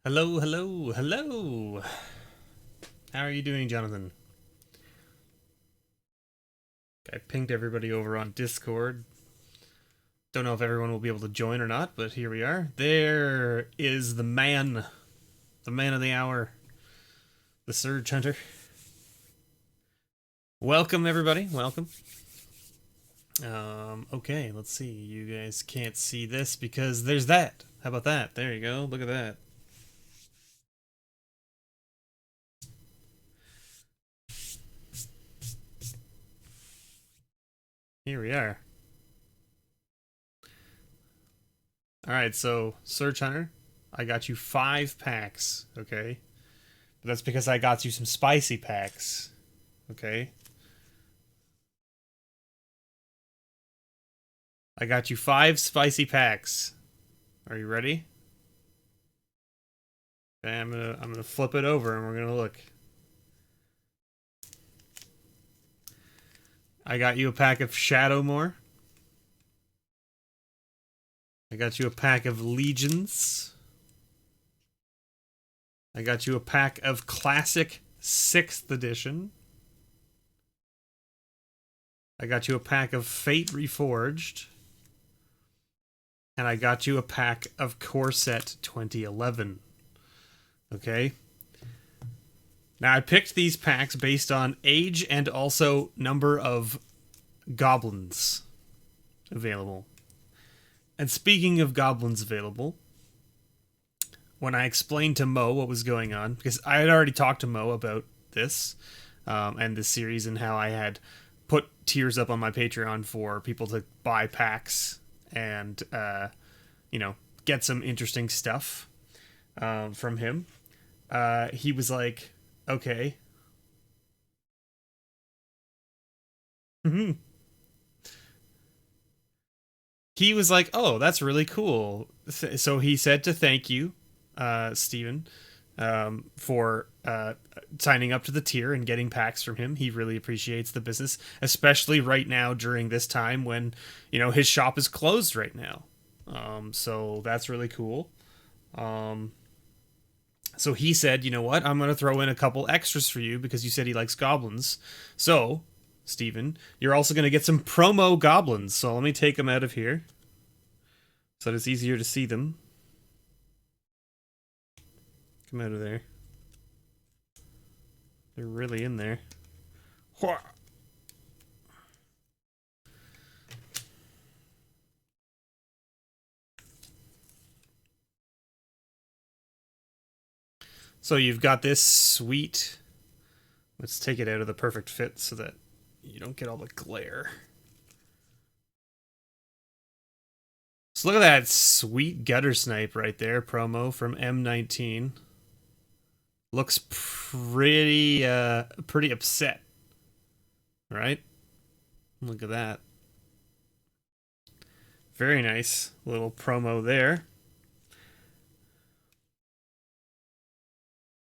Hello, hello, hello. How are you doing, Jonathan? I pinged everybody over on Discord. Don't know if everyone will be able to join or not, but here we are. There is the man of the hour, the Surge Hunter. Welcome, everybody. Welcome. Okay, let's see. You guys can't see this because there's that. How about that? There you go. Look at that. Here we are. Alright, so, Surge Hunter, I got you 5 packs, okay? But that's because I got you some spicy packs, okay? I got you 5 spicy packs. Are you ready? Okay, I'm gonna flip it over and we're gonna look. I got you a pack of Shadowmoor. I got you a pack of Legions. I got you a pack of Classic 6th Edition. I got you a pack of Fate Reforged. And I got you a pack of Corset 2011. Okay? Now, I picked these packs based on age and also number of goblins available. And speaking of goblins available, when I explained to Mo what was going on, because I had already talked to Mo about this and this series and how I had put tiers up on my Patreon for people to buy packs and, you know, get some interesting stuff from him. He was like, okay. He was like, oh, that's really cool. So he said to thank you, Steven, for signing up to the tier and getting packs from him. He really appreciates the business, especially right now during this time when, you know, his shop is closed right now. So that's really cool. So he said, you know what, I'm going to throw in a couple extras for you because you said he likes goblins. So, Steven, you're also going to get some promo goblins. So let me take them out of here so that it's easier to see them. Come out of there. They're really in there. So you've got this sweet... Let's take it out of the perfect fit so that you don't get all the glare. So look at that sweet gutter snipe right there, promo from M19. Looks pretty upset. Right? Look at that. Very nice little promo there.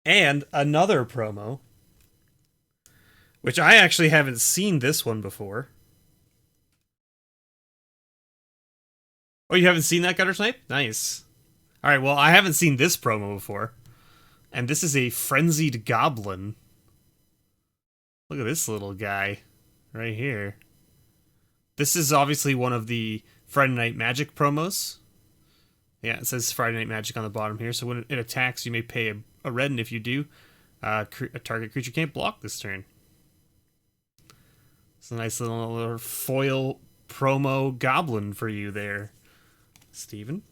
And another promo, which I actually haven't seen this one before. Oh, you haven't seen that gutter snipe? Nice. Alright, well, I haven't seen this promo before. And this is a Frenzied Goblin. Look at this little guy right here. This is obviously one of the Friday Night Magic promos. Yeah, it says Friday Night Magic on the bottom here. So when it attacks, you may pay a red, and if you do, a target creature can't block this turn. It's a nice little foil promo goblin for you there, Steven.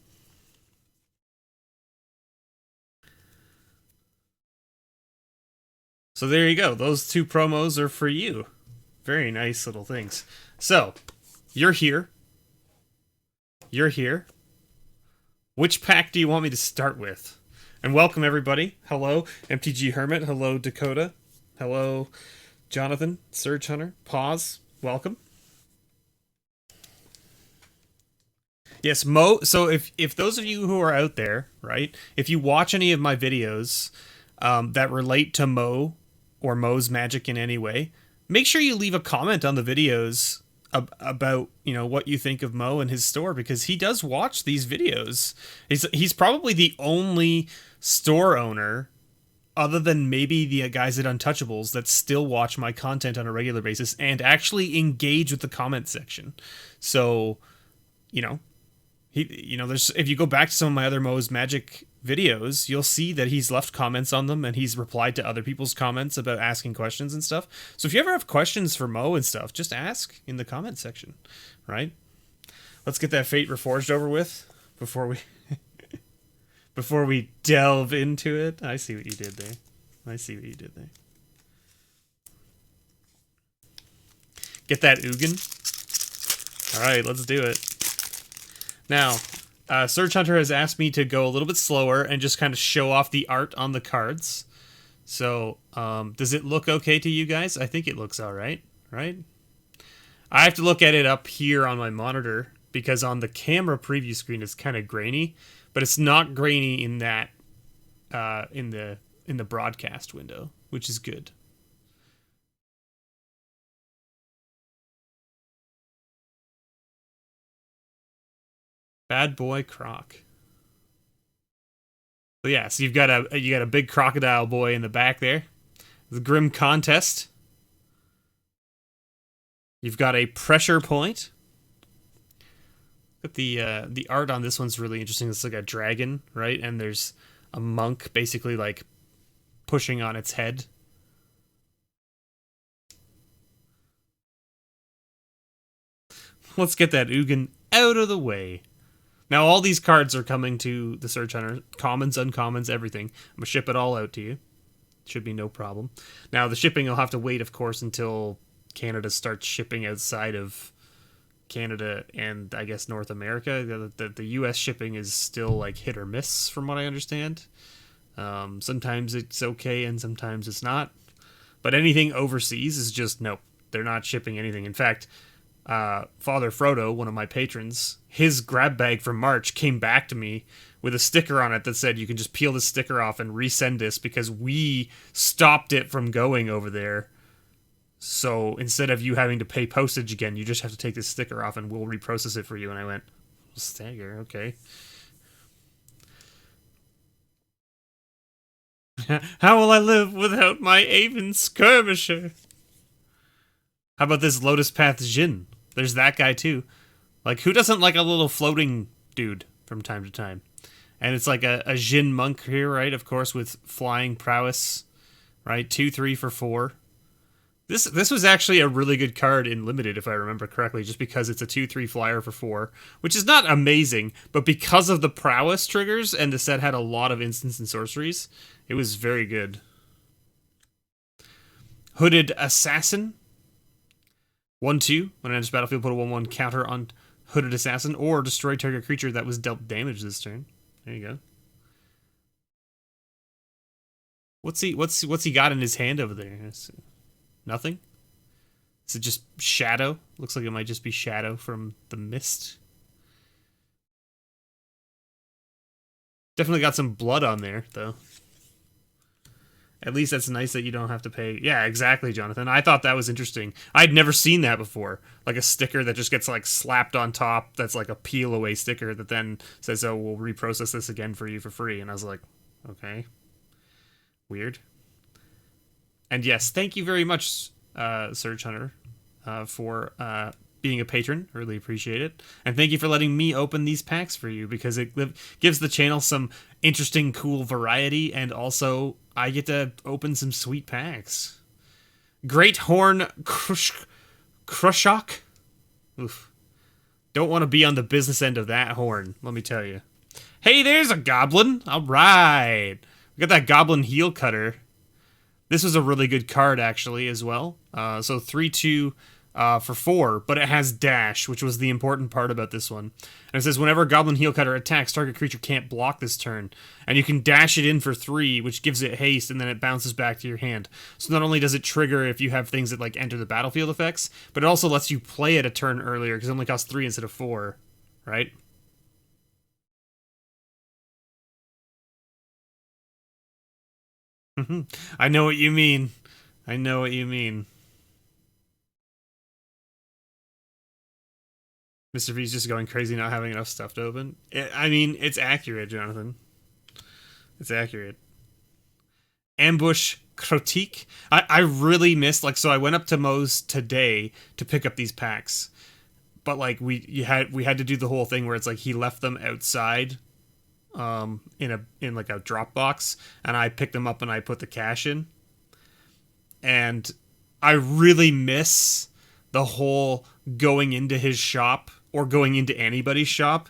So there you go. Those 2 promos are for you. Very nice little things. So, you're here. You're here. Which pack do you want me to start with? And welcome, everybody. Hello, MTG Hermit. Hello, Dakota. Hello, Jonathan, Surge Hunter. Pause. Welcome. Yes, Mo. So if those of you who are out there, right, if you watch any of my videos that relate to Mo or Moz Magic in any way, make sure you leave a comment on the videos about, you know, what you think of Mo and his store, because he does watch these videos. He's probably the only store owner, other than maybe the guys at Untouchables, that still watch my content on a regular basis and actually engage with the comment section. So, you know, there's, if you go back to some of my other Moz Magic videos, you'll see that he's left comments on them and he's replied to other people's comments about asking questions and stuff. So if you ever have questions for Mo and stuff, just ask in the comment section, right? Let's get that Fate Reforged over with before we before we delve into it. I see what you did there. Get that Ugin. All right, let's do it. Now, Surge Hunter has asked me to go a little bit slower and just kind of show off the art on the cards. So, does it look okay to you guys? I think it looks all right, right? I have to look at it up here on my monitor because on the camera preview screen it's kind of grainy, but it's not grainy in that in the broadcast window, which is good. Bad Boy Croc. So yeah, so you got a big crocodile boy in the back there. The Grim Contest. You've got a pressure point. But the art on this one's really interesting. It's like a dragon, right? And there's a monk basically like pushing on its head. Let's get that Ugin out of the way. Now, all these cards are coming to the Surge Hunter. Commons, uncommons, everything. I'm going to ship it all out to you. Should be no problem. Now, the shipping, I'll have to wait, of course, until Canada starts shipping outside of Canada and, I guess, North America. The U.S. shipping is still, like, hit or miss, from what I understand. Sometimes it's okay and sometimes it's not. But anything overseas is just, nope. They're not shipping anything. In fact, Father Frodo, one of my patrons, his grab bag from March came back to me with a sticker on it that said you can just peel the sticker off and resend this because we stopped it from going over there. So instead of you having to pay postage again, you just have to take this sticker off and we'll reprocess it for you. And I went, stagger, okay. How will I live without my Aven Skirmisher? How about this Lotus Path Jin? There's that guy too. Like, who doesn't like a little floating dude from time to time? And it's like a Jin monk here, right? Of course, with flying prowess, right? 2/3 for 4. This was actually a really good card in Limited, if I remember correctly, just because it's a 2/3 flyer for 4, which is not amazing, but because of the prowess triggers and the set had a lot of instants and sorceries, it was very good. Hooded Assassin. 1/2. When it enters battlefield, put a 1/1 counter on Hooded Assassin, or destroy target creature that was dealt damage this turn. There you go. What's he got in his hand over there? Nothing? Is it just Shadow? Looks like it might just be Shadow from the Mist. Definitely got some blood on there, though. At least that's nice that you don't have to pay. Yeah, exactly, Jonathan. I thought that was interesting. I'd never seen that before. Like a sticker that just gets like slapped on top that's like a peel away sticker that then says, oh, we'll reprocess this again for you for free. And I was like, okay. Weird. And yes, thank you very much, Surge Hunter, for being a patron. Really appreciate it. And thank you for letting me open these packs for you, because it gives the channel some interesting, cool variety, and also I get to open some sweet packs. Great Horn Krushok. Oof. Don't want to be on the business end of that horn, let me tell you. Hey, there's a Goblin. All right. We got that Goblin Heel Cutter. This was a really good card, actually, as well. So 3/2 for 4, but it has dash, which was the important part about this one. And it says, whenever Goblin Heel Cutter attacks, target creature can't block this turn. And you can dash it in for 3, which gives it haste, and then it bounces back to your hand. So not only does it trigger if you have things that like enter the battlefield effects, but it also lets you play it a turn earlier, because it only costs 3 instead of 4, right? I know what you mean. I know what you mean. Mr. V's just going crazy not having enough stuff to open. I mean, it's accurate, Jonathan. It's accurate. Ambush Critique. I really missed, like, so I went up to Moz today to pick up these packs. But like we had to do the whole thing where it's like he left them outside in like a drop box, and I picked them up and I put the cash in. And I really miss the whole going into his shop or going into anybody's shop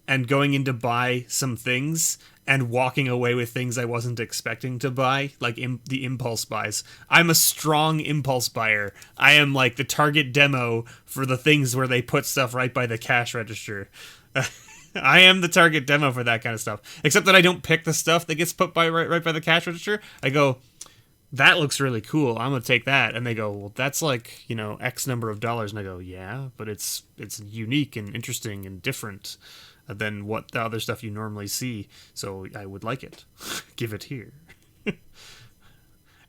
and going in to buy some things and walking away with things I wasn't expecting to buy, like the impulse buys. I'm a strong impulse buyer. I am like the target demo for the things where they put stuff right by the cash register. I am the target demo for that kind of stuff. Except that I don't pick the stuff that gets put right by the cash register. I go, that looks really cool. I'm going to take that. And they go, well, that's like, you know, X number of dollars. And I go, yeah, but it's unique and interesting and different than what the other stuff you normally see. So I would like it. Give it here.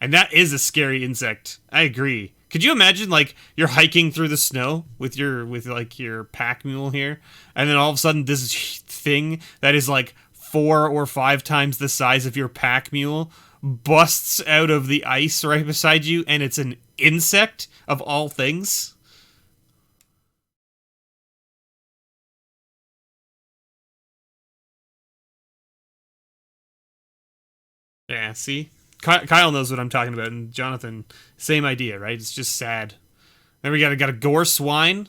And that is a scary insect. I agree. Could you imagine, like, you're hiking through the snow with your pack mule here, and then all of a sudden this thing that is like 4 or 5 times the size of your pack mule busts out of the ice right beside you, and it's an insect of all things? Yeah, see? Kyle knows what I'm talking about, and Jonathan, same idea, right? It's just sad. Then we got a gore swine.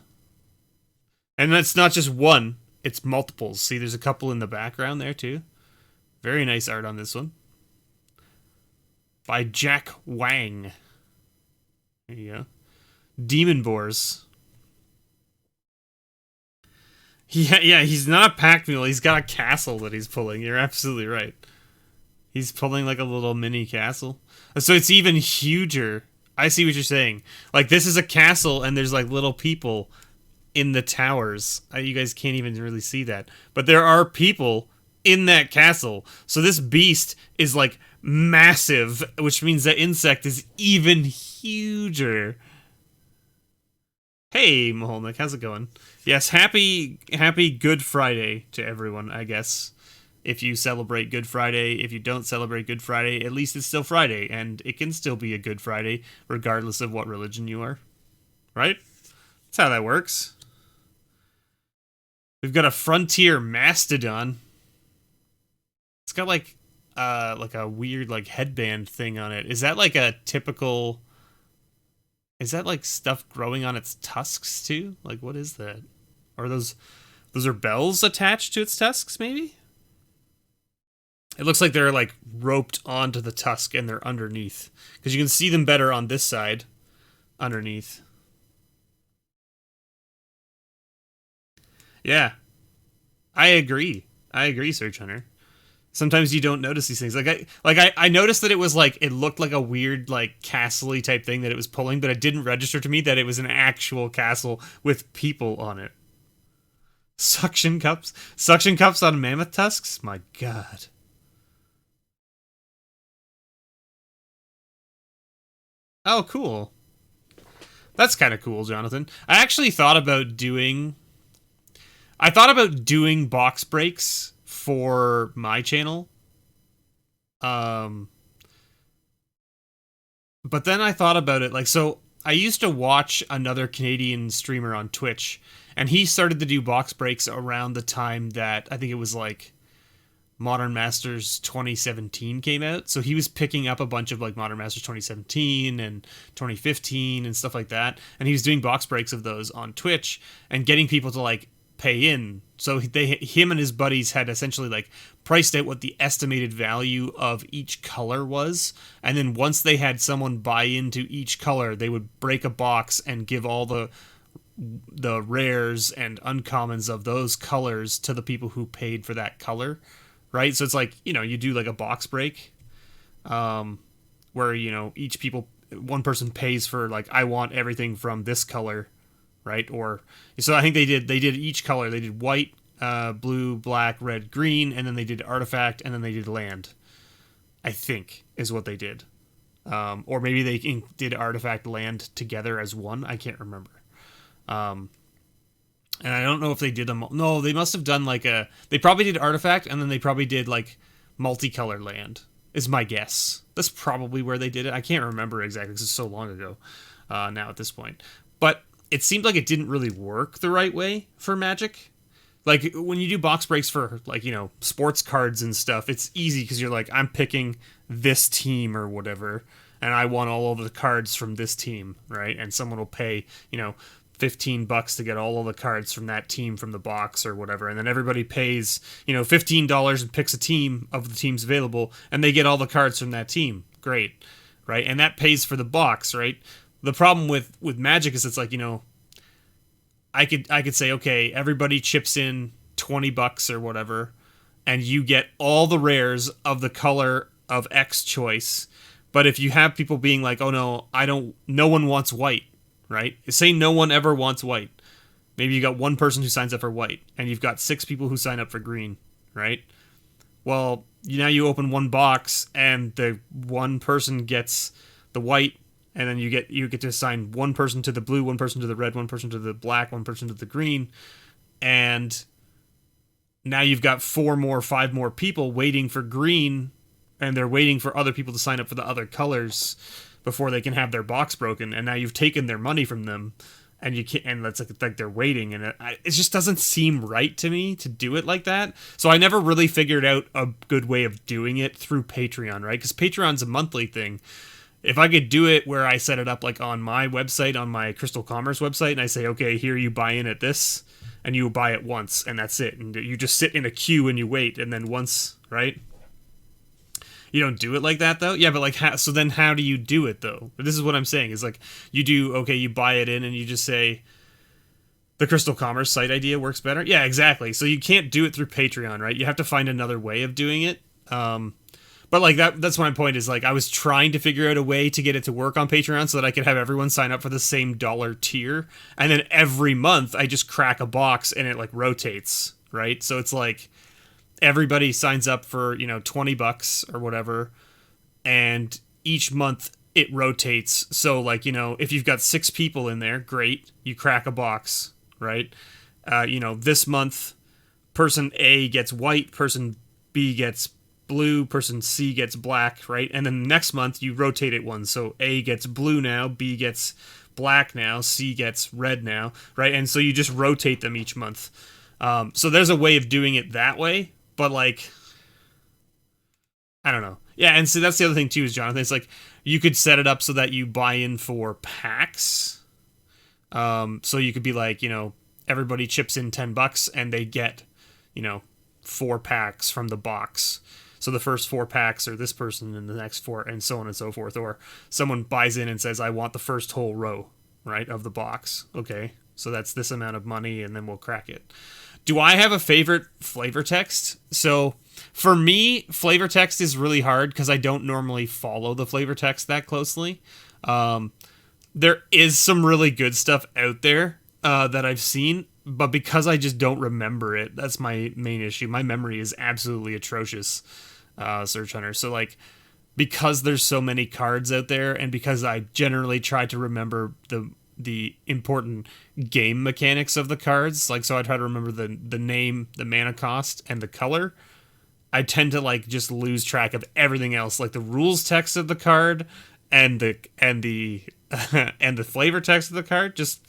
And that's not just one, it's multiples. See, there's a couple in the background there, too. Very nice art on this one. By Jack Wang. There you go. Demon Boars. Yeah, he's not a pack mule. He's got a castle that he's pulling. You're absolutely right. He's pulling like a little mini castle. So it's even huger. I see what you're saying. Like, this is a castle and there's like little people in the towers. You guys can't even really see that. But there are people in that castle. So this beast is like massive, which means that insect is even huger. Hey, Maholnik, how's it going? Yes, happy Good Friday to everyone, I guess. If you celebrate Good Friday, if you don't celebrate Good Friday, at least it's still Friday, and it can still be a Good Friday, regardless of what religion you are. Right? That's how that works. We've got a Frontier Mastodon. It's got like a weird like headband thing on it. Is that like a typical... Is that like stuff growing on its tusks too? Like, what is that? Or those are bells attached to its tusks, maybe? It looks like they're like roped onto the tusk and they're underneath. Because you can see them better on this side, underneath. Yeah. I agree, Search Hunter. Sometimes you don't notice these things. I noticed that it was like, it looked like a weird like castle-y type thing that it was pulling, but it didn't register to me that it was an actual castle with people on it. Suction cups on mammoth tusks? My god. Oh, cool. That's kind of cool, Jonathan. I actually thought about doing box breaks for my channel. But then I thought about it, like, so I used to watch another Canadian streamer on Twitch, and he started to do box breaks around the time that I think it was like Modern Masters 2017 came out. So he was picking up a bunch of like Modern Masters 2017 and 2015 and stuff like that, and he was doing box breaks of those on Twitch and getting people to like pay in. So him and his buddies had essentially like priced out what the estimated value of each color was, and then once they had someone buy into each color, they would break a box and give all the rares and uncommons of those colors to the people who paid for that color. Right? So it's like, you know, you do like a box break, where, you know, one person pays for like, I want everything from this color, right? Or, so I think they did each color. They did white, blue, black, red, green, and then they did artifact, and then they did land, I think is what they did. Or maybe they did artifact land together as one. I can't remember. And I don't know if they did them. No, they must have done like a. They probably did artifact, and then they probably did like multicolored land. Is my guess. That's probably where they did it. I can't remember exactly because it's so long ago now at this point. But it seemed like it didn't really work the right way for Magic. Like when you do box breaks for like, you know, sports cards and stuff, it's easy because you're like, I'm picking this team or whatever, and I want all of the cards from this team, right? And someone will pay, you know, $15 to get all of the cards from that team from the box or whatever, and then everybody pays, you know, $15 and picks a team of the teams available, and they get all the cards from that team. Great, right? And that pays for the box, right? The problem with Magic is it's like, you know, I could say, okay, everybody chips in $20 or whatever, and you get all the rares of the color of X choice. But if you have people being like, oh no, no one wants white, right? Say no one ever wants white. Maybe you got one person who signs up for white, and you've got 6 people who sign up for green, right? Well, now you open one box, and the one person gets the white, and then you get to assign one person to the blue, one person to the red, one person to the black, one person to the green, and now you've got 5 more people waiting for green, and they're waiting for other people to sign up for the other colors before they can have their box broken, and now you've taken their money from them, and you can't, and that's like they're waiting, and it just doesn't seem right to me to do it like that. So I never really figured out a good way of doing it through Patreon, right? Because Patreon's a monthly thing. If I could do it where I set it up like on my website, on my Crystal Commerce website, and I say, okay, here you buy in at this, and you buy it once, and that's it. And you just sit in a queue and you wait, and then once, right? You don't do it like that, though? Yeah, but like, so then how do you do it, though? This is what I'm saying, is like, you buy it in, and you just say, the Crystal Commerce site idea works better? Yeah, exactly. So you can't do it through Patreon, right? You have to find another way of doing it. But like that's my point, is like I was trying to figure out a way to get it to work on Patreon so that I could have everyone sign up for the same dollar tier, and then every month I just crack a box and it like rotates, right? So it's like everybody signs up for, you know, $20 or whatever, and each month it rotates. So like, you know, if you've got 6 people in there, great, you crack a box, right? You know, this month person A gets white, person B gets blue, person C gets black, right? And then next month you rotate it one. So A gets blue now, B gets black now, C gets red now, right? And so you just rotate them each month. So there's a way of doing it that way, but like, I don't know. Yeah, and so that's the other thing too, is Jonathan, it's like you could set it up so that you buy in for packs. So you could be like, you know, everybody chips in $10 and they get, you know, 4 packs from the box. So the first 4 packs are this person, and the next 4, and so on and so forth. Or someone buys in and says, I want the first whole row, right, of the box. Okay, so that's this amount of money, and then we'll crack it. Do I have a favorite flavor text? So for me, flavor text is really hard because I don't normally follow the flavor text that closely. There is some really good stuff out there that I've seen, but because I just don't remember it, that's my main issue. My memory is absolutely atrocious, Search Hunter. So like, because there's so many cards out there, and because I generally try to remember the important game mechanics of the cards, like, so I try to remember the name, the mana cost, and the color, I tend to like just lose track of everything else, like the rules text of the card and the and the flavor text of the card. Just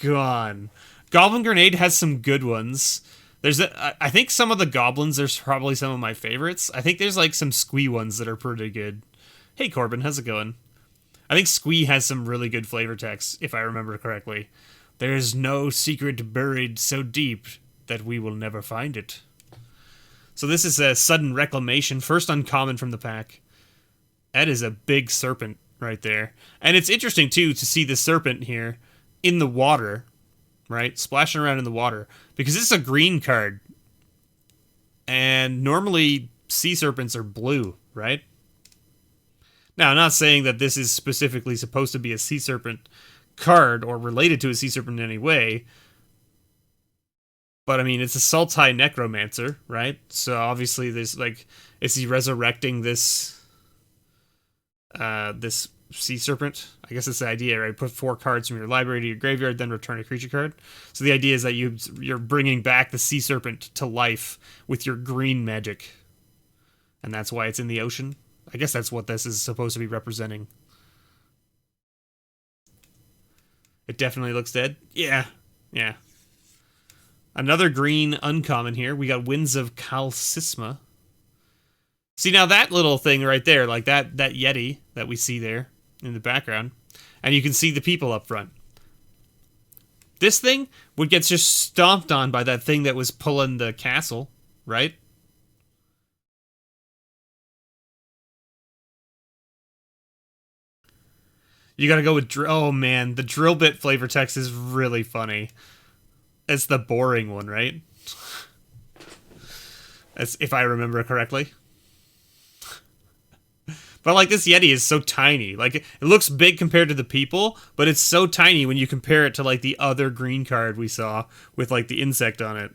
gone. Goblin Grenade has some good ones. I think some of the goblins are probably some of my favorites. I think there's like some Squee ones that are pretty good. Hey Corbin, how's it going? I think Squee has some really good flavor text, if I remember correctly. There's no secret buried so deep that we will never find it. So this is a Sudden Reclamation, first uncommon from the pack. That is a big Serpent right there. And it's interesting too to see the Serpent here in the water, right? Splashing around in the water, because it's a green card. And normally sea serpents are blue, right? Now, I'm not saying that this is specifically supposed to be a sea serpent card or related to a sea serpent in any way. But I mean, it's a Sultai Necromancer, right? So obviously there's like, is he resurrecting this Sea Serpent. I guess that's the idea, right? Put 4 cards from your library to your graveyard, then return a creature card. So the idea is that you're bringing back the Sea Serpent to life with your green magic. And that's why it's in the ocean. I guess that's what this is supposed to be representing. It definitely looks dead. Yeah. Yeah. Another green uncommon here. We got Winds of Kalsisma. See, now that little thing right there, like that Yeti that we see there in the background, and you can see the people up front. This thing would get just stomped on by that thing that was pulling the castle, right? You gotta go with... Oh, man. The drill bit flavor text is really funny. It's the boring one, right? That's, if I remember correctly. But, like, this Yeti is so tiny. Like, it looks big compared to the people, but it's so tiny when you compare it to, like, the other green card we saw with, like, the insect on it.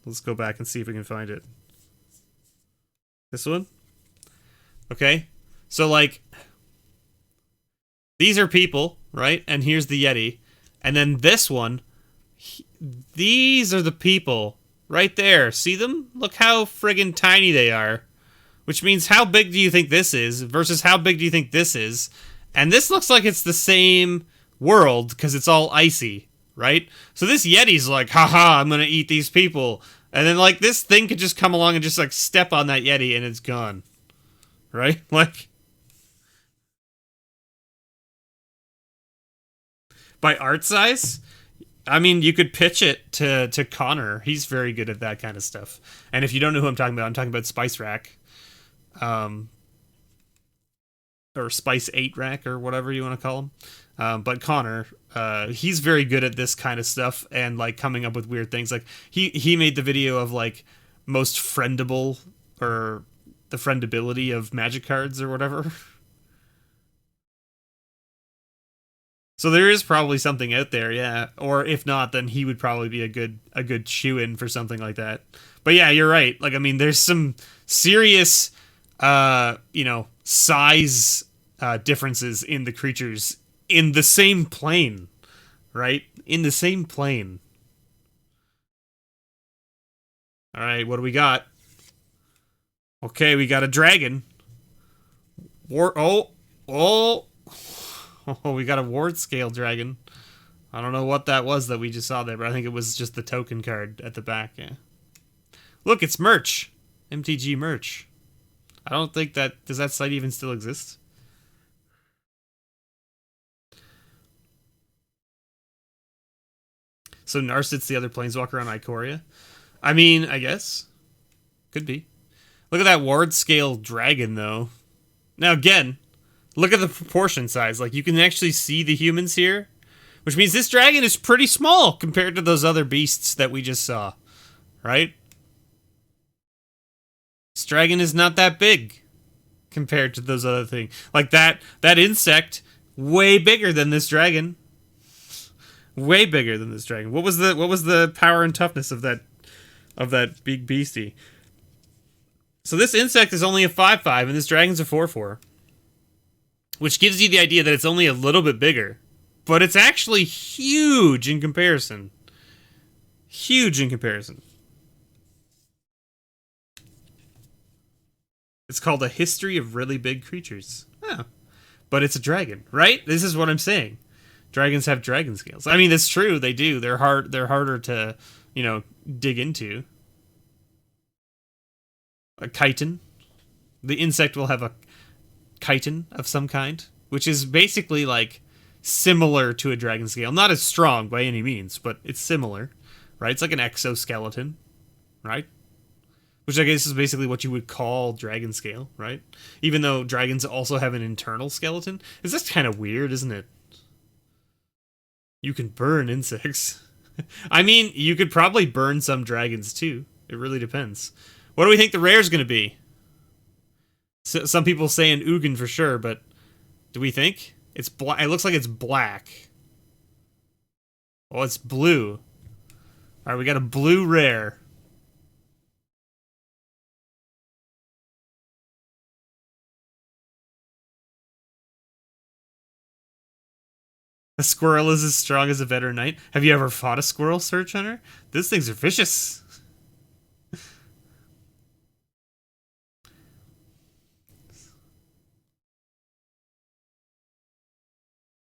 Let's go back and see if we can find it. This one? Okay. So, like, these are people, right? And here's the Yeti. And then this one, these are the people right there. See them? Look how friggin' tiny they are. Which means how big do you think this is versus how big do you think this is? And this looks like it's the same world because it's all icy, right? So this Yeti's like, haha, I'm going to eat these people. And then like this thing could just come along and just like step on that Yeti and it's gone. Right? Like, by art size, I mean, you could pitch it to Connor. He's very good at that kind of stuff. And if you don't know who I'm talking about Spice Rack. Or Spice 8 Rack or whatever you want to call him. But Connor, he's very good at this kind of stuff and like coming up with weird things. Like he made the video of like most friendable or the friendability of Magic cards or whatever. So there is probably something out there, yeah. Or if not, then he would probably be a good shoe-in for something like that. But yeah, you're right. Like, I mean, there's some serious, size differences in the creatures in the same plane, right? In the same plane. All right, what do we got? Okay, we got a dragon. Oh, we got a ward scale dragon. I don't know what that was that we just saw there, but I think it was just the token card at the back, yeah. Look, it's merch. MTG merch. I don't think that... Does that site even still exist? So Narset's the other planeswalker on Ikoria? I mean, I guess. Could be. Look at that ward scale dragon, though. Now, again, look at the proportion size. Like, you can actually see the humans here. Which means this dragon is pretty small compared to those other beasts that we just saw. Right? This dragon is not that big compared to those other things. Like that insect, way bigger than this dragon. Way bigger than this dragon. What was the power and toughness of that big beastie? So this insect is only a 5/5 and this dragon's a 4/4. Which gives you the idea that it's only a little bit bigger. But it's actually huge in comparison. Huge in comparison. It's called A History of Really Big Creatures. Oh. But it's a dragon, right? This is what I'm saying. Dragons have dragon scales. I mean, that's true. They do. They're harder to, dig into. A chitin. The insect will have a chitin of some kind, which is basically like similar to a dragon scale. Not as strong by any means, but it's similar, right? It's like an exoskeleton, right? Which I guess is basically what you would call dragon scale, right? Even though dragons also have an internal skeleton. It's just kind of weird, isn't it? You can burn insects. I mean, you could probably burn some dragons too. It really depends. What do we think the rare is going to be? So, some people saying Ugin for sure, but do we think? It's black. It looks like it's black. Oh, it's blue. All right, we got a blue rare. A squirrel is as strong as a veteran knight. Have you ever fought a squirrel, Surge Hunter? Those things are vicious.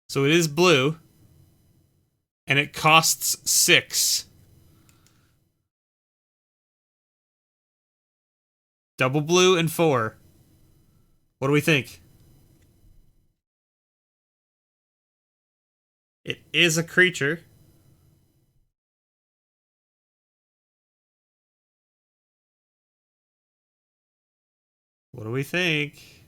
So it is blue. And it costs 6. Double blue and 4. What do we think? It is a creature. What do we think?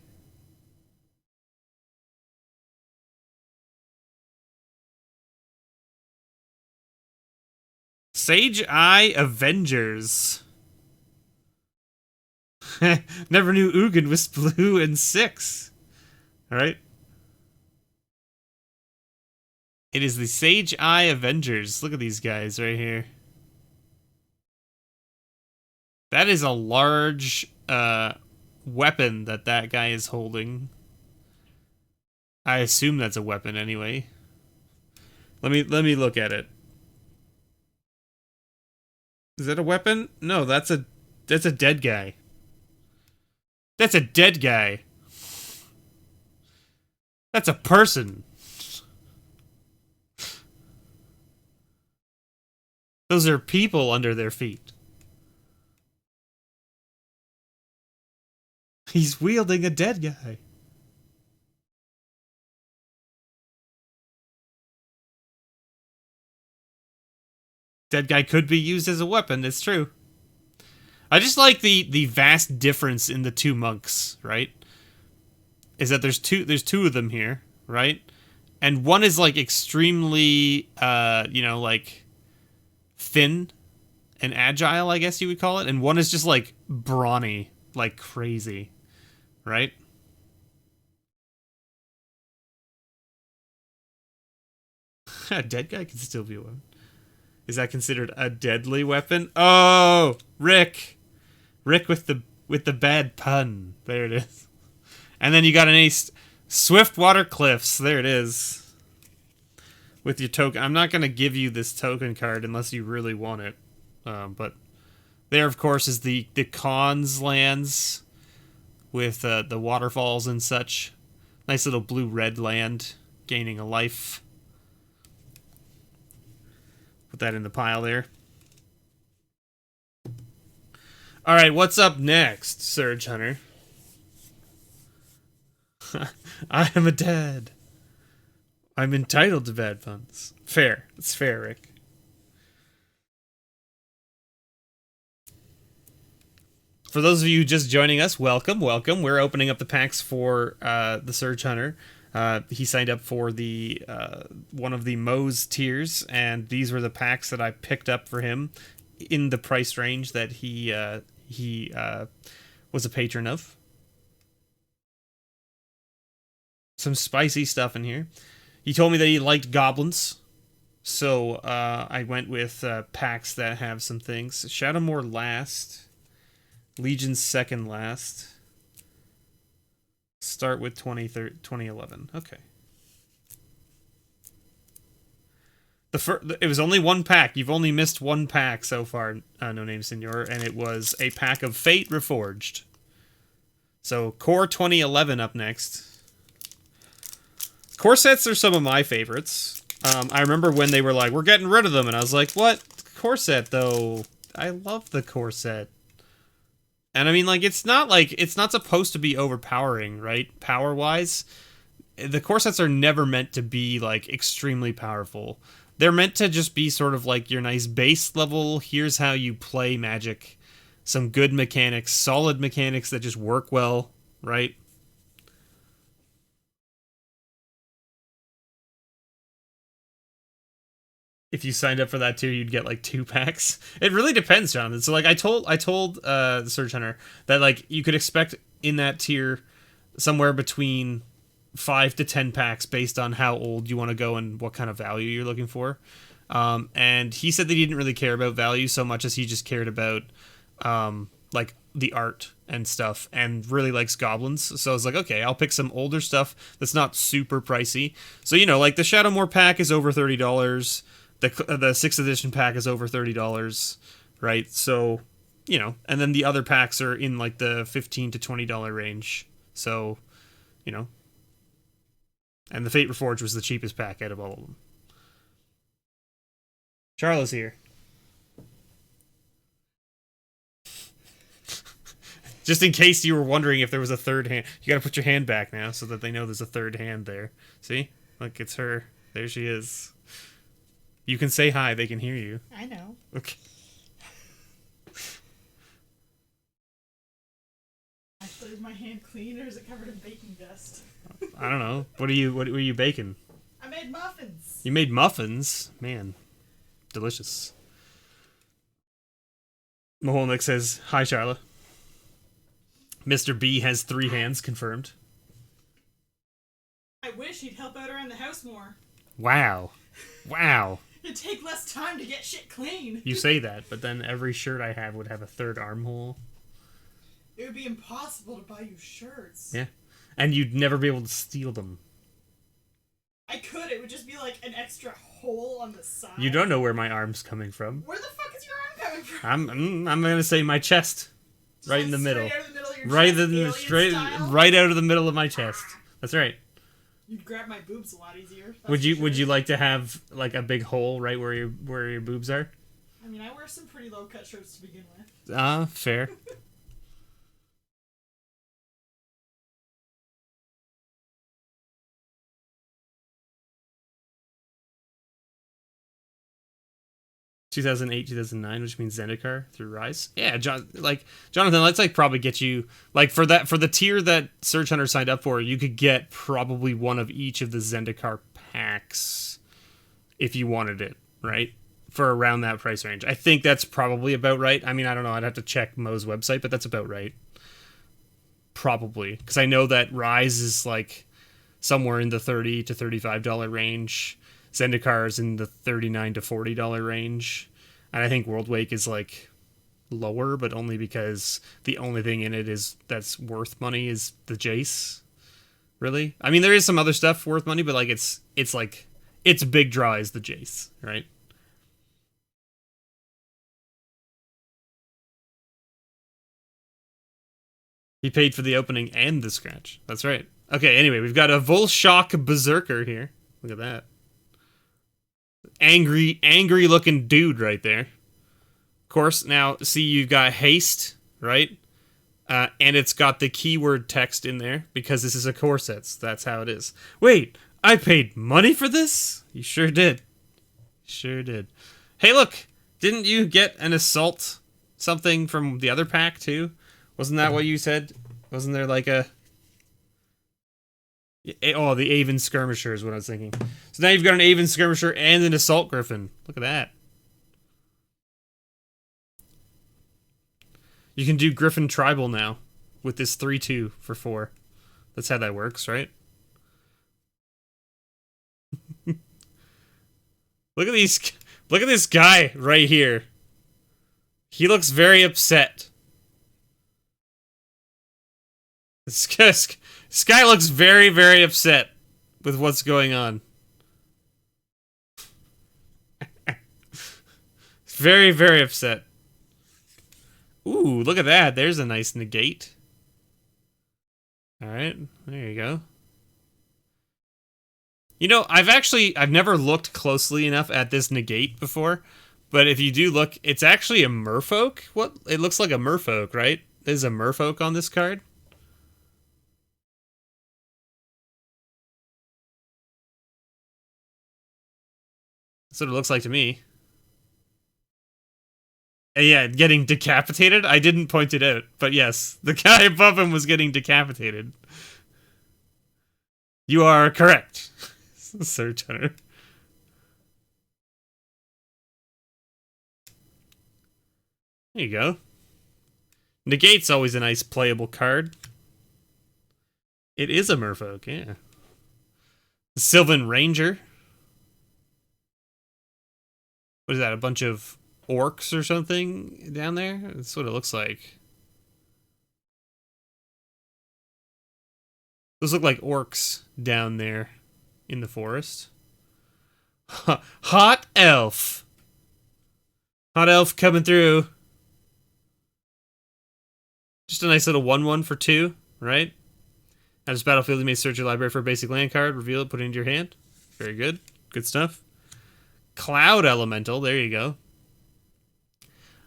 Sage I Avengers. Never knew Ugin was blue and 6. Alright. It is the Sage I Avengers. Look at these guys right here. That is a large weapon that guy is holding. I assume that's a weapon anyway. Let me look at it. Is that a weapon? No, that's a dead guy. That's a dead guy. That's a person. Those are people under their feet. He's wielding a dead guy. Dead guy could be used as a weapon, it's true. I just like the vast difference in the two monks, right? Is that there's two of them here, right? And one is like extremely like thin and agile, I guess you would call it, and one is just like brawny, like crazy, right? A dead guy can still be a weapon. Is that considered a deadly weapon? Oh, Rick with the bad pun. There it is. And then you got an ace, Swiftwater Cliffs. There it is. With your token. I'm not going to give you this token card unless you really want it. But there, of course, is the Khans lands with the waterfalls and such. Nice little blue-red land gaining a life. Put that in the pile there. Alright, what's up next, Surge Hunter? I am a dad. I'm entitled to bad puns. Fair. It's fair, Rick. For those of you just joining us, welcome, welcome. We're opening up the packs for the Surge Hunter. He signed up for the one of the Moz tiers, and these were the packs that I picked up for him in the price range that he was a patron of. Some spicy stuff in here. He told me that he liked goblins, so I went with packs that have some things. Shadowmoor last, Legion's second last. Start with 2011. Okay. It was only one pack. You've only missed one pack so far, No Name Senor, and it was a pack of Fate Reforged. So, Core 2011 up next. Corsets are some of my favorites. I remember when they were like, we're getting rid of them, and I was like, what? Corset, though. I love the Corset. And I mean, like, it's not supposed to be overpowering, right? Power-wise. The Corsets are never meant to be, like, extremely powerful. They're meant to just be sort of like your nice base level, here's how you play Magic. Some good mechanics, solid mechanics that just work well, right? If you signed up for that tier, you'd get like 2 packs. It really depends, Jonathan. So like I told the Surge Hunter that like you could expect in that tier somewhere between 5 to 10 packs based on how old you want to go and what kind of value you're looking for. And he said that he didn't really care about value so much as he just cared about like the art and stuff and really likes goblins. So I was like, okay, I'll pick some older stuff that's not super pricey. So, you know, like the Shadowmoor pack is over $30. The 6th edition pack is over $30, right? So, you know, and then the other packs are in like the $15 to $20 range. So, you know, and the Fate Reforged was the cheapest pack out of all of them. Charla's here. Just in case you were wondering if there was a third hand. You gotta put your hand back now so that they know there's a third hand there. See? Look, it's her. There she is. You can say hi, they can hear you. I know. Okay. Actually, is my hand clean or is it covered in baking dust? I don't know. What were you baking? I made muffins. You made muffins? Man. Delicious. Maholnik says, hi, Charla. Mr. B has 3 hands confirmed. I wish he'd help out around the house more. Wow. Wow. It'd take less time to get shit clean. You say that, but then every shirt I have would have a third armhole. It would be impossible to buy you shirts. Yeah. And you'd never be able to steal them. I could. It would just be like an extra hole on the side. You don't know where my arm's coming from. Where the fuck is your arm coming from? I'm gonna say my chest. Just right like in the middle. Out of the middle of your Right chest, in the straight style? right out of the middle of my chest. That's right. You'd grab my boobs a lot easier. Would you like to have like a big hole right where your boobs are? I mean, I wear some pretty low cut shirts to begin with. Fair. 2008, 2009, which means Zendikar through Rise. Yeah, Jonathan, let's like probably get you like for the tier that Surge Hunter signed up for, you could get probably one of each of the Zendikar packs if you wanted it, right? For around that price range. I think that's probably about right. I mean, I don't know, I'd have to check Mo's website, but that's about right. Probably, because I know that Rise is like somewhere in the $30 to $35 range. Zendikar is in the $39 to $40 range. And I think Worldwake is like lower, but only because the only thing in it is that's worth money is the Jace. Really? I mean, there is some other stuff worth money, but like it's like its big draw is the Jace, right? He paid for the opening and the scratch. That's right. Okay, anyway, we've got a Volshock Berserker here. Look at that. Angry looking dude right there. Of course, now see you've got haste, right? And it's got the keyword text in there because this is a Corset. So that's how it is. Wait, I paid money for this? You sure did. Sure did. Hey, look, didn't you get an assault something from the other pack too? Wasn't that what you said? Wasn't there like a... Oh, the Aven Skirmisher is what I was thinking. So now you've got an Aven Skirmisher and an Assault Griffin. Look at that. You can do Griffin Tribal now with this 3/2 for 4. That's how that works, right? Look at this guy right here. He looks very upset. This guy looks very, very upset with what's going on. Very, very upset. Ooh, look at that. There's a nice negate. Alright, there you go. You know, I've never looked closely enough at this negate before, but if you do look, it's actually a merfolk. What? It looks like a merfolk, right? There's a merfolk on this card. That's what it looks like to me. And yeah, getting decapitated? I didn't point it out, but yes, the guy above him was getting decapitated. You are correct, Surge Hunter. There you go. Negate's always a nice playable card. It is a merfolk, yeah. Sylvan Ranger. What is that, a bunch of orcs or something down there? That's what it looks like. Those look like orcs down there in the forest. Hot elf. Hot elf coming through. Just a nice little 1/1 for 2, right? At this battlefield, you may search your library for a basic land card, reveal it, put it into your hand. Very good. Good stuff. Cloud Elemental. There you go.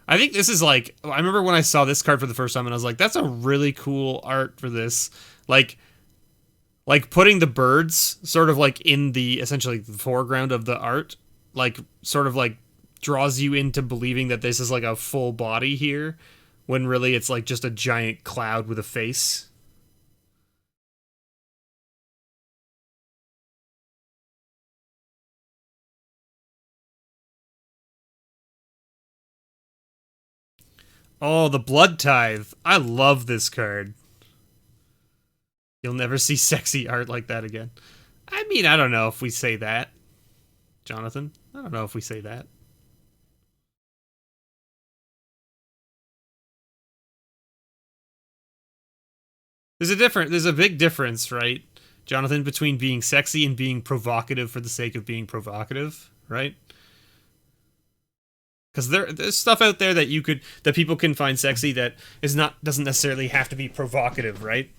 I think this is like... I remember when I saw this card for the first time, and I was like, that's a really cool art for this. Like putting the birds sort of like in the... essentially the foreground of the art. Like, sort of like draws you into believing that this is like a full body here. When really it's like just a giant cloud with a face. Oh, the Blood Tithe. I love this card. You'll never see sexy art like that again. I mean, I don't know if we say that. Jonathan? I don't know if we say that. There's a big difference, right, Jonathan, between being sexy and being provocative for the sake of being provocative, right? Because there's stuff out there that people can find sexy that doesn't necessarily have to be provocative, right?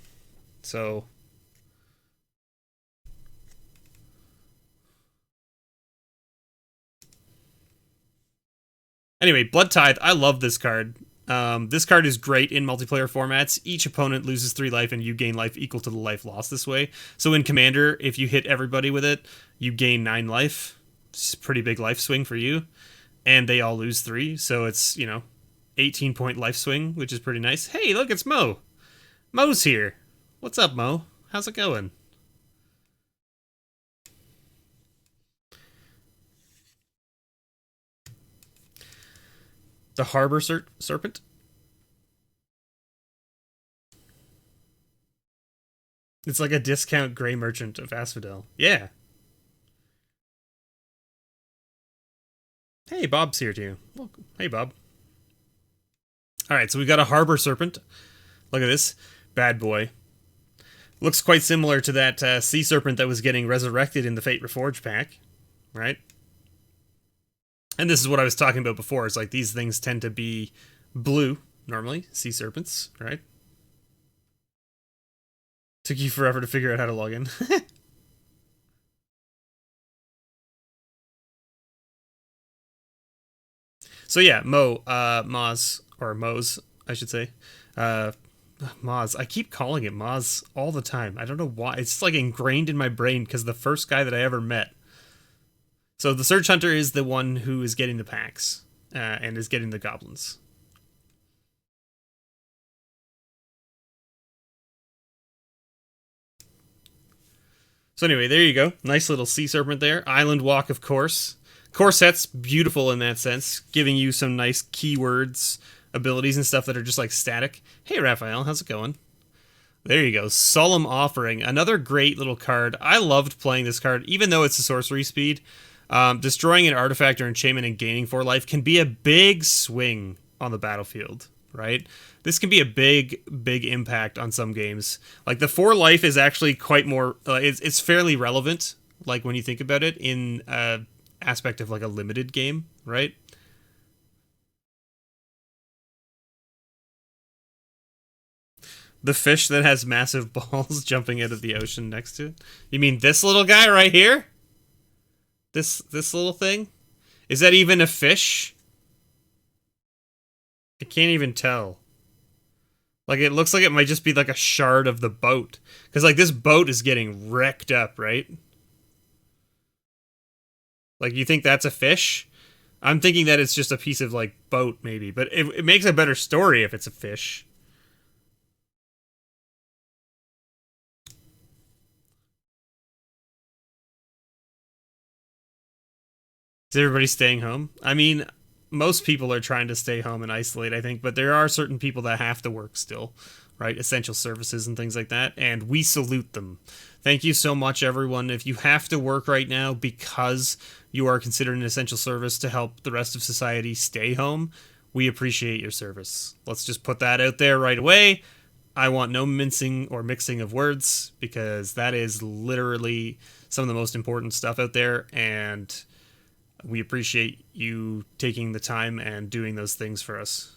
So anyway, Blood Tithe, I love this card. This card is great in multiplayer formats. Each opponent loses 3 life and you gain life equal to the life lost this way. So in Commander, if you hit everybody with it, you gain 9 life. It's a pretty big life swing for you. And they all lose 3, so it's, 18-point life swing, which is pretty nice. Hey, look, it's Mo. Mo's here. What's up, Mo? How's it going? The Harbor Serpent? It's like a discount Grey Merchant of Asphodel. Yeah. Hey, Bob's here too. Welcome. Hey, Bob. Alright, so we got a Harbor Serpent. Look at this. Bad boy. Looks quite similar to that Sea Serpent that was getting resurrected in the Fate Reforged pack. Right? And this is what I was talking about before. It's like these things tend to be blue, normally. Sea Serpents, right? Took you forever to figure out how to log in. So yeah, Moz, or Moz, I should say. Moz. I keep calling it Moz all the time. I don't know why. It's like ingrained in my brain because the first guy that I ever met. So the Search Hunter is the one who is getting the packs and is getting the goblins. So anyway, there you go. Nice little Sea Serpent there. Island Walk, of course. Corset's beautiful in that sense, giving you some nice keywords, abilities, and stuff that are just like static. Hey, Raphael, how's it going? There you go. Solem Offering, another great little card. I loved playing this card, even though it's a sorcery speed. Destroying an artifact or enchantment and gaining 4 life can be a big swing on the battlefield, right? This can be a big impact on some games. Like, the 4 life is actually quite more... it's fairly relevant, like, when you think about it, in... aspect of like a limited game, right? The fish that has massive balls jumping out of the ocean next to it. You mean this little guy right here? This little thing? Is that even a fish? I can't even tell. Like, it looks like it might just be like a shard of the boat. Because like this boat is getting wrecked up, right? Like, you think that's a fish? I'm thinking that it's just a piece of, like, boat, maybe. But it makes a better story if it's a fish. Is everybody staying home? I mean, most people are trying to stay home and isolate, I think. But there are certain people that have to work still, right? Essential services and things like that. And we salute them. Thank you so much, everyone. If you have to work right now because you are considered an essential service to help the rest of society stay home, we appreciate your service. Let's just put that out there right away. I want no mincing or mixing of words, because that is literally some of the most important stuff out there, and we appreciate you taking the time and doing those things for us.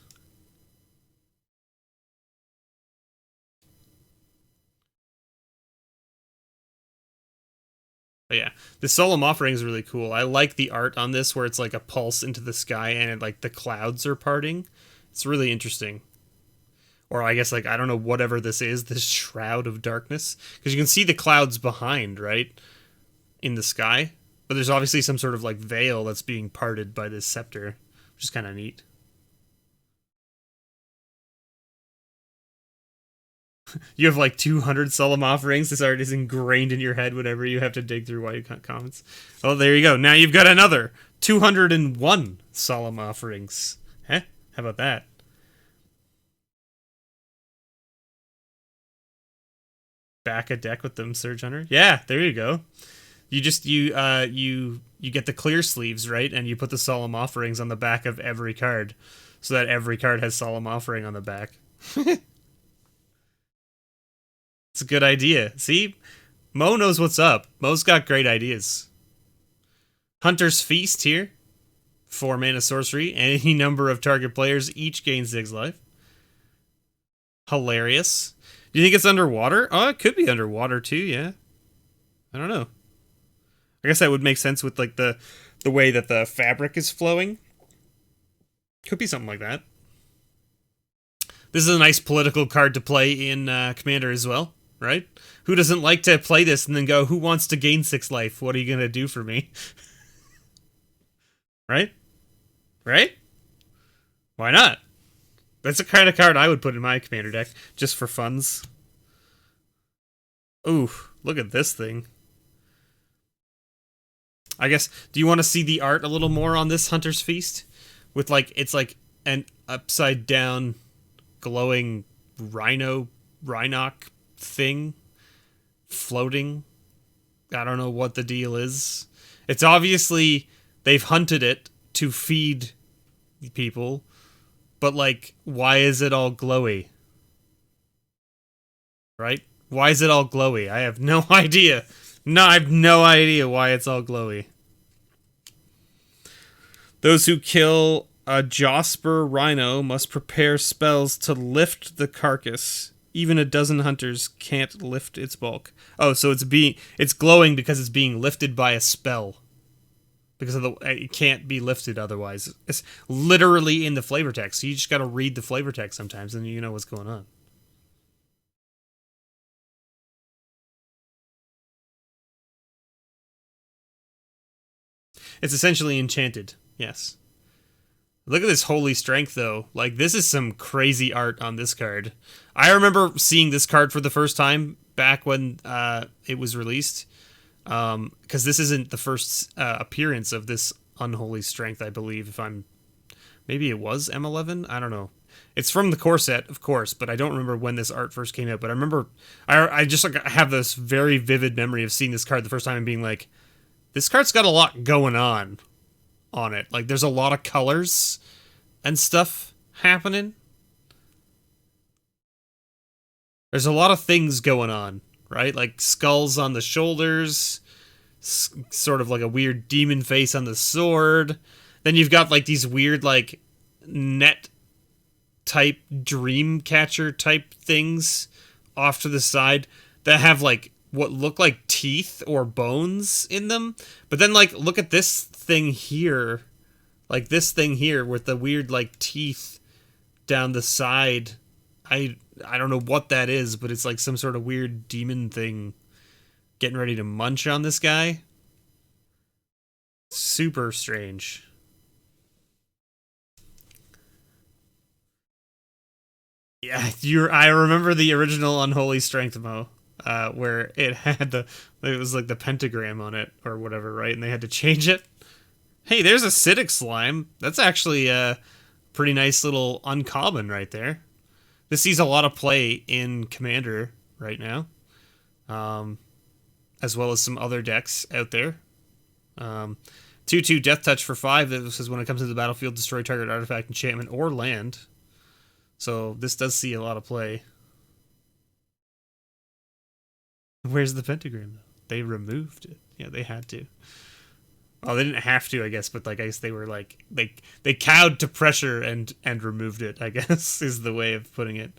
But yeah, the Solem Offering is really cool. I like the art on this where it's like a pulse into the sky and like the clouds are parting. It's really interesting. Or I guess, like, I don't know, whatever this is, this shroud of darkness. Because you can see the clouds behind, right? In the sky. But there's obviously some sort of, like, veil that's being parted by this scepter. Which is kind of neat. You have, like, 200 Solemn Offerings. This art is ingrained in your head whenever you have to dig through white comments. Oh, there you go. Now you've got another 201 Solemn Offerings. Huh? How about that? Back a deck with them, Surge Hunter. Yeah, there you go. You just you get the clear sleeves, right? And you put the Solemn Offerings on the back of every card, so that every card has Solemn Offering on the back. It's a good idea. See, Mo knows what's up. Mo's got great ideas. Hunter's Feast here. 4 mana sorcery. Any number of target players each gain 6 life. Hilarious. Do you think it's underwater? Oh, it could be underwater too, yeah. I don't know. I guess that would make sense with like the way that the fabric is flowing. Could be something like that. This is a nice political card to play in Commander as well, right? Who doesn't like to play this and then go, who wants to gain 6 life? What are you going to do for me? Right? Right? Why not? That's the kind of card I would put in my Commander deck, just for funs. Ooh, look at this thing. I guess, do you want to see the art a little more on this Hunter's Feast? With like, it's like an upside down glowing rhinoc thing floating. I don't know what the deal is. It's obviously, they've hunted it to feed people. But, like, why is it all glowy? Right? Why is it all glowy? I have no idea. No, I have no idea why it's all glowy. Those who kill a Josper Rhino must prepare spells to lift the carcass. Even a dozen hunters can't lift its bulk. Oh, so it's glowing because it's being lifted by a spell. Because of it can't be lifted otherwise. It's literally in the flavor text. So you just got to read the flavor text sometimes, and you know what's going on. It's essentially enchanted. Yes. Look at this Holy Strength, though. Like, this is some crazy art on this card. I remember seeing this card for the first time back when it was released. Because this isn't the first appearance of this Unholy Strength, I believe. Maybe it was M11? I don't know. It's from the Corset, of course, but I don't remember when this art first came out. But I remember, I just like have this very vivid memory of seeing this card the first time and being like, this card's got a lot going on it. Like, there's a lot of colors and stuff happening. There's a lot of things going on. Right? Like skulls on the shoulders, sort of like a weird demon face on the sword. Then you've got like these weird like net type dream catcher type things off to the side that have like what look like teeth or bones in them. But then like look at this thing here. Like this thing here with the weird like teeth down the side. I don't know what that is, but it's like some sort of weird demon thing getting ready to munch on this guy. Super strange. Yeah, I remember the original Unholy Strength Mo, where it was like the pentagram on it or whatever, right? And they had to change it. Hey, there's a Siddik Slime. That's actually a pretty nice little uncommon right there. This sees a lot of play in Commander right now, as well as some other decks out there. 2/2 Death Touch for 5. This is when it comes into the battlefield, destroy target artifact, enchantment, or land. So this does see a lot of play. Where's the pentagram though? They removed it. Yeah, they had to. Oh, they didn't have to, I guess, but like I guess they were like they cowed to pressure and removed it, I guess, is the way of putting it.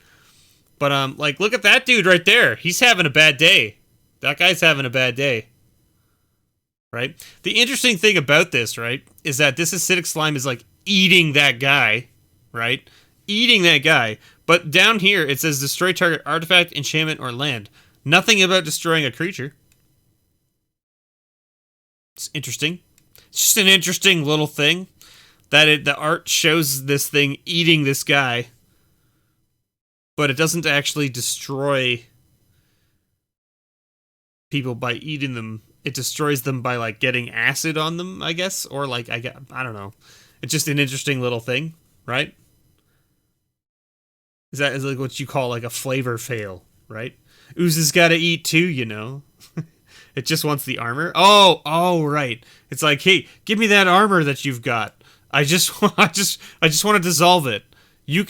But like look at that dude right there. He's having a bad day. That guy's having a bad day. Right? The interesting thing about this, right, is that this Siddik Slime is like eating that guy, right? Eating that guy. But down here it says destroy target artifact, enchantment, or land. Nothing about destroying a creature. It's interesting. It's just an interesting little thing that the art shows this thing eating this guy, but it doesn't actually destroy people by eating them. It destroys them by like getting acid on them, I guess, or like I don't know. It's just an interesting little thing, right? Is like what you call like a flavor fail, right? Ooze's got to eat too, you know. It just wants the armor. Oh, right. It's like, hey, give me that armor that you've got. I just want to dissolve it. You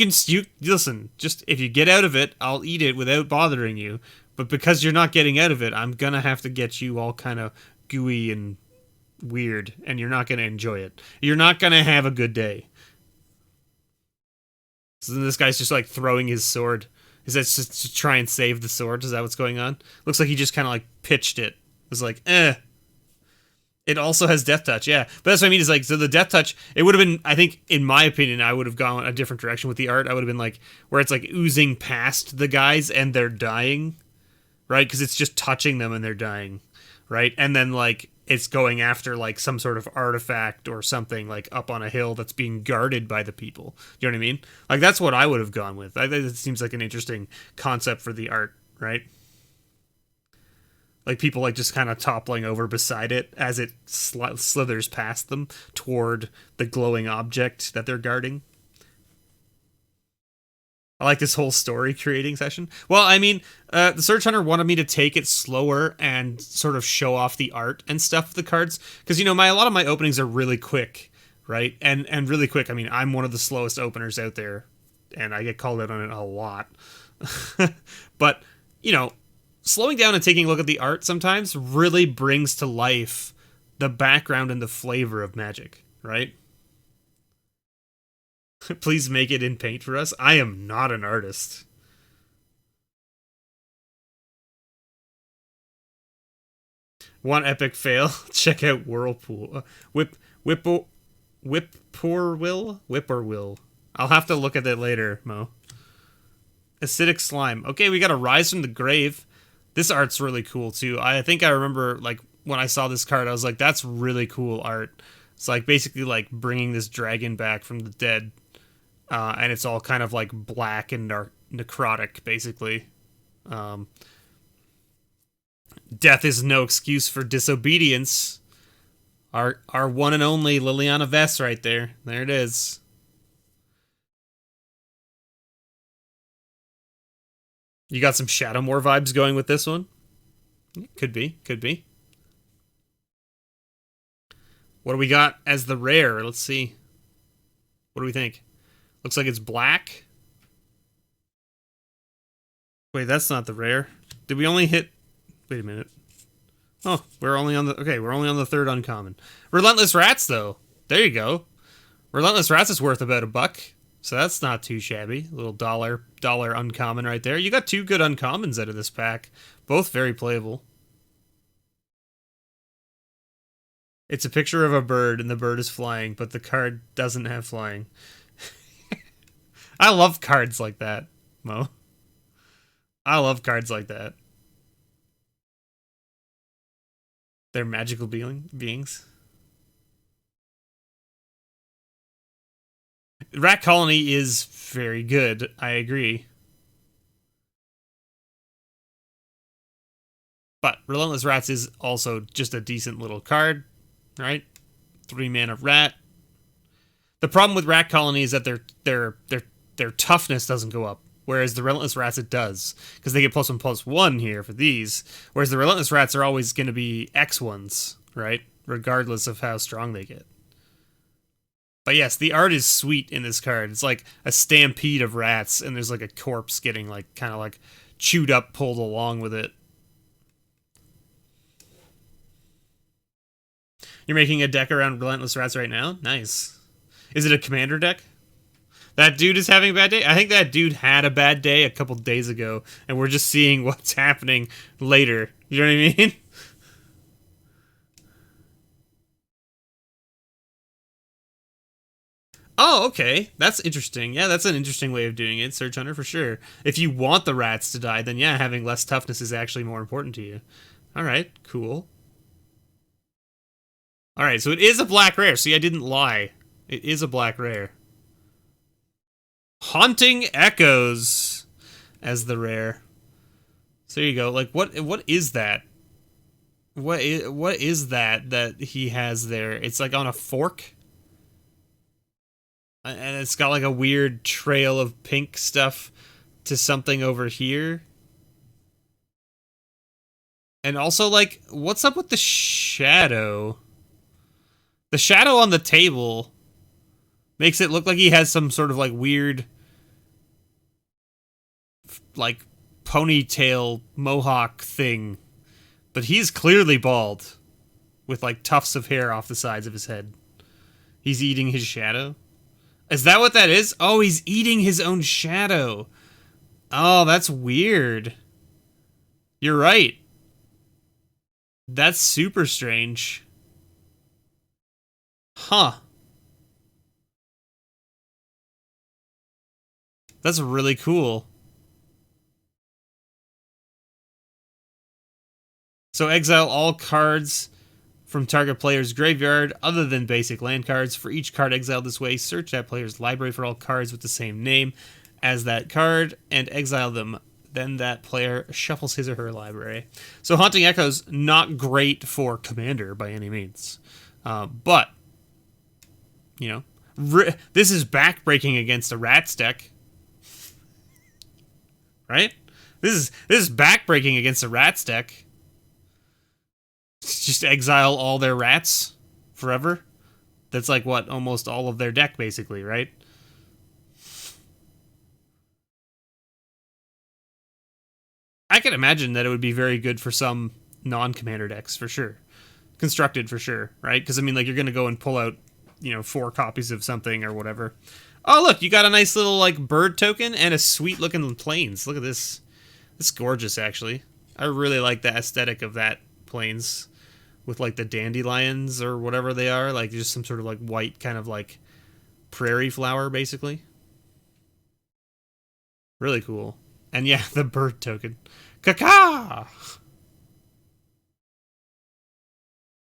listen. Just if you get out of it, I'll eat it without bothering you. But because you're not getting out of it, I'm gonna have to get you all kind of gooey and weird, and you're not gonna enjoy it. You're not gonna have a good day. So then this guy's just like throwing his sword. Is that just to try and save the sword? Is that what's going on? Looks like he just kind of like pitched it. It was like, eh. It also has death touch, yeah. But that's what I mean, is like, so the death touch, it would have been, I think, in my opinion, I would have gone a different direction with the art. I would have been like, where it's like oozing past the guys and they're dying, right? Because it's just touching them and they're dying, right? And then like, it's going after like some sort of artifact or something like up on a hill that's being guarded by the people. You know what I mean? Like, that's what I would have gone with. I think it seems like an interesting concept for the art, right? Like people like just kind of toppling over beside it as it slithers past them toward the glowing object that they're guarding. I like this whole story creating session. Well, I mean, the Surge Hunter wanted me to take it slower and sort of show off the art and stuff of the cards. Because, you know, a lot of my openings are really quick, right? And really quick. I mean, I'm one of the slowest openers out there, and I get called out on it a lot. But, you know, slowing down and taking a look at the art sometimes really brings to life the background and the flavor of Magic, right? Please make it in paint for us. I am not an artist. Want epic fail? Check out Whirlpool. Whippoorwill. I'll have to look at that later, Mo. Acidic Slime. Okay, we got a Rise from the Grave. This art's really cool too. I think I remember like when I saw this card, I was like, that's really cool art. It's like basically like bringing this dragon back from the dead. And it's all kind of like black and necrotic, basically. Death is no excuse for disobedience. Our one and only Liliana Vess right there. There it is. You got some Shadowmoor vibes going with this one? Could be. What do we got as the rare? Let's see. What do we think? Looks like it's black. Wait, that's not the rare. Did we only hit... Wait a minute. Oh, we're only on the third uncommon. Relentless Rats, though. There you go. Relentless Rats is worth about $1. So that's not too shabby. A little dollar uncommon right there. You got 2 good uncommons out of this pack. Both very playable. It's a picture of a bird, and the bird is flying, but the card doesn't have flying. I love cards like that, Mo. I love cards like that. They're magical beings. Rat Colony is very good. I agree. But Relentless Rats is also just a decent little card, right? 3 mana rat. The problem with Rat Colony is that their toughness doesn't go up, whereas the Relentless Rats it does, because they get +1/+1 here for these, whereas the Relentless Rats are always going to be X1s, right? Regardless of how strong they get. But yes, the art is sweet in this card. It's like a stampede of rats, and there's like a corpse getting like kind of like chewed up, pulled along with it. You're making a deck around Relentless Rats right now? Nice. Is it a commander deck? That dude is having a bad day? I think that dude had a bad day a couple days ago, and we're just seeing what's happening later. You know what I mean? Oh, okay. That's interesting. Yeah, that's an interesting way of doing it, Surge Hunter, for sure. If you want the rats to die, then yeah, having less toughness is actually more important to you. Alright, cool. Alright, so it is a black rare. See, I didn't lie. It is a black rare. Haunting Echoes as the rare. So there you go. Like, what is that? What is that he has there? It's like on a fork? And it's got like a weird trail of pink stuff to something over here. And also, like, what's up with the shadow? The shadow on the table makes it look like he has some sort of, like, weird, like, ponytail mohawk thing. But he's clearly bald, with, like, tufts of hair off the sides of his head. He's eating his shadow? Is that what that is? Oh, he's eating his own shadow. Oh, that's weird. You're right. That's super strange. Huh. That's really cool. So exile all cards from target player's graveyard other than basic land cards. For each card exiled this way, search that player's library for all cards with the same name as that card and exile them. Then that player shuffles his or her library. So Haunting Echoes, not great for Commander by any means. But, you know, this is backbreaking against a Rats deck. Right? This is backbreaking against a Rats deck. Just exile all their rats forever. That's like what, almost all of their deck basically, right? I can imagine that it would be very good for some non-commander decks for sure. Constructed for sure, right? Because I mean, like, you're gonna go and pull out, you know, 4 copies of something or whatever. Oh look, you got a nice little like bird token and a sweet looking plains. Look at this. It's gorgeous actually. I really like the aesthetic of that plains. With, like, the dandelions or whatever they are. Like, just some sort of, like, white kind of, like, prairie flower, basically. Really cool. And, yeah, the bird token. Caca!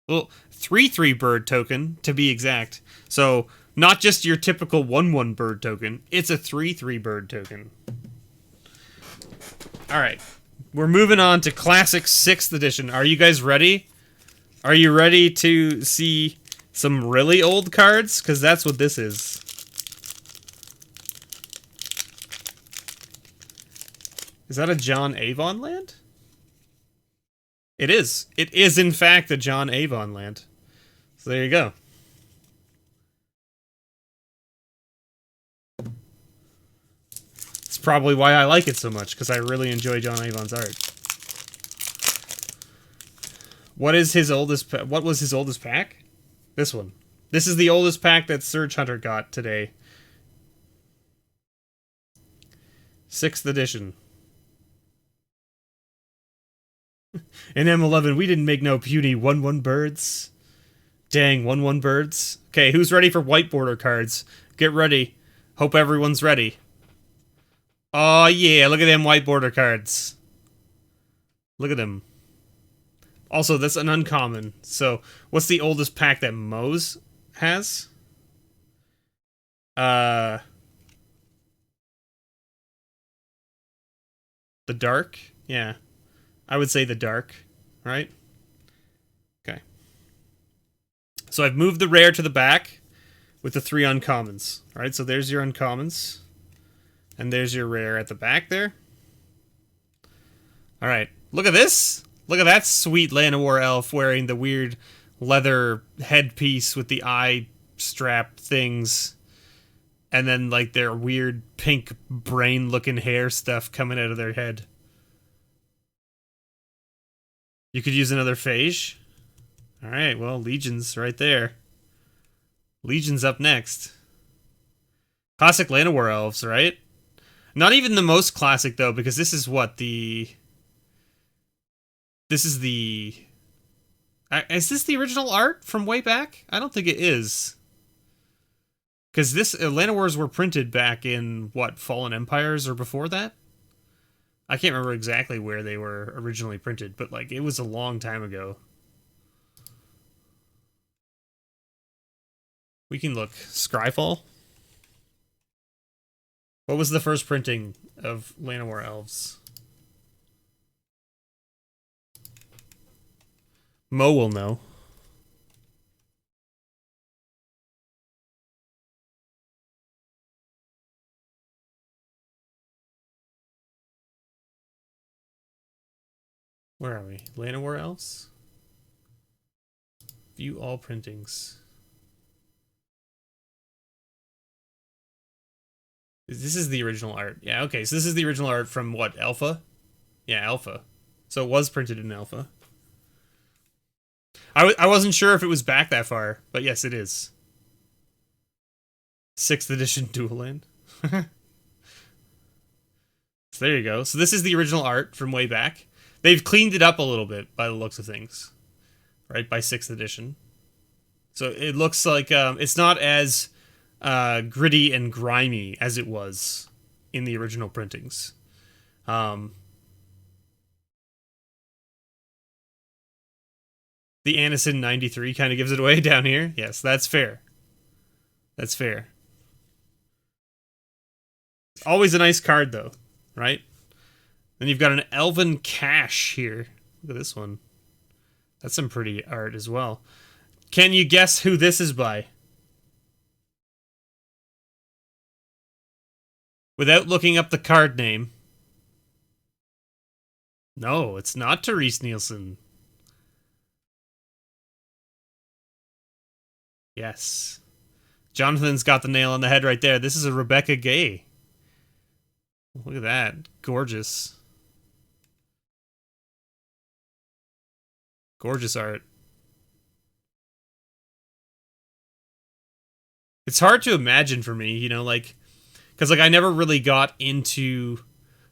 Well, 3/3 bird token, to be exact. So, not just your typical 1/1 bird token. It's a 3/3 bird token. Alright. We're moving on to Classic 6th Edition. Are you guys ready? Are you ready to see some really old cards? Because that's what this is. Is that a John Avon land? It is. It is, in fact, a John Avon land. So there you go. It's probably why I like it so much, because I really enjoy John Avon's art. What was his oldest pack? This one. This is the oldest pack that Surge Hunter got today. 6th edition. In M11, we didn't make no puny 1/1 birds. Dang, 1/1 birds. Okay, who's ready for white border cards? Get ready. Hope everyone's ready. Oh yeah, look at them white border cards. Look at them. Also, that's an uncommon. So, what's the oldest pack that Moz has? The dark? Yeah. I would say the dark, right? Okay. So I've moved the rare to the back with the 3 uncommons. Alright, so there's your uncommons. And there's your rare at the back there. Alright, look at this! Look at that sweet Llanowar elf wearing the weird leather headpiece with the eye strap things. And then, like, their weird pink brain-looking hair stuff coming out of their head. You could use another phage. Alright, well, Legion's right there. Legion's up next. Classic Llanowar Elves, right? Not even the most classic, though, because this is what, the... This is the... Is this the original art from way back? I don't think it is. Because this Llanowars were printed back in, what, Fallen Empires or before that? I can't remember exactly where they were originally printed, but, like, it was a long time ago. We can look. Scryfall? What was the first printing of Llanowar Elves? Mo will know. Where are we? Llanowar Elves? View all printings. This is the original art. Yeah, okay, so this is the original art from what, Alpha? Yeah, Alpha. So it was printed in Alpha. I wasn't sure if it was back that far, but yes, it is. 6th edition Dual Land. So there you go. So this is the original art from way back. They've cleaned it up a little bit by the looks of things. Right, by 6th edition. So it looks like it's not as gritty and grimy as it was in the original printings. The Anison 93 kind of gives it away down here. Yes, that's fair. That's fair. Always a nice card, though, right? Then you've got an Elven Cache here. Look at this one. That's some pretty art as well. Can you guess who this is by? Without looking up the card name. No, it's not Therese Nielsen. Yes. Jonathan's got the nail on the head right there. This is a Rebecca Gay. Look at that. Gorgeous. Gorgeous art. It's hard to imagine for me, you know, like... Because, like, I never really got into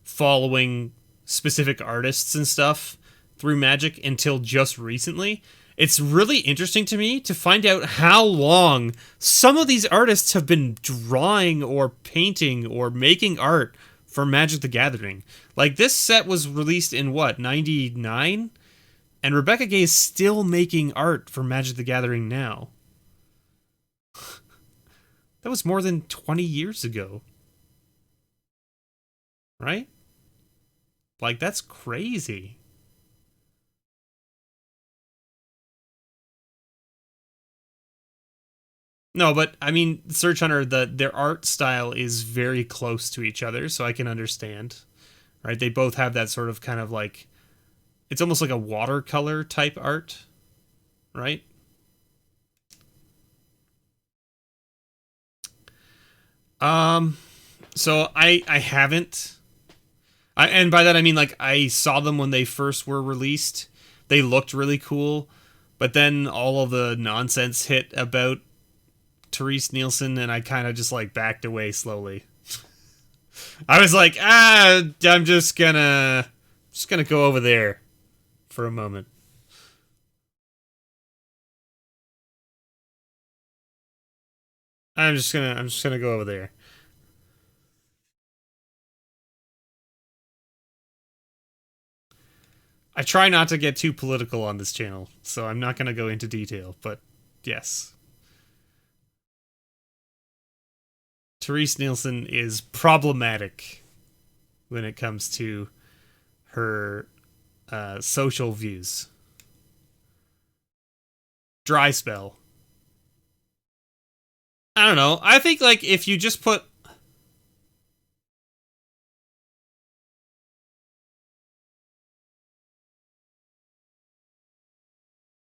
following specific artists and stuff through Magic until just recently. It's really interesting to me to find out how long some of these artists have been drawing or painting or making art for Magic the Gathering. Like, this set was released in, what, 99? And Rebecca Gay is still making art for Magic the Gathering now. That was more than 20 years ago. Right? Like, that's crazy. No, but, I mean, Search Hunter, their art style is very close to each other, so I can understand. Right? They both have that sort of kind of like... It's almost like a watercolor type art. Right? So I haven't... and by that I mean, like, I saw them when they first were released. They looked really cool. But then all of the nonsense hit about Therese Nielsen, and I kind of just, like, backed away slowly. I was like, I'm just gonna go over there for a moment. I'm just gonna go over there. I try not to get too political on this channel, so I'm not gonna go into detail, but yes. Therese Nielsen is problematic when it comes to her social views. Dry spell. I don't know. I think, like, if you just put...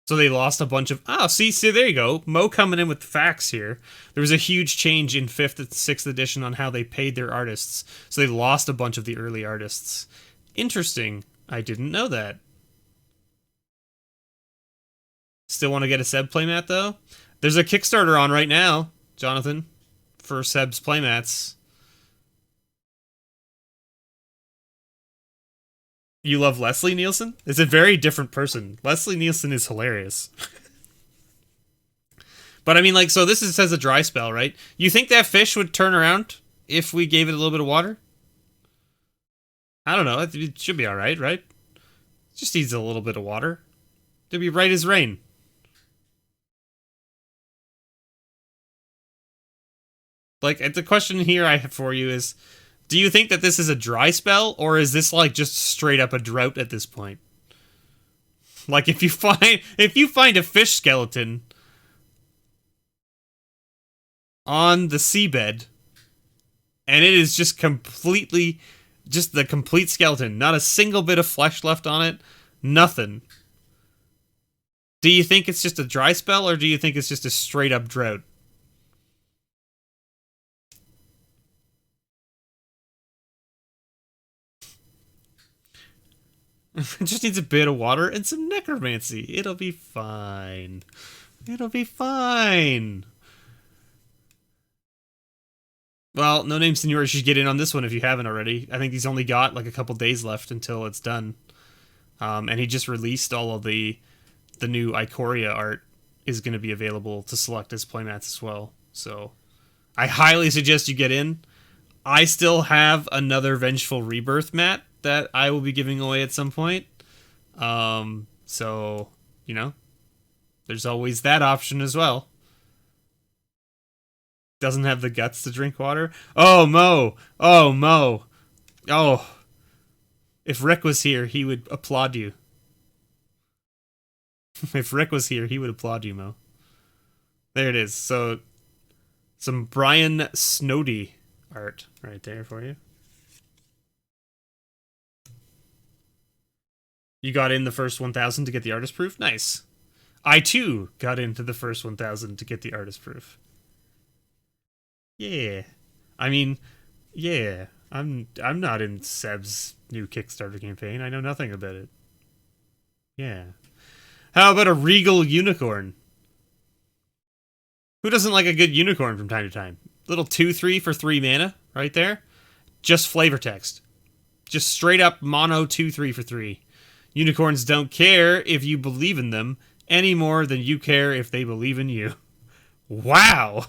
So they lost a bunch of... Oh, see, there you go. Mo coming in with the facts here. There was a huge change in 5th and 6th edition on how they paid their artists. So they lost a bunch of the early artists. Interesting. I didn't know that. Still want to get a Seb playmat, though? There's a Kickstarter on right now, Jonathan, for Seb's playmats. You love Leslie Nielsen? It's a very different person. Leslie Nielsen is hilarious. But I mean, like, so this says a dry spell, right? You think that fish would turn around if we gave it a little bit of water? I don't know. It should be alright, right? It just needs a little bit of water. It'll be right as rain. Like, the question here I have for you is, do you think that this is a dry spell, or is this, like, just straight up a drought at this point? Like, if you find a fish skeleton on the seabed, and it is just completely, just the complete skeleton, not a single bit of flesh left on it, nothing. Do you think it's just a dry spell, or do you think it's just a straight up drought? It just needs a bit of water and some necromancy. It'll be fine. It'll be fine. Well, No Name Senor, you should get in on this one if you haven't already. I think he's only got like a couple days left until it's done. And he just released all of the new Ikoria art is going to be available to select as playmats as well. So I highly suggest you get in. I still have another Vengeful Rebirth mat that I will be giving away at some point. So, you know, there's always that option as well. Doesn't have the guts to drink water. Oh, Mo. Oh, Mo. Oh. If Rick was here, he would applaud you. If Rick was here, he would applaud you, Mo. There it is. So, some Brian Snowdy art right there for you. You got in the first 1,000 to get the artist proof? Nice. I, too, got into the first 1,000 to get the artist proof. Yeah. I mean, yeah. I'm not in Seb's new Kickstarter campaign. I know nothing about it. Yeah. How about a Regal Unicorn? Who doesn't like a good unicorn from time to time? Little 2/3 for 3 mana, right there. Just flavor text. Just straight up mono 2/3 for 3. Unicorns don't care if you believe in them any more than you care if they believe in you. Wow.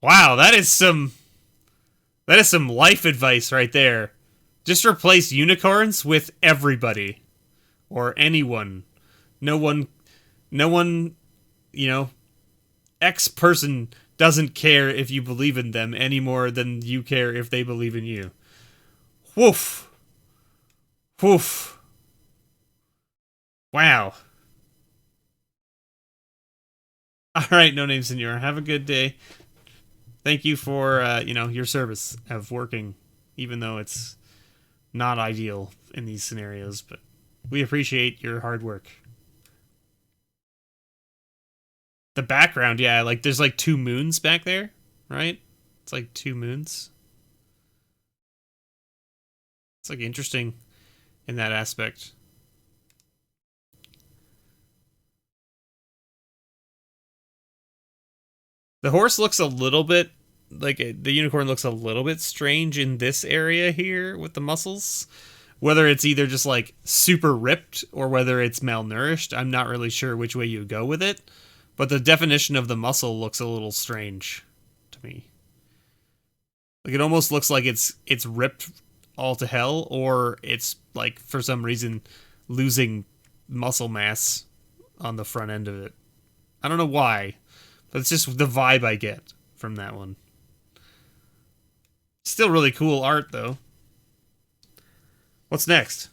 Wow, that is some life advice right there. Just replace unicorns with everybody or anyone. No one, you know, X person doesn't care if you believe in them any more than you care if they believe in you. Woof. Woof. Wow. All right, No Name Senor. Have a good day. Thank you for, your service of working, even though it's not ideal in these scenarios, but we appreciate your hard work. The background, yeah, like there's like 2 moons back there, right? It's like 2 moons. It's like interesting in that aspect. The horse looks a little bit like the unicorn looks a little bit strange in this area here with the muscles. Whether it's either just like super ripped or whether it's malnourished, I'm not really sure which way you go with it. But the definition of the muscle looks a little strange to me. Like it almost looks like it's ripped all to hell, or it's like for some reason losing muscle mass on the front end of it. I don't know why, but it's just the vibe I get from that one. Still really cool art though. What's next?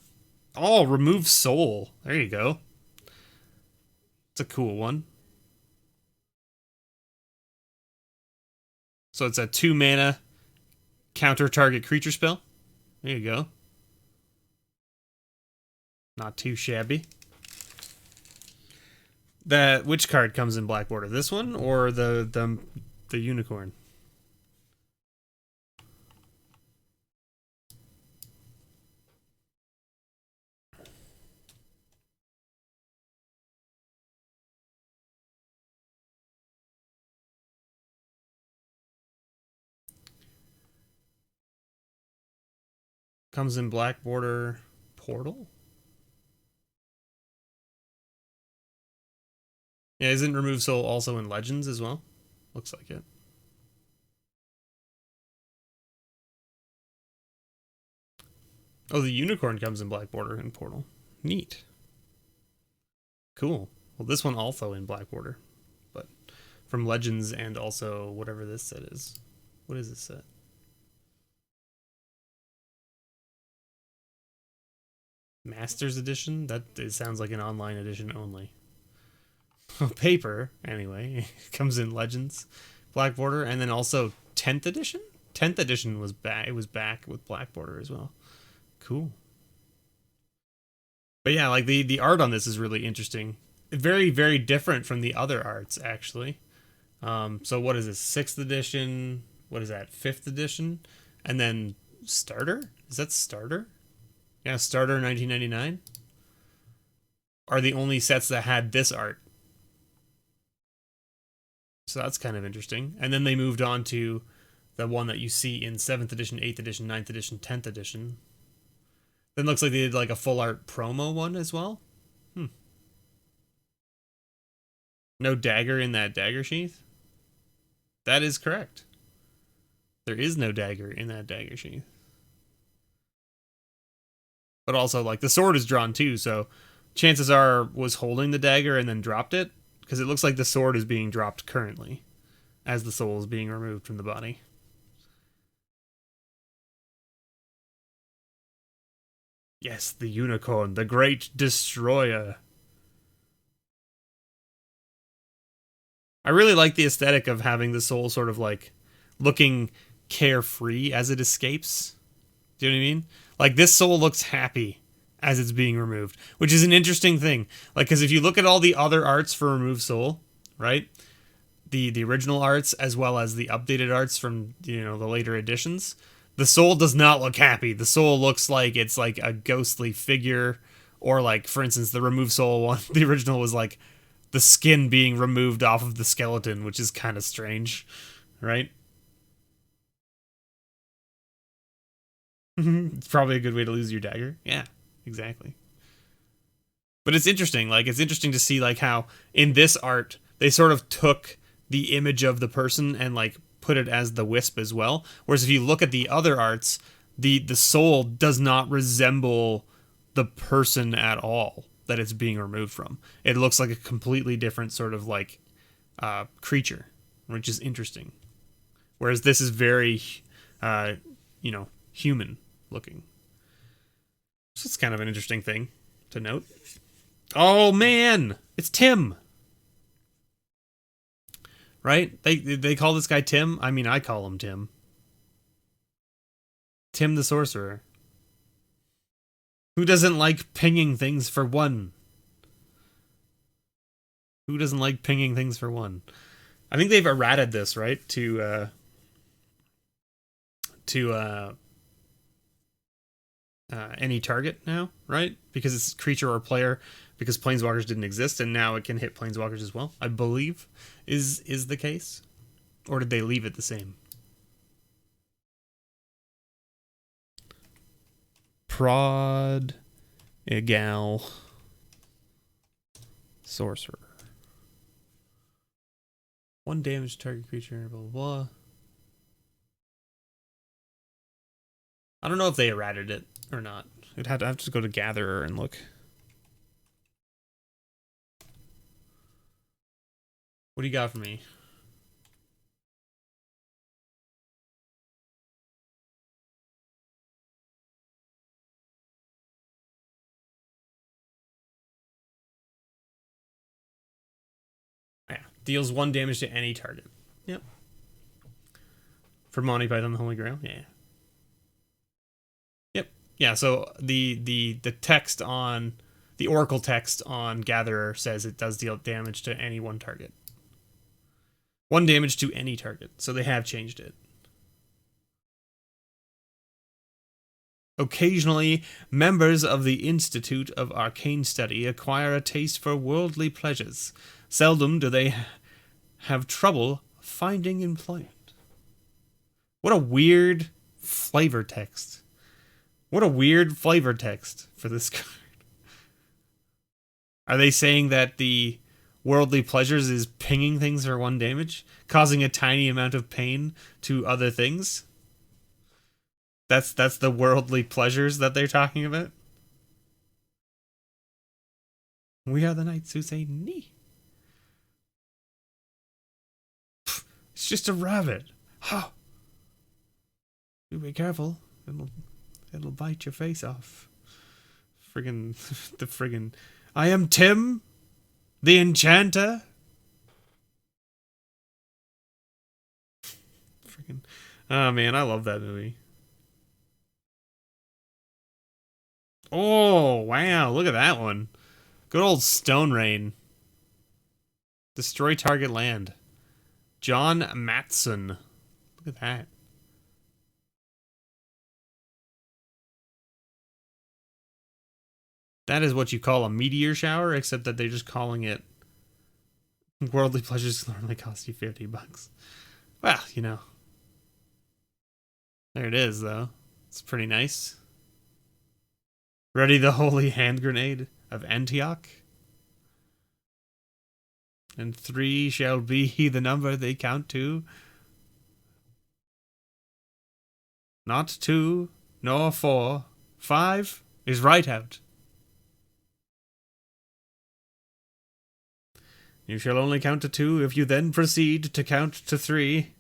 Oh, remove soul. There you go. It's a cool one. So it's a 2 mana counter target creature spell. There you go. Not too shabby. Which card comes in black border? This one or the unicorn? Comes in black border portal. Yeah, isn't Remove Soul also in Legends as well? Looks like it. Oh, the unicorn comes in black border and portal. Neat. Cool. Well, this one also in black border, but from Legends and also whatever this set is. What is this set? Masters edition? That it sounds like an online edition only. Paper, anyway, comes in Legends, black border, and then also 10th edition? 10th edition was back. It was back with black border as well. Cool. But yeah, like the art on this is really interesting. Very, very different from the other arts, actually. So what is this? 6th edition? What is that? 5th edition? And then Starter? Is that Starter? Yeah, Starter 1999 are the only sets that had this art. So that's kind of interesting. And then they moved on to the one that you see in 7th edition, 8th edition, 9th edition, 10th edition. Then looks like they did like a full art promo one as well. No dagger in that dagger sheath? That is correct. There is no dagger in that dagger sheath. But also, like, the sword is drawn too, so chances are was holding the dagger and then dropped it, because it looks like the sword is being dropped currently as the soul is being removed from the body. Yes, the unicorn, the great destroyer. I really like the aesthetic of having the soul sort of like looking carefree as it escapes. Do you know what I mean? Like, this soul looks happy as it's being removed, which is an interesting thing. Like, because if you look at all the other arts for Remove Soul, right? The original arts as well as the updated arts from, you know, the later editions, the soul does not look happy. The soul looks like it's like a ghostly figure, or like, for instance, the Remove Soul one, the original was like the skin being removed off of the skeleton, which is kind of strange, right? It's probably a good way to lose your dagger. Yeah, exactly. But it's interesting. Like, it's interesting to see like how in this art they sort of took the image of the person and like put it as the wisp as well. Whereas if you look at the other arts, the soul does not resemble the person at all that it's being removed from. It looks like a completely different sort of like creature, which is interesting. Whereas this is very, you know, human looking. So it's kind of an interesting thing to note. Oh man, it's Tim. Right? They call this guy Tim. I mean, I call him Tim. Tim the Sorcerer. Who doesn't like pinging things for one? Who doesn't like pinging things for one? I think they've errated this, right? To any target now, right? Because it's creature or player, because planeswalkers didn't exist, and now it can hit planeswalkers as well, I believe is the case. Or did they leave it the same? Prod Egal Sorcerer. 1 damage to target creature, blah blah blah. I don't know if they errated it or not. I have to go to Gatherer and look. What do you got for me? Yeah, deals 1 damage to any target. Yep. For Monty Python the Holy Grail, yeah. Yep. Yeah, so the text on the Oracle text on Gatherer says it does deal damage to any one target. 1 damage to any target. So they have changed it. Occasionally, members of the Institute of Arcane Study acquire a taste for worldly pleasures. Seldom do they have trouble finding employment. What a weird flavor text. What a weird flavor text for this card. Are they saying that the worldly pleasures is pinging things for 1 damage, causing a tiny amount of pain to other things? That's the worldly pleasures that they're talking about? We are the knights who say nee. It's just a rabbit. Oh. You be careful. It'll bite your face off. Friggin' I am Tim, the Enchanter. Friggin'. Oh man, I love that movie. Oh, wow, look at that one. Good old Stone Rain. Destroy target land. John Matson. Look at that. That is what you call a meteor shower, except that they're just calling it worldly pleasures normally cost you $50. Well, you know. There it is, though. It's pretty nice. Ready the holy hand grenade of Antioch. And 3 shall be the number they count to. Not 2, nor 4. 5 is right out. You shall only count to 2 if you then proceed to count to 3.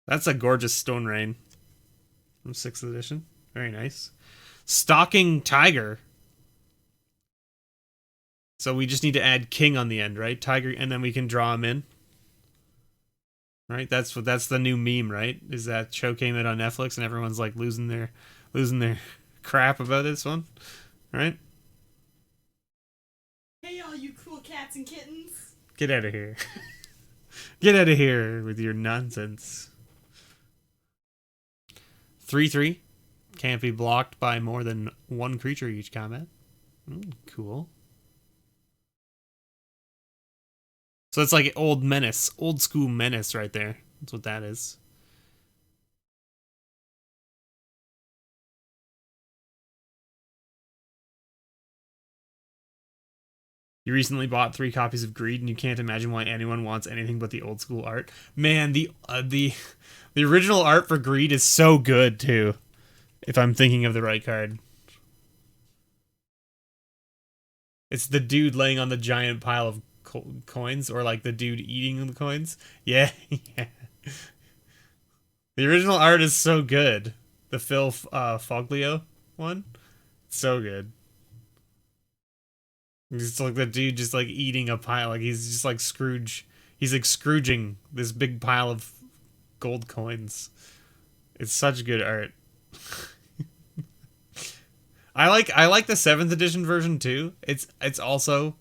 That's a gorgeous Stone Rain from 6th edition. Very nice. Stalking Tiger. So we just need to add king on the end, right? Tiger, and then we can draw him in. Right? That's the new meme, right? Is that show came out on Netflix and everyone's like losing their crap about this one, right? Hey, all you cool cats and kittens. Get out of here. Get out of here with your nonsense. 3/3. Can't be blocked by more than 1 creature each combat. Cool. So it's like old menace. Old school menace right there. That's what that is. You recently bought 3 copies of Greed, and you can't imagine why anyone wants anything but the old school art. Man, the original art for Greed is so good too. If I'm thinking of the right card, it's the dude laying on the giant pile of coins, or like the dude eating the coins. Yeah, yeah. The original art is so good. The Phil Foglio one, so good. It's like the dude just like eating a pile, like he's just like Scrooge. He's like Scrooging this big pile of gold coins. It's such good art. I like the 7th edition version too. It's also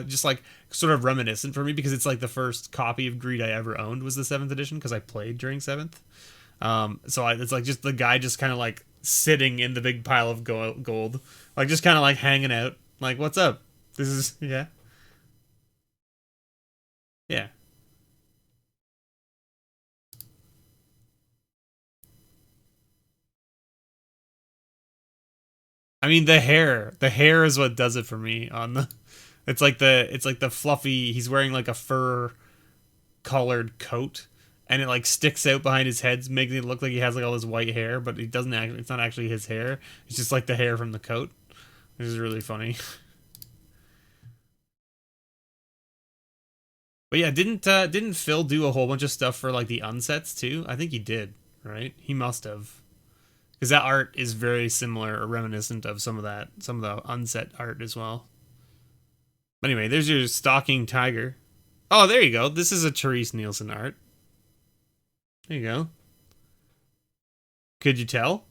just like sort of reminiscent for me because it's like the first copy of Greed I ever owned was the 7th edition because I played during 7th. It's like just the guy just kind of like sitting in the big pile of gold, like just kind of like hanging out, like what's up? This is yeah. I mean the hair is what does it for me on the. It's like the fluffy. He's wearing like a fur colored coat, and it like sticks out behind his head, making it look like he has like all this white hair, but it doesn't actually. It's not actually his hair. It's just like the hair from the coat, which is really funny. But yeah, didn't Phil do a whole bunch of stuff for like the unsets too? I think he did, right? He must have. Because that art is very similar or reminiscent of some of the unset art as well. But anyway, there's your Stalking Tiger. Oh, there you go. This is a Therese Nielsen art. There you go. Could you tell?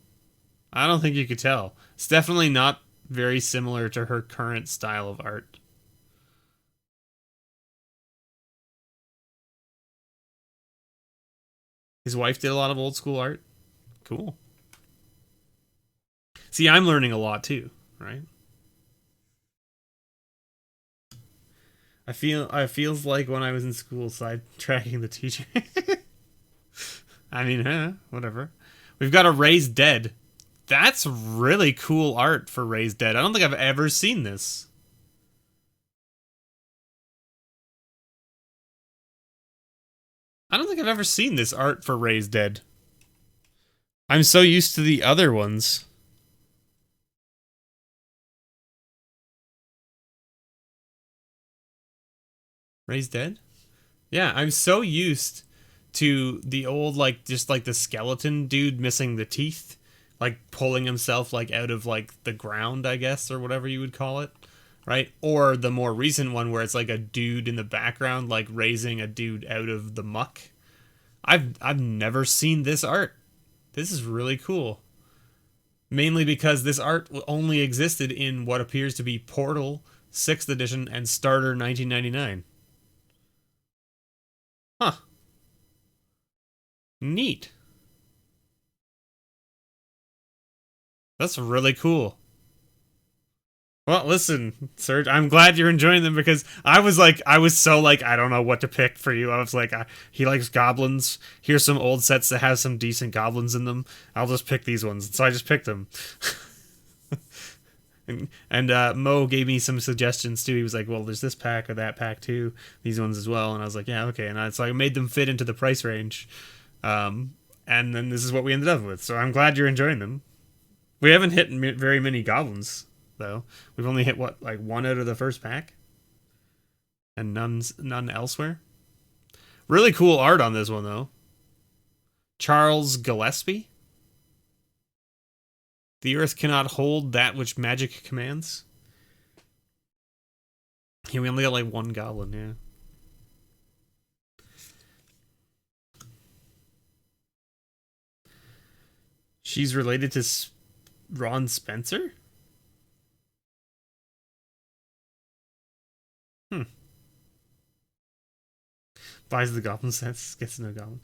I don't think you could tell. It's definitely not very similar to her current style of art. His wife did a lot of old school art. Cool. See, I'm learning a lot too, right? I feels like when I was in school sidetracking the teacher. I mean, whatever. We've got a Raised Dead. That's really cool art for Raised Dead. I don't think I've ever seen this. I don't think I've ever seen this art for Raised Dead. I'm so used to the other ones. Raised Dead? Yeah, I'm so used to the old, like, just like the skeleton dude missing the teeth, like pulling himself like out of like the ground, I guess, or whatever you would call it, right? Or the more recent one where it's like a dude in the background, like raising a dude out of the muck. I've never seen this art. This is really cool. Mainly because this art only existed in what appears to be Portal 6th edition and Starter 1999. Huh. Neat. That's really cool. Well, listen, Serge, I'm glad you're enjoying them because I was so like, I don't know what to pick for you. I was like, he likes goblins. Here's some old sets that have some decent goblins in them. I'll just pick these ones. So I just picked them. and Mo gave me some suggestions too. He was like, well, there's this pack or that pack too. These ones as well. And I was like, yeah, okay. And so I made them fit into the price range. And then this is what we ended up with. So I'm glad you're enjoying them. We haven't hit very many goblins, though. We've only hit, what, like one out of the first pack? And none elsewhere? Really cool art on this one, though. Charles Gillespie? The earth cannot hold that which magic commands. Yeah, we only got like one goblin, yeah. She's related to Ron Spencer? Buys the goblin sets, gets no goblin.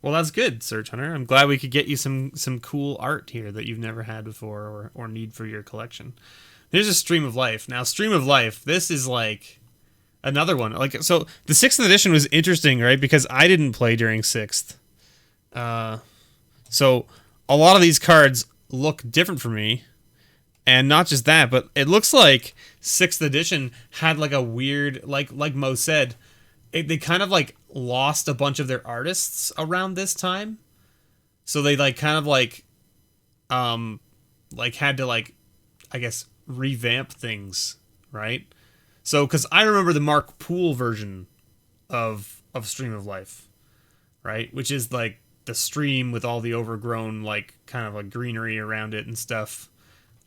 Well, that's good, Search Hunter. I'm glad we could get you some cool art here that you've never had before or need for your collection. There's a Stream of Life. Now, Stream of Life, this is like another one. Like, so the 6th edition was interesting, right? Because I didn't play during 6th. So a lot of these cards look different for me. And not just that, but it looks like 6th edition had like a weird, like Mo said, they kind of like lost a bunch of their artists around this time. So they like kind of like had to like, I guess, revamp things, right? So, because I remember the Mark Poole version of Stream of Life, right? Which is like the stream with all the overgrown, like, kind of like greenery around it and stuff.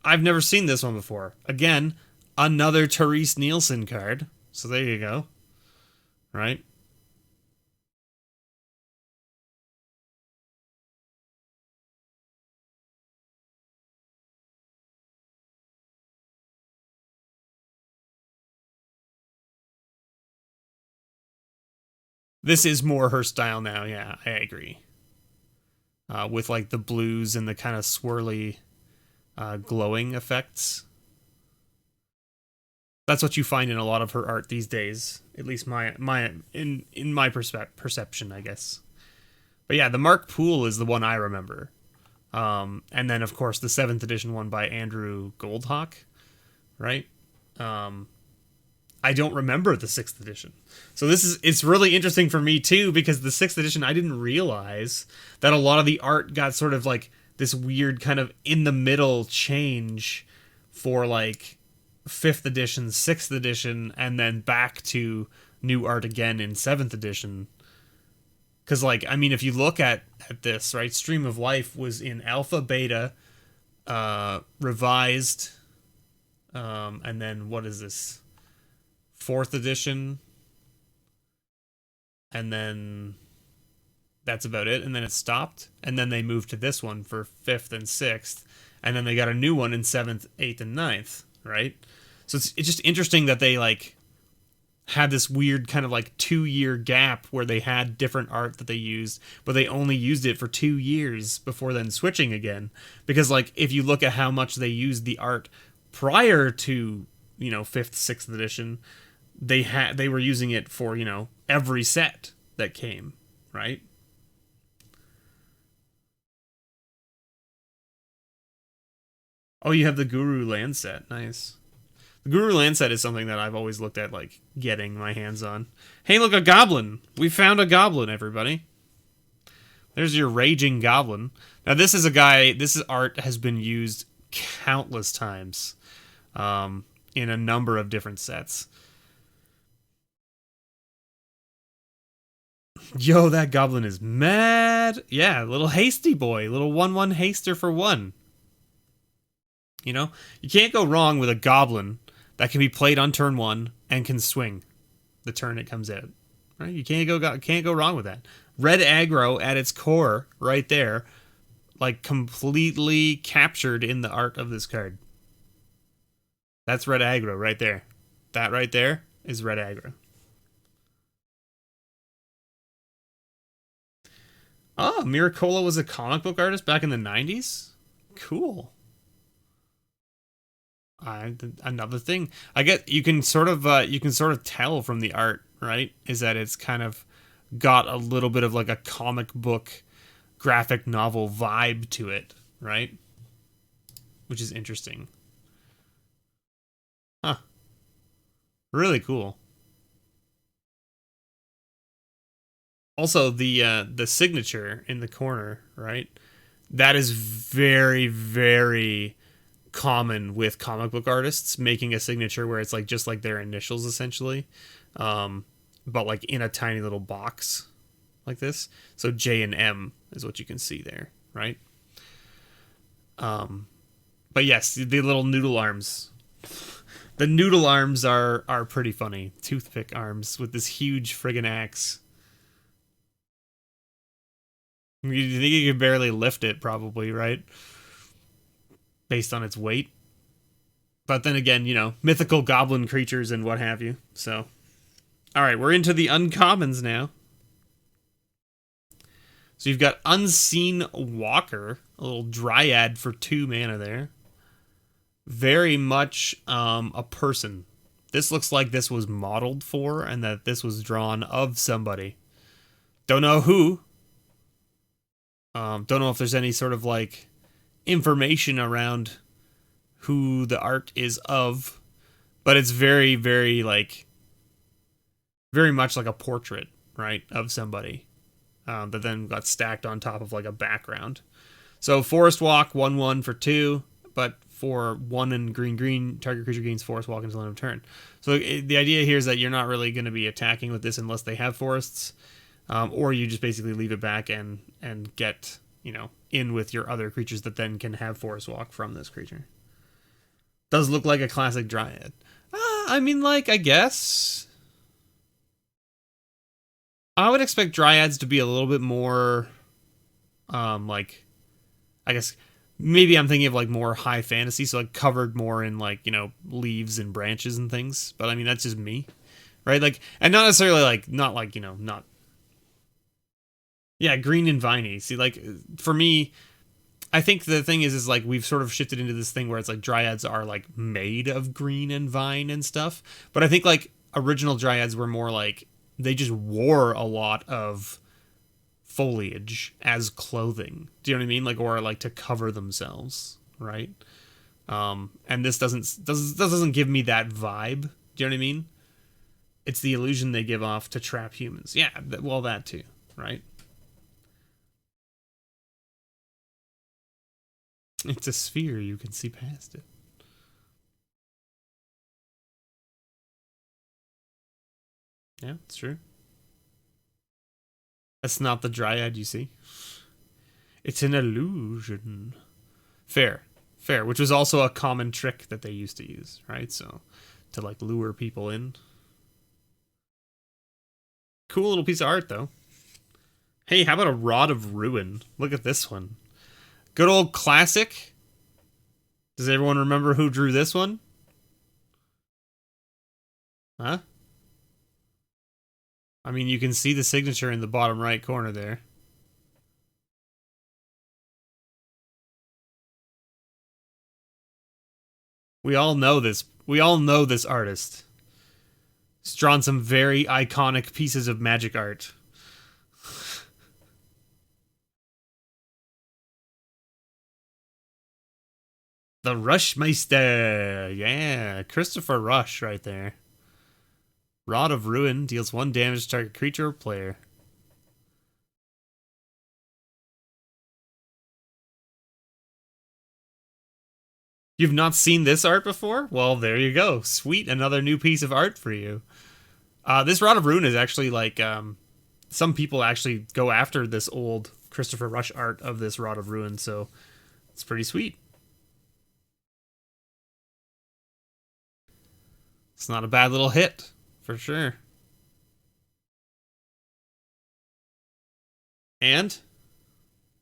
I've never seen this one before. Again, another Therese Nielsen card. So there you go. Right? This is more her style now. Yeah, I agree. With like the blues and the kind of swirly glowing effects. That's what you find in a lot of her art these days. At least in my perception, I guess. But yeah, the Mark Poole is the one I remember. And then of course the 7th edition one by Andrew Goldhawk, right? I don't remember the 6th edition. So it's really interesting for me too, because the 6th edition, I didn't realize that a lot of the art got sort of like this weird kind of in the middle change for like 5th edition, 6th edition, and then back to new art again in 7th edition. Because, like, I mean, if you look at this, right, Stream of Life was in alpha, beta, revised, and then what is this? 4th edition, and then that's about it, and then it stopped, and then they moved to this one for 5th and 6th, and then they got a new one in 7th, 8th, and 9th, right? So it's just interesting that they, like, had this weird kind of, like, 2-year gap where they had different art that they used, but they only used it for 2 years before then switching again. Because, like, if you look at how much they used the art prior to, 5th, 6th edition, they were using it for, every set that came, right? Oh, you have the Guru land set. Nice. The Guru land set is something that I've always looked at, like, getting my hands on. Hey, look, a Goblin! We found a Goblin, everybody. There's your Raging Goblin. Now, this is a guy... This art has been used countless times in a number of different sets. Yo, that Goblin is mad. Yeah, little hasty boy. Little 1/1 haster for 1. You know? You can't go wrong with a Goblin that can be played on turn 1 and can swing the turn it comes out. Right? You can't go wrong with that. Red aggro at its core right there, like completely captured in the art of this card. That's red aggro right there. That right there is red aggro. Oh, Miracola was a comic book artist back in the 90s? Cool. Another thing. I get you can sort of tell from the art, right? Is that it's kind of got a little bit of like a comic book graphic novel vibe to it, right? Which is interesting. Huh. Really cool. Also, the signature in the corner, right? That is very, very common with comic book artists, making a signature where it's like just like their initials essentially, but like in a tiny little box like this. So J and M is what you can see there, right? But yes, the little noodle arms. The noodle arms are pretty funny. Toothpick arms with this huge friggin' axe. You think you could barely lift it, probably, right? Based on its weight. But then again, you know, mythical goblin creatures and what have you. So, alright, we're into the uncommons now. So you've got Unseen Walker, a little dryad for 2 mana there. Very much a person. This looks like this was modeled for and that this was drawn of somebody. Don't know who. Don't know if there's any sort of like information around who the art is of, but it's very, very like very much like a portrait, right, of somebody that then got stacked on top of like a background. So Forest Walk 1/1 for 2, but for 1 and green, target creature gains Forest Walk until end of turn. So the idea here is that you're not really going to be attacking with this unless they have forests. Or you just basically leave it back and get, you know, in with your other creatures that then can have Forest Walk from this creature. Does look like a classic Dryad. I mean, like, I guess. I would expect Dryads to be a little bit more, like, I guess, maybe I'm thinking of, like, more high fantasy, so, like, covered more in, like, you know, leaves and branches and things. But, I mean, that's just me, right? Like, and not necessarily, like, not, like, you know, not... Yeah, green and viney. See, like, for me, I think the thing is like, we've sort of shifted into this thing where it's like Dryads are, like, made of green and vine and stuff. But I think, like, original Dryads were more like, they just wore a lot of foliage as clothing. Do you know what I mean? Like, or, like, to cover themselves, right? And this doesn't give me that vibe. Do you know what I mean? It's the illusion they give off to trap humans. Yeah, well, that too, right? It's a sphere, you can see past it. Yeah, it's true. That's not the Dryad you see. It's an illusion. Fair. Fair, which was also a common trick that they used to use, right? So, to, like, lure people in. Cool little piece of art, though. Hey, how about a Rod of Ruin? Look at this one. Good old classic. Does everyone remember who drew this one? Huh? I mean, you can see the signature in the bottom right corner there. We all know this. We all know this artist. He's drawn some very iconic pieces of Magic art. The Rushmeister. Yeah, Christopher Rush right there. Rod of Ruin deals 1 damage to target creature or player. You've not seen this art before? Well, there you go. Sweet, another new piece of art for you. This Rod of Ruin is actually like, some people actually go after this old Christopher Rush art of this Rod of Ruin, so it's pretty sweet. It's not a bad little hit, for sure. And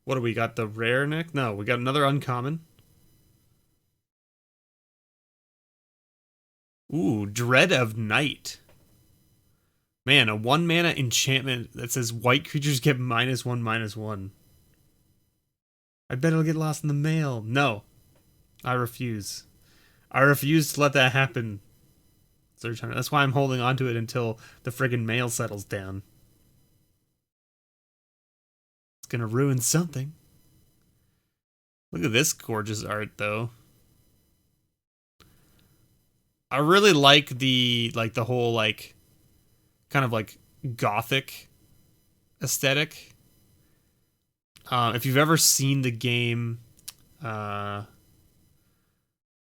what do we got? The rare Nick? No, we got another uncommon. Ooh, Dread of Night. Man, a 1-mana enchantment that says white creatures get -1/-1. I bet it'll get lost in the mail. No, I refuse. I refuse to let that happen. That's why I'm holding on to it until the friggin' mail settles down. It's gonna ruin something. Look at this gorgeous art, though. I really like the whole kind of gothic aesthetic. If you've ever seen the game, oh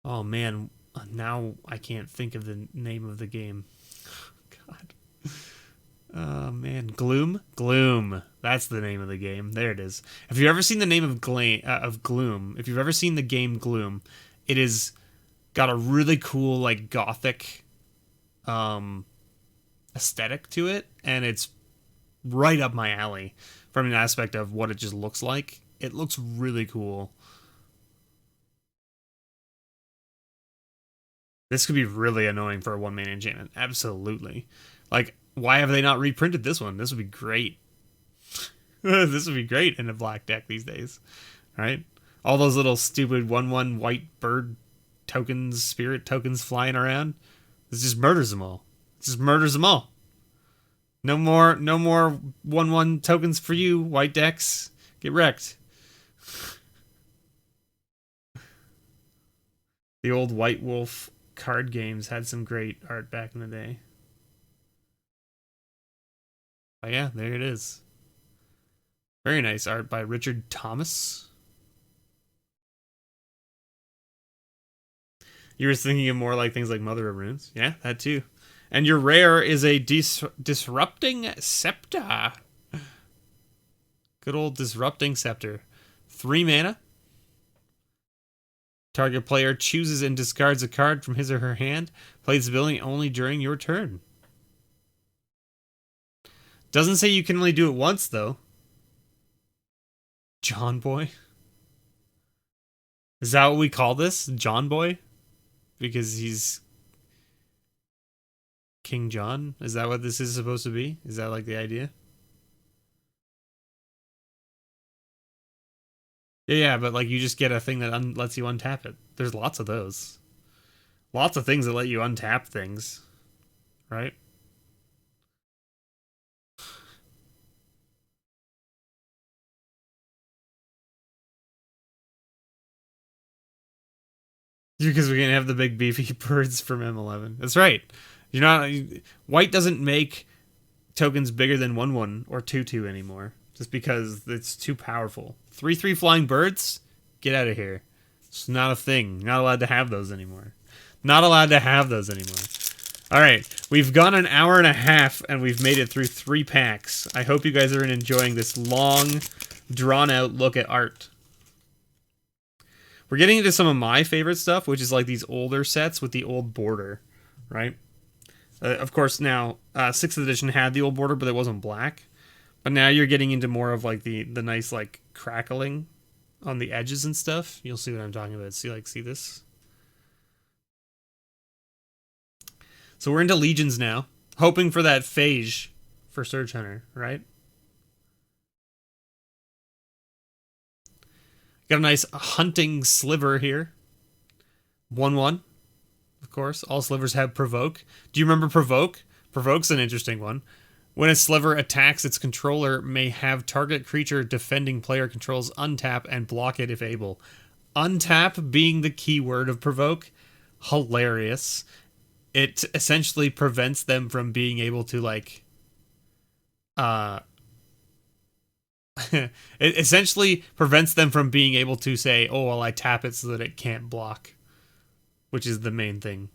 man, now I can't think of the name of the game. God. Oh man, Gloom. That's the name of the game. There it is. If you've ever seen the name of Gloom, if you've ever seen the game Gloom, it is got a really cool gothic aesthetic to it, and it's right up my alley from an aspect of what it just looks like. It looks really cool. This could be really annoying for a 1-mana enchantment. Absolutely. Why have they not reprinted this one? This would be great. This would be great in a black deck these days. Right? All those little stupid 1/1 white bird tokens, spirit tokens flying around. This just murders them all. It just murders them all. No more 1/1 tokens for you, white decks. Get wrecked. The old White Wolf card games had some great art back in the day. Oh yeah, there it is. Very nice art by Richard Thomas. You were thinking of more things like Mother of Runes. Yeah, that too. And your rare is a Disrupting Scepter. Good old Disrupting Scepter. 3 mana. Target player chooses and discards a card from his or her hand. Plays the ability only during your turn. Doesn't say you can only do it once, though. John Boy? Is that what we call this? John Boy? Because he's King John? Is that what this is supposed to be? Is that the idea? Yeah, but you just get a thing that lets you untap it. There's lots of those. Lots of things that let you untap things. Right? Because we can't have the big beefy birds from M11. That's right. White doesn't make tokens bigger than 1/1 or 2/2 anymore. Just because it's too powerful. 3/3 flying birds? Get out of here. It's not a thing. Not allowed to have those anymore. Not allowed to have those anymore. Alright, we've gone an hour and a half and we've made it through 3 packs. I hope you guys are enjoying this long, drawn-out look at art. We're getting into some of my favorite stuff, which is these older sets with the old border, right? Of course, now, 6th edition had the old border, but it wasn't black. But now you're getting into more of the nice crackling on the edges and stuff. You'll see what I'm talking about. See this? So we're into Legions now, hoping for that Phage for Surge Hunter, right? Got a nice hunting sliver here. 1/1. Of course, all slivers have Provoke. Do you remember Provoke? Provoke's an interesting one. When a sliver attacks, its controller may have target creature defending player controls untap and block it if able. Untap being the keyword of provoke, hilarious. It essentially prevents them from being able to like it essentially prevents them from being able to say, oh well, I tap it so that it can't block, which is the main thing.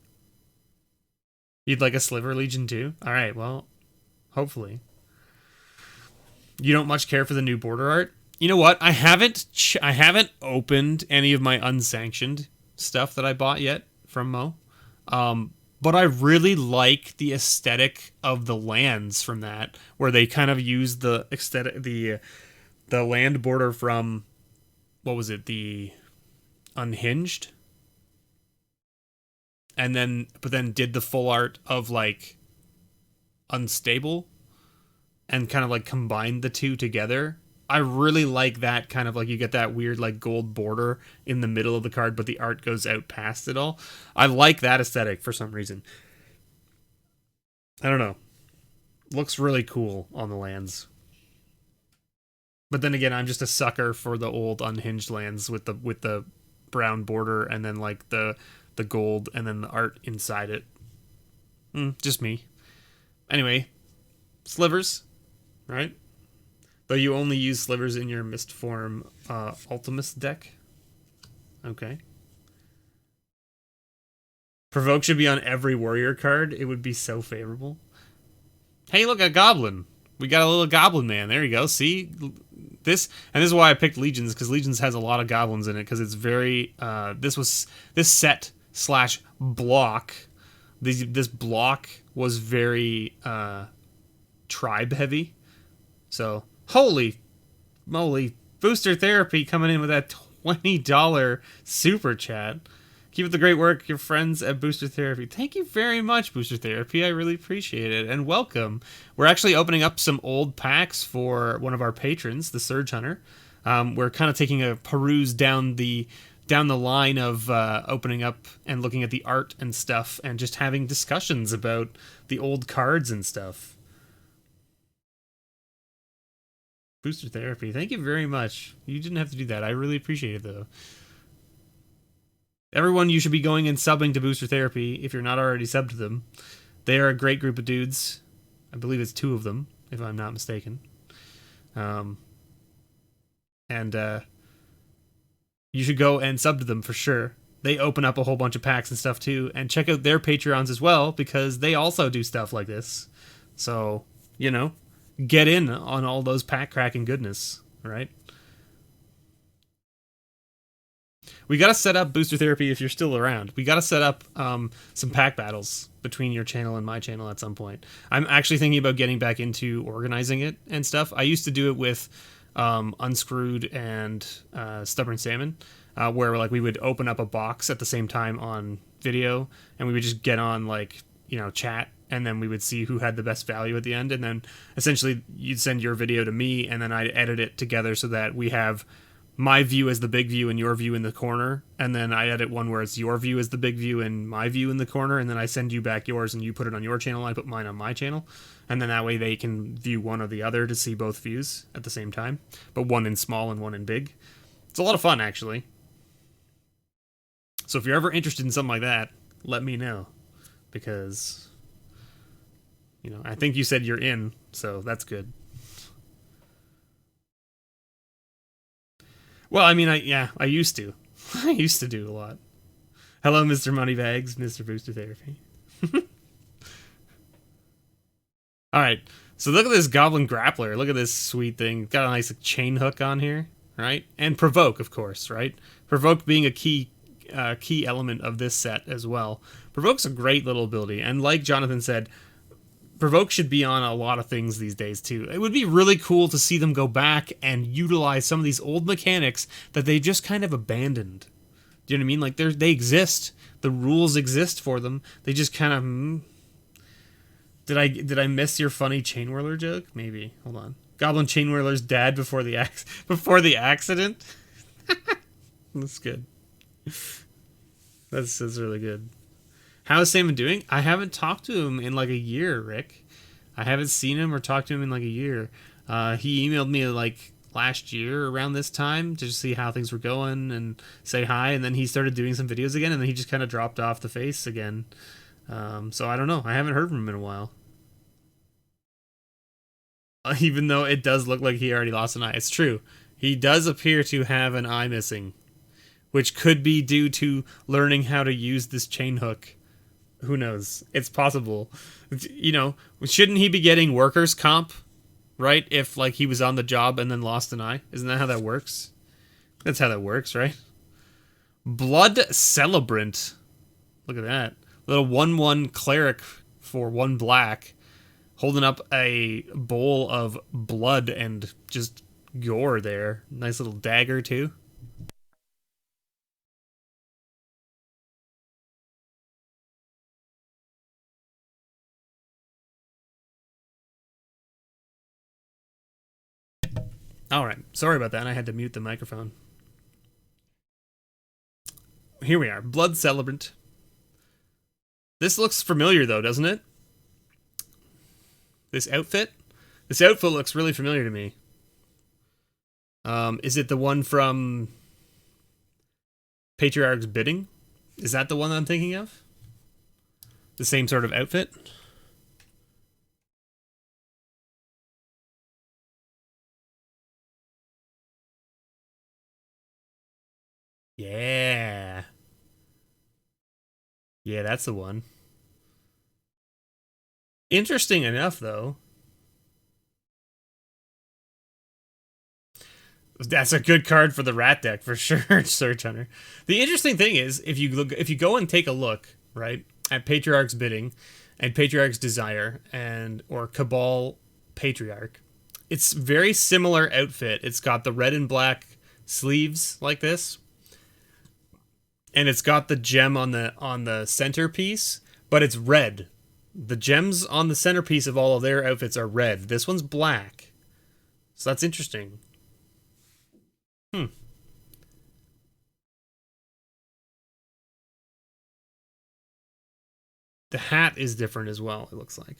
You'd like a Sliver Legion too? Alright, well, hopefully. You don't much care for the new border art? You know what? I haven't opened any of my unsanctioned stuff that I bought yet from Mo. But I really like the aesthetic of the lands from that, where they kind of use the aesthetic, the land border from, what was it, the Unhinged, and then did the full art of like Unstable, and kind of like combined the two together. I really like that kind of like, you get that weird like gold border in the middle of the card, but the art goes out past it all. I like that aesthetic for some reason. I don't know. Looks really cool on the lands. But then again, I'm just a sucker for the old Unhinged lands with the brown border and then like the gold and then the art inside it. Just me. Anyway, slivers, right? Though you only use slivers in your Mist Form Ultimus deck. Okay. Provoke should be on every warrior card. It would be so favorable. Hey, look, a Goblin. We got a little Goblin man. There you go. See? This is why I picked Legions, because Legions has a lot of Goblins in it, because it's very... this set / block. This block was very tribe heavy. So... Holy moly, Booster Therapy coming in with that $20 super chat. Keep up the great work, your friends at Booster Therapy. Thank you very much, Booster Therapy. I really appreciate it, and welcome. We're actually opening up some old packs for one of our patrons, the Surge Hunter. We're kind of taking a peruse down the line of opening up and looking at the art and stuff, and just having discussions about the old cards and stuff. Booster Therapy, thank you very much. You didn't have to do that. I really appreciate it, though. Everyone, you should be going and subbing to Booster Therapy if you're not already subbed to them. They are a great group of dudes. I believe it's 2 of them, if I'm not mistaken. You should go and sub to them for sure. They open up a whole bunch of packs and stuff, too. And check out their Patreons as well, because they also do stuff like this. So, you know... get in on all those pack cracking goodness, right? We gotta set up Booster Therapy if you're still around. We gotta set up some pack battles between your channel and my channel at some point. I'm actually thinking about getting back into organizing it and stuff. I used to do it with Unscrewed and Stubborn Salmon, where like we would open up a box at the same time on video, and we would just get on like, you know, chat, and then we would see who had the best value at the end, and then essentially you'd send your video to me, and then I'd edit it together so that we have my view as the big view and your view in the corner, and then I edit one where it's your view as the big view and my view in the corner, and then I send you back yours and you put it on your channel, I put mine on my channel, and then that way they can view one or the other to see both views at the same time, but one in small and one in big. It's a lot of fun, actually. So if you're ever interested in something like that, let me know, because... you know, I think you said you're in, so that's good. Well, I mean, I used to. I used to do a lot. Hello, Mr. Moneybags, Mr. Booster Therapy. Alright, so look at this Goblin Grappler. Look at this sweet thing. Got a nice chain hook on here, right? And Provoke, of course, right? Provoke being a key element of this set as well. Provoke's a great little ability, and like Jonathan said, Provoke should be on a lot of things these days, too. It would be really cool to see them go back and utilize some of these old mechanics that they just kind of abandoned. Do you know what I mean? Like, they exist. The rules exist for them. They just kind of... Did I miss your funny Chain Whirler joke? Maybe. Hold on. Goblin Chain Whirler's dad before the accident? That's good. That's really good. How is Salmon doing? I haven't talked to him in like a year, Rick. I haven't seen him or talked to him in like a year. He emailed me like last year around this time to just see how things were going and say hi, and then he started doing some videos again, and then he just kind of dropped off the face again. So I don't know. I haven't heard from him in a while. Even though it does look like he already lost an eye. It's true. He does appear to have an eye missing, which could be due to learning how to use this chain hook. Who knows? It's possible. You know, shouldn't he be getting workers' comp? Right? If, like, he was on the job and then lost an eye? Isn't that how that works? That's how that works, right? Blood Celebrant. Look at that. Little 1/1 cleric for 1 black. Holding up a bowl of blood and just gore there. Nice little dagger, too. Alright, sorry about that. I had to mute the microphone. Here we are. Blood Celebrant. This looks familiar, though, doesn't it? This outfit? This outfit looks really familiar to me. Is it the one from Patriarch's Bidding? Is that the one I'm thinking of? The same sort of outfit? Yeah. Yeah, that's the one. Interesting enough, though. That's a good card for the rat deck for sure, Search Hunter. The interesting thing is, if you go and take a look, right, at Patriarch's Bidding and Patriarch's Desire and or Cabal Patriarch, it's very similar outfit. It's got the red and black sleeves like this, and it's got the gem on the centerpiece, but it's red. The gems on the centerpiece of all of their outfits are red. This one's black. So that's interesting. The hat is different as well, it looks like.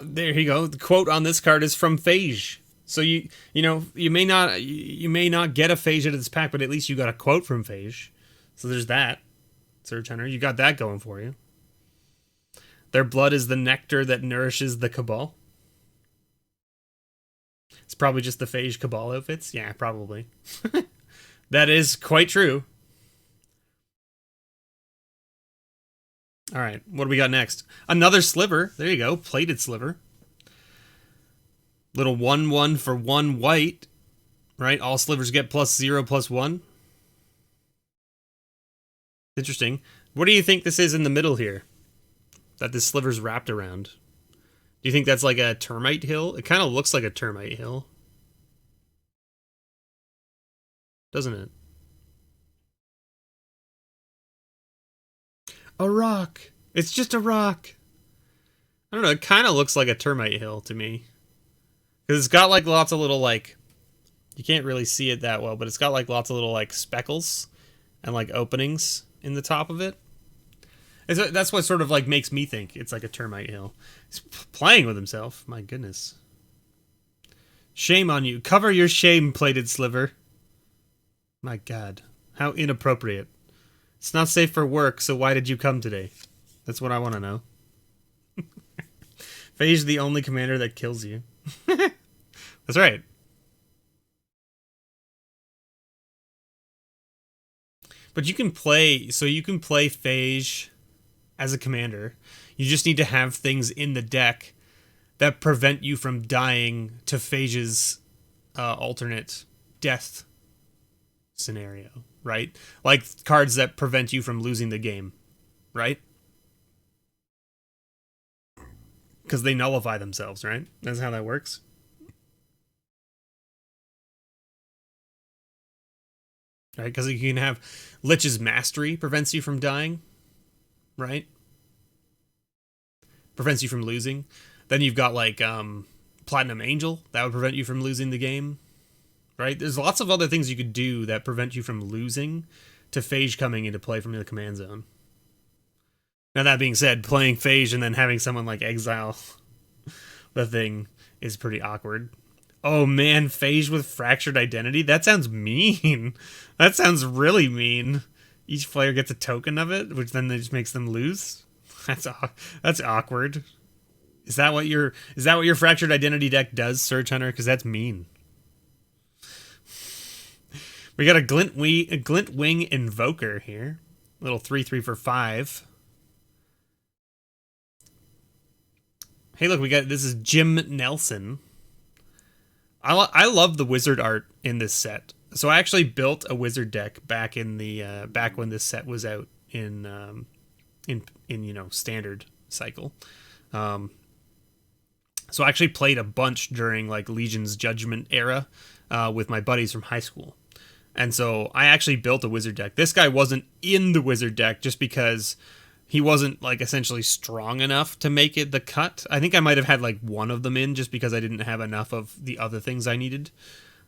There you go. The quote on this card is from Phage. So you may not get a Phage out of this pack, but at least you got a quote from Phage. So there's that. Search Hunter, you got that going for you. Their blood is the nectar that nourishes the Cabal. It's probably just the Phage Cabal outfits. Yeah, probably. That is quite true. All right, what do we got next? Another sliver. There you go, plated sliver. Little 1/1 for 1 white. Right, all slivers get +0/+1. Interesting. What do you think this is in the middle here? That this sliver's wrapped around. Do you think that's like a termite hill? It kind of looks like a termite hill. Doesn't it? A rock. It's just a rock. I don't know. It kind of looks like a termite hill to me. Because it's got like lots of little like... You can't really see it that well, but it's got like lots of little like speckles and like openings in the top of it. That's what sort of like makes me think it's like a termite hill. He's playing with himself. My goodness. Shame on you. Cover your shame, plated sliver. My God. How inappropriate. It's not safe for work, so why did you come today? That's what I want to know. Phage the only commander that kills you. That's right. But you can play Phage as a commander. You just need to have things in the deck that prevent you from dying to Phage's alternate death scenario, right? Like cards that prevent you from losing the game, right? Because they nullify themselves, right? That's how that works. Right? Because you can have Lich's Mastery prevents you from dying, right? Prevents you from losing. Then you've got like Platinum Angel that would prevent you from losing the game, right? There's lots of other things you could do that prevent you from losing to Phage coming into play from the command zone. Now that being said, playing Phage and then having someone like exile the thing is pretty awkward. Oh man, Phage with Fractured Identity? That sounds mean. That sounds really mean. Each player gets a token of it, which then just makes them lose. That's awkward. Is that what your Fractured Identity deck does, Surge Hunter? Because that's mean. We got a Glintwing Invoker here. Little 3/3 for 5. Hey, look, this is Jim Nelson. I love the wizard art in this set. So I actually built a wizard deck back in the back when this set was out in standard cycle. So I actually played a bunch during like Legion's Judgment era with my buddies from high school. And so I actually built a wizard deck. This guy wasn't in the wizard deck just because he wasn't like essentially strong enough to make it the cut. I think I might have had like one of them in just because I didn't have enough of the other things I needed.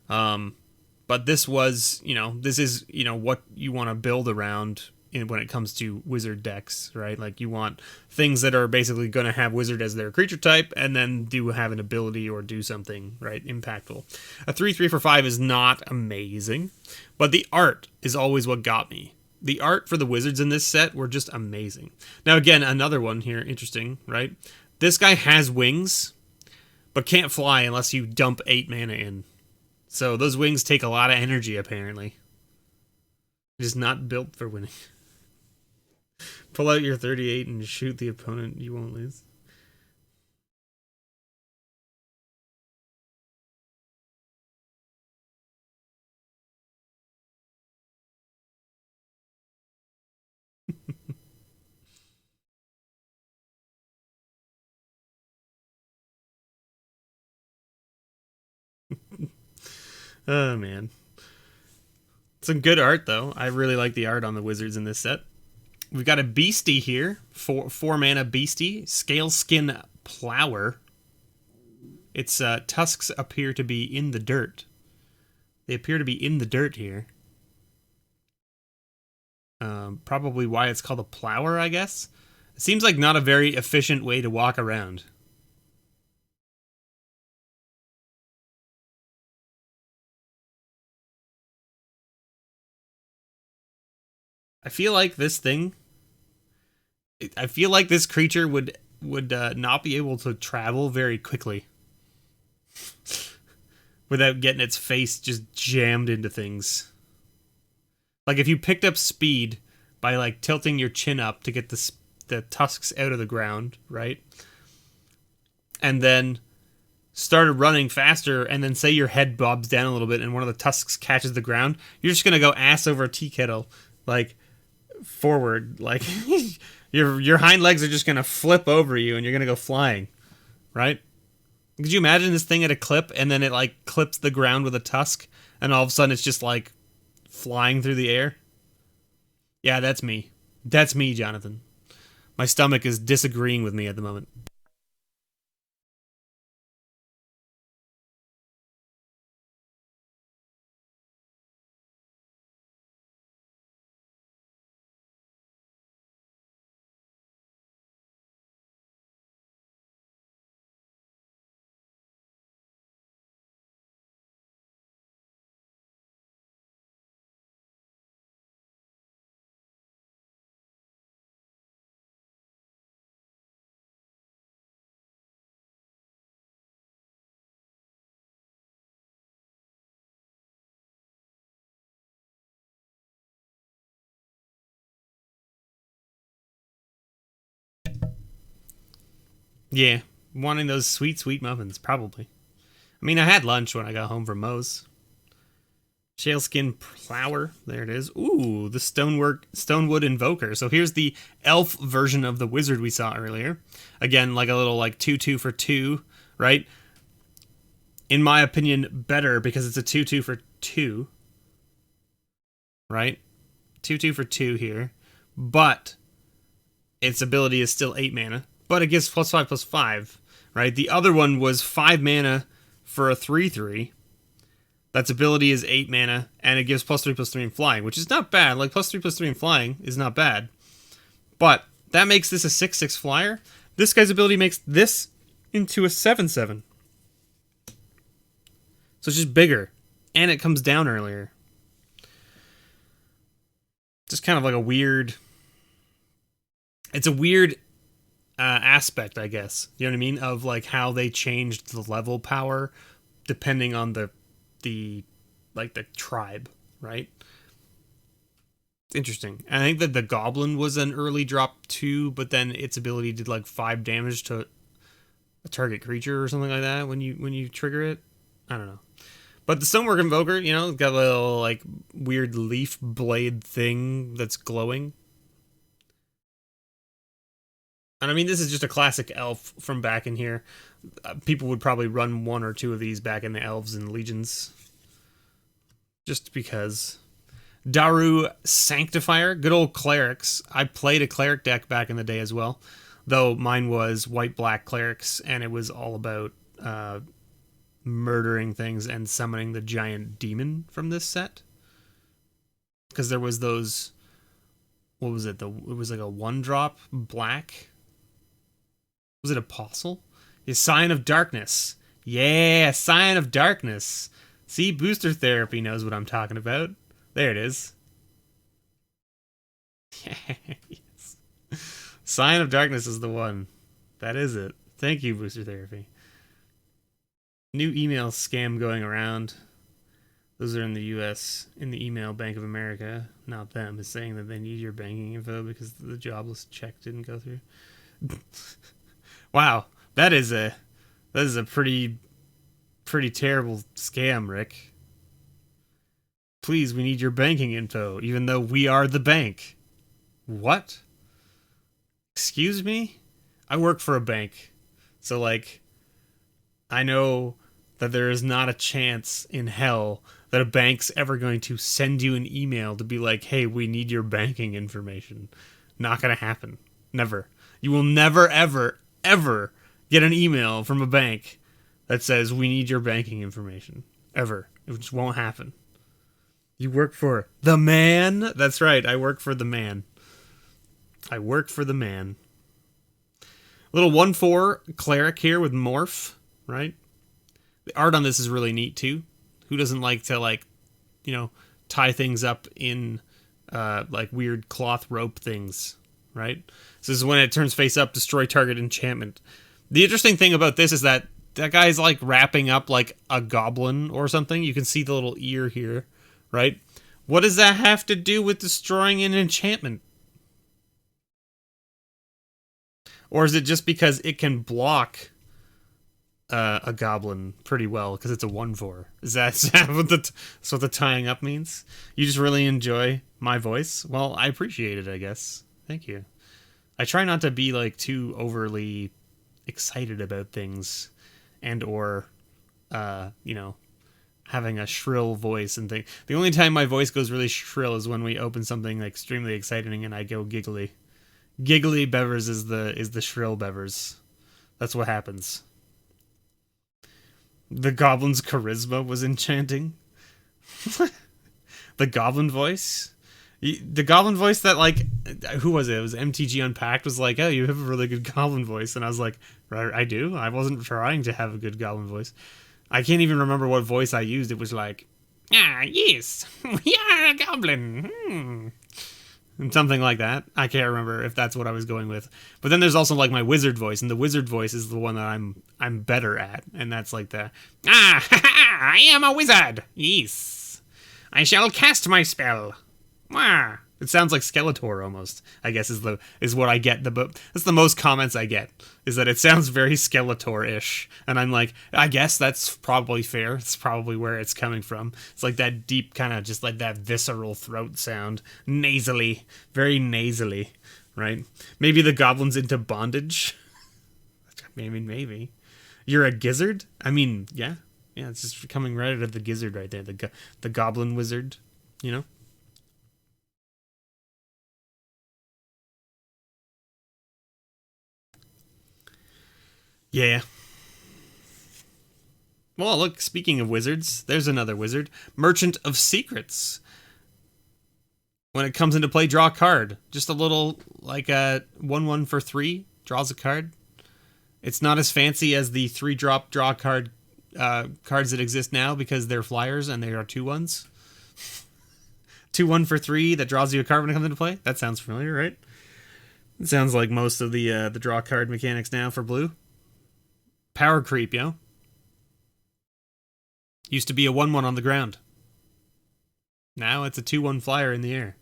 But this was, this is, what you want to build around when it comes to wizard decks, right? Like you want things that are basically going to have wizard as their creature type and then do have an ability or do something, right, impactful. A 3/3 for 5 is not amazing, but the art is always what got me. The art for the wizards in this set were just amazing. Now again, another one here, interesting, right? This guy has wings, but can't fly unless you dump 8 mana in. So those wings take a lot of energy, apparently. It is not built for winning. Pull out your 38 and shoot the opponent. You won't lose. Oh, man. Some good art, though. I really like the art on the wizards in this set. We've got a beastie here. 4 mana beastie. Scale Skin Plower. Its tusks appear to be in the dirt. They appear to be in the dirt here. Probably why it's called a plower, I guess. It seems like not a very efficient way to walk around. I feel like this creature would not be able to travel very quickly without getting its face just jammed into things. Like if you picked up speed by like tilting your chin up to get the tusks out of the ground, right? And then started running faster, and then say your head bobs down a little bit and one of the tusks catches the ground, you're just gonna go ass over a tea kettle, like forward, like your hind legs are just gonna flip over you and you're gonna go flying, right? Could you imagine this thing at a clip and then it like clips the ground with a tusk and all of a sudden it's just like flying through the air? Yeah, that's me. That's me, Jonathan. My stomach is disagreeing with me at the moment. Yeah, wanting those sweet, sweet muffins, probably. I mean, I had lunch when I got home from Moz. Shaleskin Plower, there it is. Ooh, the Stonewood Invoker. So here's the elf version of the wizard we saw earlier. Again, like a little like 2/2 for 2, right? In my opinion, better because it's a 2/2 for 2. Right? 2/2 for 2 here. But its ability is still 8 mana. But it gives +5/+5, right? The other one was 5 mana for a 3/3. That's ability is 8 mana, and it gives +3/+3 in flying, which is not bad. Like, +3/+3 in flying is not bad. But that makes this a 6/6 flyer. This guy's ability makes this into a 7/7. So it's just bigger. And it comes down earlier. Just kind of like a weird... It's a weird aspect, I guess. You know what I mean? Of like how they changed the level power depending on the tribe, right? It's interesting. I think that the Goblin was an early drop too, but then its ability did like 5 damage to a target creature or something like that when you trigger it. I don't know. But the Stonework Invoker, you know, got a little like weird leaf blade thing that's glowing. And I mean, this is just a classic elf from back in here. People would probably run 1 or 2 of these back in the Elves and Legions. Just because. Daru Sanctifier, good old clerics. I played a cleric deck back in the day as well. Though mine was white-black clerics, and it was all about murdering things and summoning the giant demon from this set. Because there was those... What was it? It was like a 1-drop black... Was it Apostle? A Sign of Darkness. Yeah, Sign of Darkness. See, Booster Therapy knows what I'm talking about. There it is. Yes. Sign of Darkness is the one. That is it. Thank you, Booster Therapy. New email scam going around. Those are in the U.S. in the email Bank of America. Not them. Is saying that they need your banking info because the jobless check didn't go through. Wow, that is a pretty terrible scam, Rick. Please, we need your banking info, even though we are the bank. What? Excuse me? I work for a bank. So, like, I know that there is not a chance in hell that a bank's ever going to send you an email to be like, hey, we need your banking information. Not gonna happen. Never. You will never, ever, ever get an email from a bank that says, we need your banking information. Ever. It just won't happen. You work for the man? That's right, I work for the man. I work for the man. Little 1/4 cleric here with morph, right? The art on this is really neat too. Who doesn't like to, like, you know, tie things up in like weird cloth rope things, right? So this is when it turns face up, destroy target enchantment. The interesting thing about this is that guy's like wrapping up like a goblin or something. You can see the little ear here. Right? What does that have to do with destroying an enchantment? Or is it just because it can block a goblin pretty well because it's a 1/4? Is that what the tying up means? You just really enjoy my voice? Well, I appreciate it, I guess. Thank you. I try not to be like too overly excited about things and or you know, having a shrill voice and thing. The only time my voice goes really shrill is when we open something extremely exciting and I go giggly. Giggly Bevers is the shrill Bevers. That's what happens. The Goblin's charisma was enchanting. The Goblin voice? The Goblin voice that, like, who was it? It was MTG Unpacked was like, oh, you have a really good Goblin voice. And I was like, I do? I wasn't trying to have a good Goblin voice. I can't even remember what voice I used. It was like, ah, yes, we are a goblin. And something like that. I can't remember if that's what I was going with. But then there's also like my wizard voice, and the wizard voice is the one that I'm better at. And that's like the, I am a wizard. Yes. I shall cast my spell. Wah. It sounds like Skeletor almost, I guess is what I get. That's the most comments I get, is that it sounds very Skeletor-ish. And I'm like, I guess that's probably fair. It's probably where it's coming from. It's like that deep kind of just like that visceral throat sound. Nasally. Very nasally, right? Maybe the goblin's into bondage. Maybe. You're a gizzard? I mean, yeah. Yeah, it's just coming right out of the gizzard right there. The goblin wizard, you know? Yeah. Well, look, speaking of wizards, there's another wizard. Merchant of Secrets. When it comes into play, draw a card. Just a little, like a 1/1 for 3. Draws a card. It's not as fancy as the 3-drop draw card cards that exist now because they're flyers and they are 2/1s. 2/1 for 3 that draws you a card when it comes into play. That sounds familiar, right? It sounds like most of the draw card mechanics now for blue. Power creep, yo. Used to be a 1/1 on the ground. Now it's a 2/1 flyer in the air.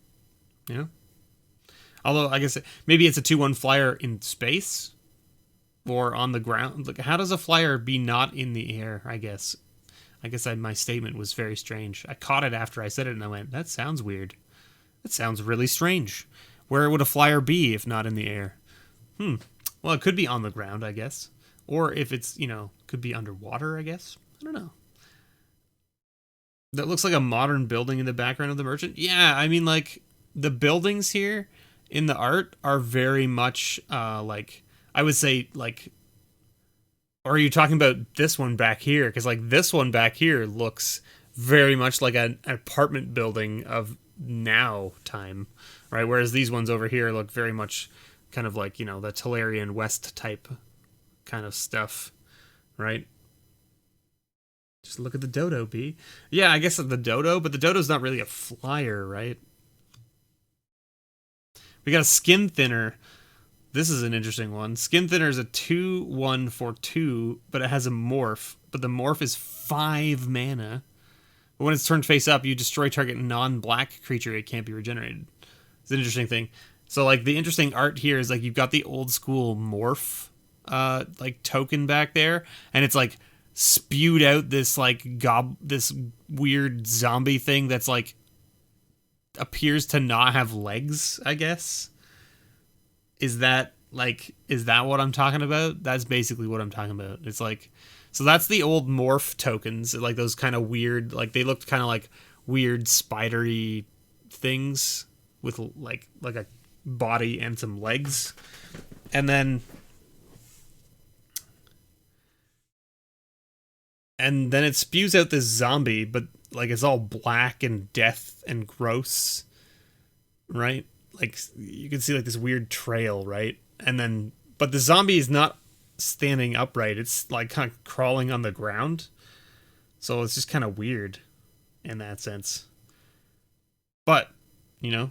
You know? Although, I guess maybe it's a 2/1 flyer in space or on the ground. Like, how does a flyer be not in the air, I guess? My statement was very strange. I caught it after I said it and I went, that sounds weird. That sounds really strange. Where would a flyer be if not in the air? Well, it could be on the ground, I guess. Or if it's, could be underwater, I guess. I don't know. That looks like a modern building in the background of the merchant. Yeah, I mean, like, the buildings here in the art are very much, like, I would say, like, or are you talking about this one back here? Because, like, this one back here looks very much like an apartment building of now time, right? Whereas these ones over here look very much kind of like, the Tolarian West type kind of stuff, right? Just look at the dodo, B. Yeah, I guess the dodo, but the dodo's not really a flyer, right? We got a skin thinner. This is an interesting one. Skin thinner is a 2/1 for 2, but it has a morph. But the morph is 5 mana. But when it's turned face up, you destroy target non-black creature. It can't be regenerated. It's an interesting thing. So, like, the interesting art here is, like, you've got the old school morph, like, token back there. And it's, like, spewed out this, like, this weird zombie thing that's, like, appears to not have legs, I guess. Is that what I'm talking about? That's basically what I'm talking about. It's like, so that's the old morph tokens, like those kind of weird, like they looked kind of like weird spidery things with like a body and some legs. And then it spews out this zombie, but like it's all black and death and gross, right? Like, you can see, like, this weird trail, right? And then, but the zombie is not standing upright. It's, like, kind of crawling on the ground. So it's just kind of weird in that sense. But, little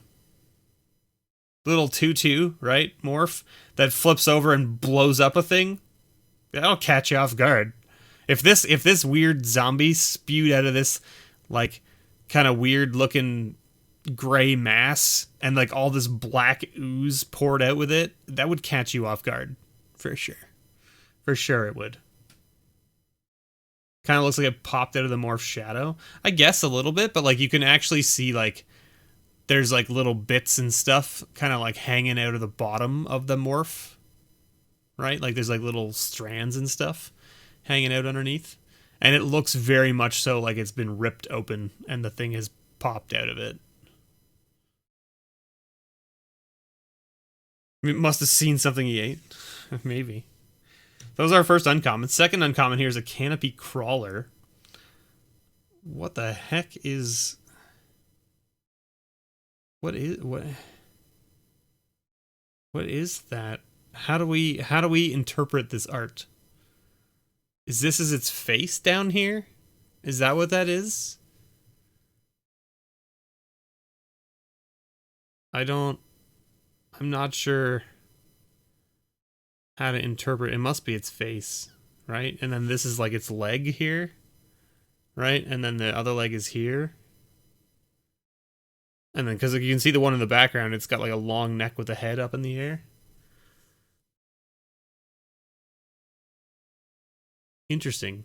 2/2, right? Morph that flips over and blows up a thing. That'll catch you off guard. If this weird zombie spewed out of this, like, kind of weird looking gray mass and like all this black ooze poured out with it, that would catch you off guard for sure. It would. Kind of looks like it popped out of the morph shadow, I guess, a little bit, but like you can actually see like there's like little bits and stuff kind of like hanging out of the bottom of the morph, right? Like there's like little strands and stuff hanging out underneath, and it looks very much so like it's been ripped open and the thing has popped out of it. It must have seen something he ate. Maybe. That was our first uncommon. Second uncommon here is a Canopy Crawler. What the heck is... What is that? How do we interpret this art? Is its face down here? Is that what that is? I'm not sure how to interpret. It must be its face, right? And then this is like its leg here, right? And then the other leg is here. And then, because you can see the one in the background, it's got like a long neck with a head up in the air. Interesting.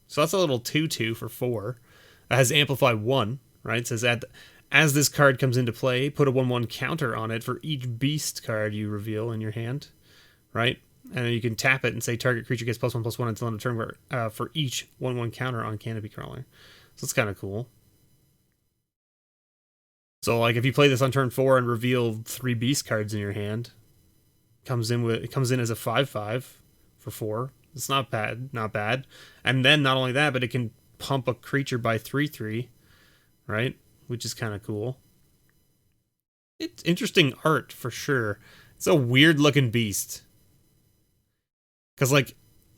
So that's a little 2/2 for 4. It has Amplify 1, right? It says as this card comes into play, put a 1/1 counter on it for each beast card you reveal in your hand, right? And then you can tap it and say target creature gets +1/+1 until end of turn for each 1/1 counter on Canopy Crawler. So it's kind of cool. So like if you play this on turn 4 and reveal 3 beast cards in your hand, it comes in as a 5/5 for 4. It's not bad. And then not only that, but it can pump a creature by 3/3, right? Which is kind of cool. It's interesting art for sure. It's a weird looking beast. Because, like,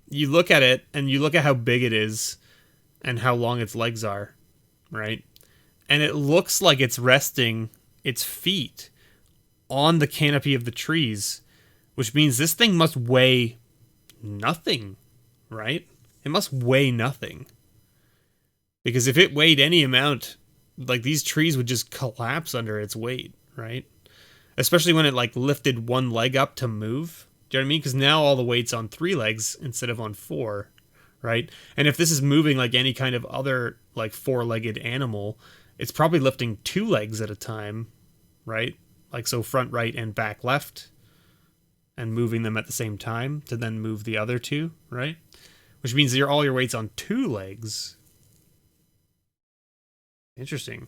you look at it, and you look at how big it is, and how long its legs are, right? And it looks like it's resting its feet on the canopy of the trees, which means this thing must weigh nothing, right? It must weigh nothing. Because if it weighed any amount, like, these trees would just collapse under its weight, right? Especially when it, like, lifted one leg up to move. Do you know what I mean? Because now all the weight's on 3 legs instead of on 4, right? And if this is moving like any kind of other, like, 4-legged animal, it's probably lifting 2 legs at a time, right? Like, so front right and back left, and moving them at the same time to then move the other 2, right? Which means all your weight's on 2 legs. Interesting.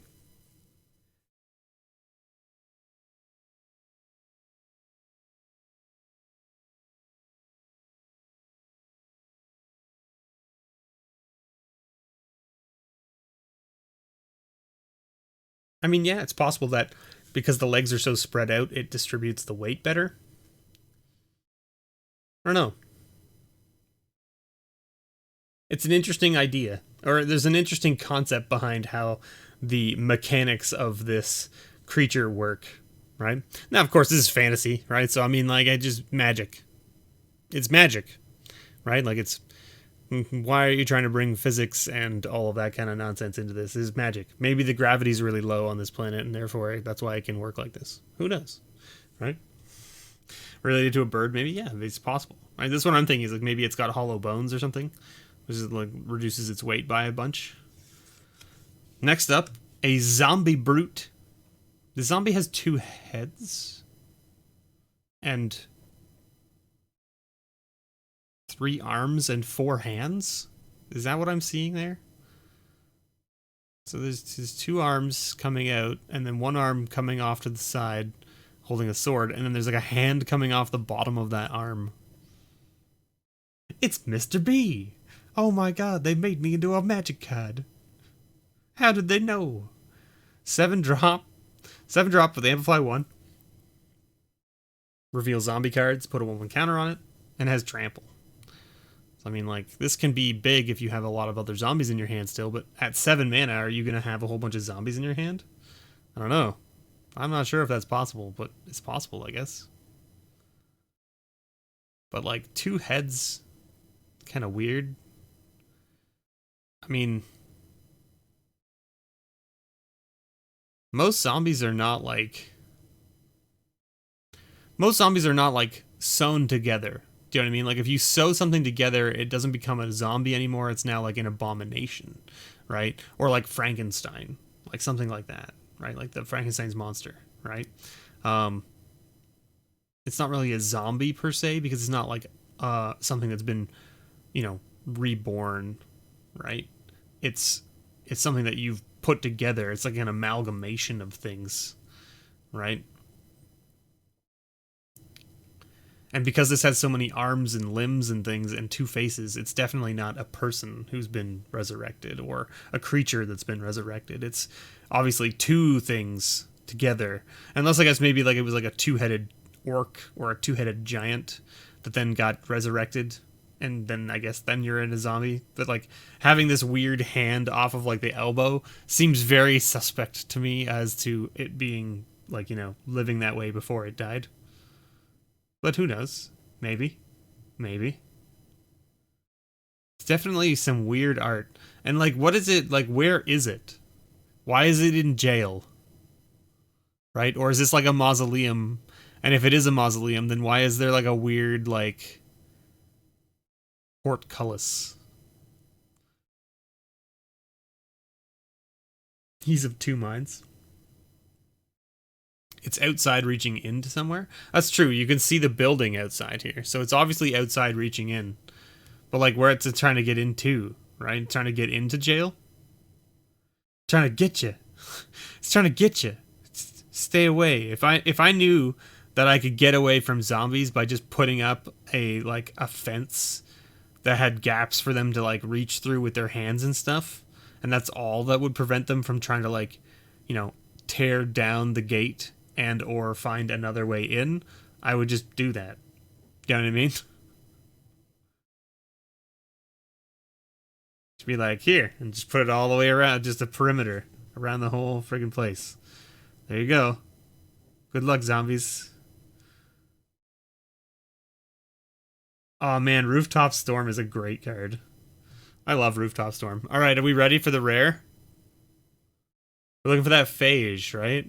I mean, yeah, it's possible that because the legs are so spread out, it distributes the weight better. I don't know. It's an interesting idea, or there's an interesting concept behind how the mechanics of this creature work, right? Now, of course, this is fantasy, right? So, I mean, like, magic. It's magic, right? Like, it's, why are you trying to bring physics and all of that kind of nonsense into this? This is magic. Maybe the gravity's really low on this planet, and therefore that's why it can work like this. Who knows, right? Related to a bird, maybe, yeah, it's possible. Right? This is what I'm thinking, is like maybe it's got hollow bones or something, which is like reduces its weight by a bunch. Next up, a zombie brute. The zombie has 2 heads and 3 arms and 4 hands. Is that what I'm seeing there? So there's 2 arms coming out, and then 1 arm coming off to the side holding a sword, and then there's like a hand coming off the bottom of that arm. It's Mr. B. Oh my god, they made me into a magic card. How did they know? 7 drop. 7 drop with Amplify 1. Reveal zombie cards, put a 1/1 counter on it, and has trample. So, I mean, like, this can be big if you have a lot of other zombies in your hand still, but at 7 mana, are you going to have a whole bunch of zombies in your hand? I don't know. I'm not sure if that's possible, but it's possible, I guess. But, like, 2 heads, kind of weird. I mean, most zombies are not like sewn together. Do you know what I mean? Like, if you sew something together, it doesn't become a zombie anymore. It's now like an abomination, right? Or like Frankenstein, like something like that, right? Like the Frankenstein's monster, right? It's not really a zombie per se, because it's not like something that's been, reborn, right? It's something that you've put together. It's like an amalgamation of things, right? And because this has so many arms and limbs and things and 2 faces, it's definitely not a person who's been resurrected or a creature that's been resurrected. It's obviously 2 things together. Unless, I guess, maybe like it was like a 2-headed orc or a 2-headed giant that then got resurrected. And then, I guess, then you're in a zombie. But, like, having this weird hand off of, like, the elbow seems very suspect to me as to it being, like, living that way before it died. But who knows? Maybe. It's definitely some weird art. And, like, what is it? Like, where is it? Why is it in jail? Right? Or is this like a mausoleum? And if it is a mausoleum, then why is there, like, a weird, like, portcullis? He's of 2 minds. It's outside reaching into somewhere. That's true. You can see the building outside here. So it's obviously outside reaching in. But, like, where it's trying to get into, right? Trying to get into jail? Trying to get you. It's trying to get you. Stay away. If I knew that I could get away from zombies by just putting up a fence that had gaps for them to, like, reach through with their hands and stuff, and that's all that would prevent them from trying to, like, tear down the gate and or find another way in, I would just do that. You know what I mean? To be like, here, and just put it all the way around, just a perimeter around the whole friggin' place. There you go. Good luck, zombies. Oh man, Rooftop Storm is a great card. I love Rooftop Storm. Alright, are we ready for the rare? We're looking for that phage, right?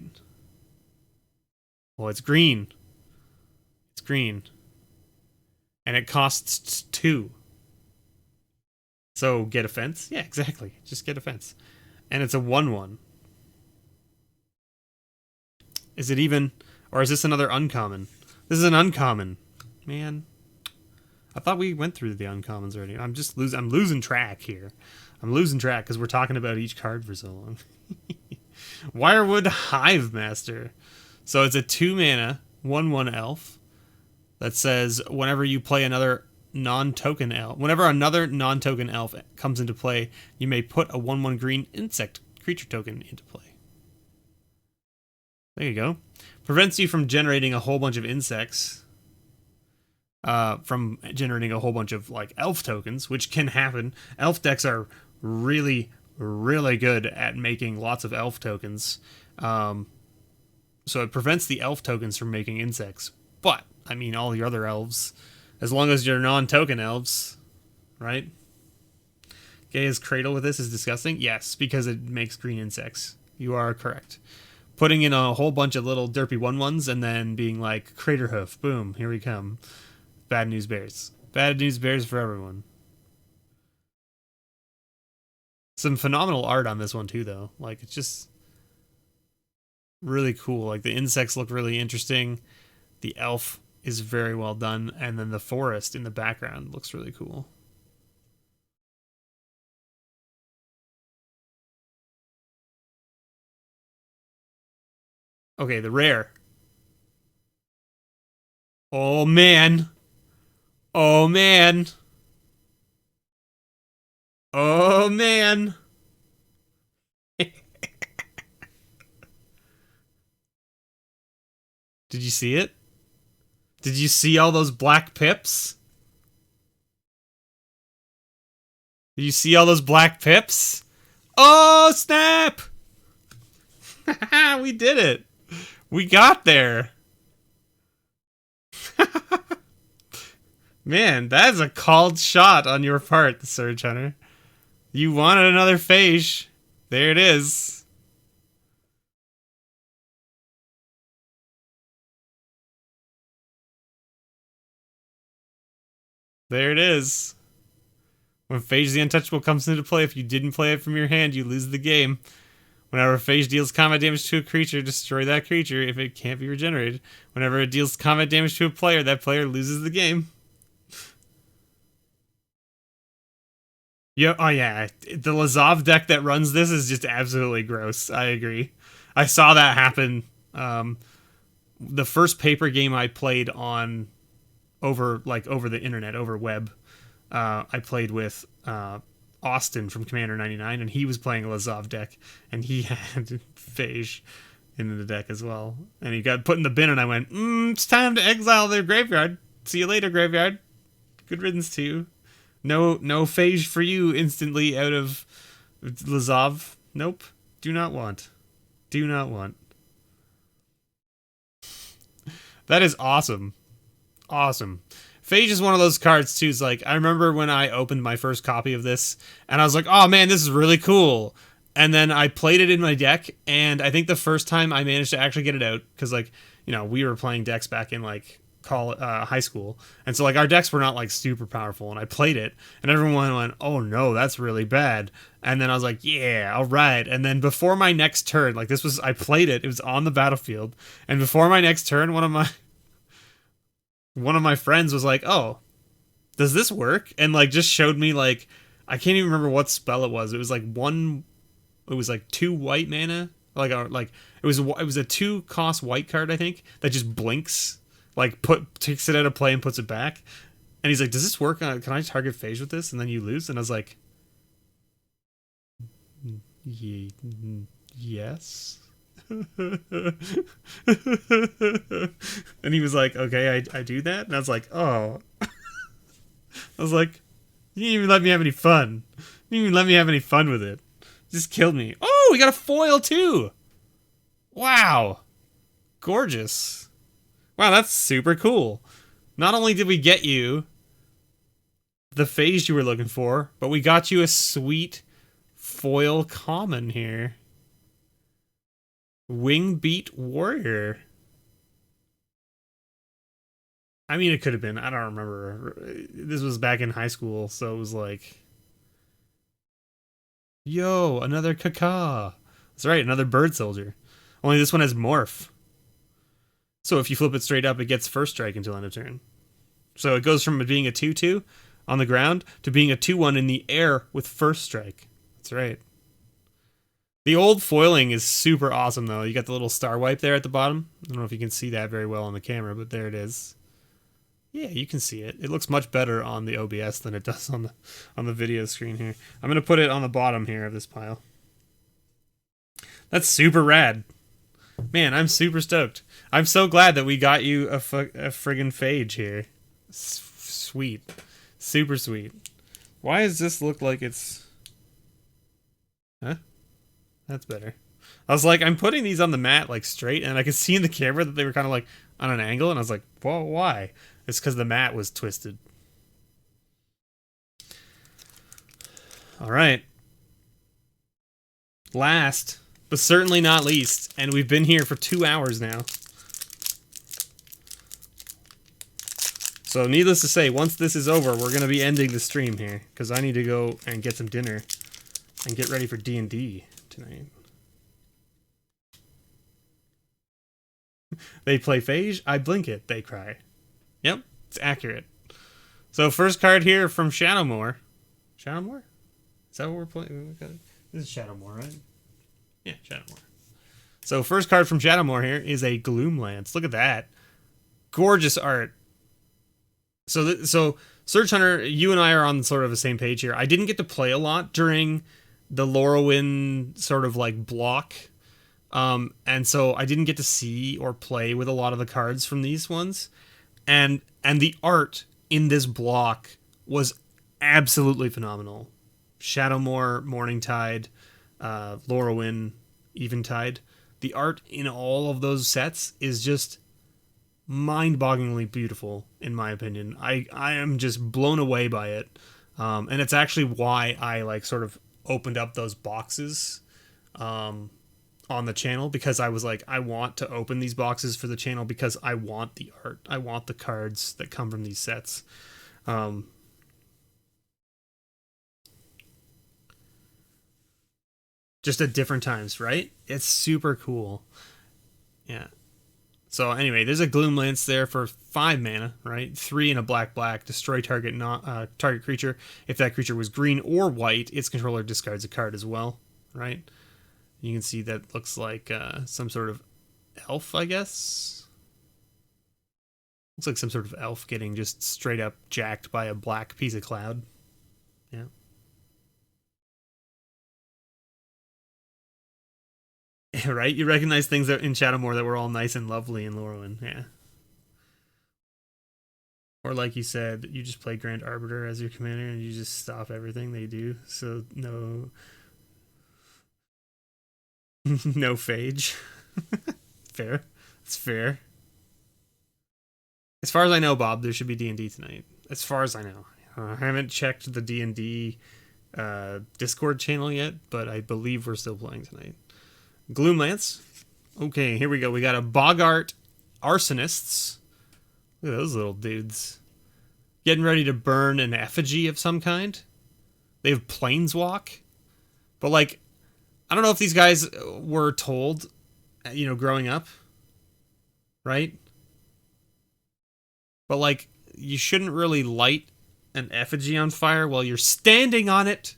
Well, it's green. It's green. And it costs 2. So, get a fence? Yeah, exactly. Just get a fence. And it's a 1/1. Is it even... Or is this another uncommon? This is an uncommon. Man. I thought we went through the uncommons already. I'm losing track here. I'm losing track because we're talking about each card for so long. Wirewood Hive Master. So it's a 2-mana, 1/1 elf that says whenever you play another non-token elf, whenever another non-token elf comes into play, you may put a 1/1 green insect creature token into play. There you go. Prevents you from generating a whole bunch of insects. From generating a whole bunch of like elf tokens, which can happen. Elf decks are really, really good at making lots of elf tokens. So it prevents the elf tokens from making insects. But, I mean, all your other elves, as long as you're non-token elves, right? Gaia's Cradle with this is disgusting? Yes, because it makes green insects. You are correct. Putting in a whole bunch of little derpy 1/1s and then being like, Crater Hoof, boom, here we come. Bad news bears. Bad news bears for everyone. Some phenomenal art on this one too, though. Like, it's just really cool. Like, the insects look really interesting. The elf is very well done. And then the forest in the background looks really cool. Okay, the rare. Oh, man. Oh, man. Oh, man. Did you see it? Did you see all those black pips? Did you see all those black pips? Oh, snap! We did it. We got there. Man, that is a called shot on your part, the Surge Hunter. You wanted another phage. There it is. There it is. When Phage the Untouchable comes into play, if you didn't play it from your hand, you lose the game. Whenever Phage deals combat damage to a creature, destroy that creature if it can't be regenerated. Whenever it deals combat damage to a player, that player loses the game. Yeah, oh yeah, the Lazav deck that runs this is just absolutely gross. I agree. I saw that happen. The first paper game I played on over the internet, over web, I played with Austin from Commander 99, and he was playing a Lazav deck, and he had Phage in the deck as well. And he got put in the bin, and I went, it's time to exile their graveyard. See you later, graveyard. Good riddance to you. No phage for you instantly out of Lazav. Nope. Do not want. Do not want. That is awesome. Awesome. Phage is one of those cards too. It's like, I remember when I opened my first copy of this and I was like, oh man, this is really cool. And then I played it in my deck, and I think the first time I managed to actually get it out, because like, you know, we were playing decks back in like high school, and so like our decks were not like super powerful, and I played it and everyone went, oh no, that's really bad. And then I was like, yeah, all right. And then before my next turn, like I played it was on the battlefield, and before my next turn, one of my friends was like, oh, does this work? And like just showed me, like, I can't even remember what spell it was. It was like 2 white mana, it was a 2 cost white card, I think, that just blinks, like takes it out of play and puts it back. And he's like, does this work? Can I target Phage with this? And then you lose. And I was like, yes. And he was like, okay, I do that. And I was like, oh. I was like, You didn't even let me have any fun. You didn't even let me have any fun with it. Just killed me. Oh, we got a foil too. Wow. Gorgeous. Wow, that's super cool. Not only did we get you the phase you were looking for, but we got you a sweet foil common here. Wingbeat Warrior. I mean, it could have been. I don't remember. This was back in high school, so it was like, yo, another Kaka. That's right, another bird soldier. Only this one has morph. So if you flip it straight up, it gets first strike until end of turn. So it goes from being a 2/2 on the ground to being a 2/1 in the air with first strike. That's right. The old foiling is super awesome, though. You got the little star wipe there at the bottom. I don't know if you can see that very well on the camera, but there it is. Yeah, you can see it. It looks much better on the OBS than it does on the video screen here. I'm going to put it on the bottom here of this pile. That's super rad. Man, I'm super stoked. I'm so glad that we got you a friggin' phage here. Sweet. Super sweet. Why does this look like it's... Huh? That's better. I was like, I'm putting these on the mat like straight, and I could see in the camera that they were kind of like on an angle, and I was like, well, why? It's because the mat was twisted. All right. Last, but certainly not least, and we've been here for 2 hours now. So needless to say, once this is over, we're going to be ending the stream here, because I need to go and get some dinner and get ready for D&D tonight. They play phage, I blink it, they cry. Yep, it's accurate. So first card here from Shadowmoor. Shadowmoor? Is that what we're playing? This is Shadowmoor, right? Yeah, Shadowmoor. So first card from Shadowmoor here is a Gloomlance. Look at that. Gorgeous art. So Search Hunter, you and I are on sort of the same page here. I didn't get to play a lot during the Lorwyn sort of like block. And so I didn't get to see or play with a lot of the cards from these ones. And the art in this block was absolutely phenomenal. Shadowmoor, Morningtide, Lorwyn, Eventide. The art in all of those sets is just mind-bogglingly beautiful, in my opinion. I am just blown away by it. And it's actually why I like sort of opened up those boxes on the channel, because I was like, I want to open these boxes for the channel because I want the art. I want the cards that come from these sets. Just at different times, right? It's super cool. Yeah. So anyway, there's a Gloomlance there for 5 mana, right? 3 and a black, destroy target target creature. If that creature was green or white, its controller discards a card as well, right? You can see that looks like some sort of elf, I guess. Looks like some sort of elf getting just straight up jacked by a black piece of cloud. Yeah. Right? You recognize things that in Shadowmoor that were all nice and lovely in Lorwyn, yeah. Or like you said, you just play Grand Arbiter as your commander and you just stop everything they do. So no no phage. Fair. It's fair. As far as I know, Bob, there should be D&D tonight. As far as I know. I haven't checked the D&D Discord channel yet, but I believe we're still playing tonight. Gloomlance. Okay, here we go. We got a Boggart Arsonists. Look at those little dudes. Getting ready to burn an effigy of some kind. They have Planeswalk. But, like, I don't know if these guys were told, you know, growing up. Right? But, like, you shouldn't really light an effigy on fire while you're standing on it.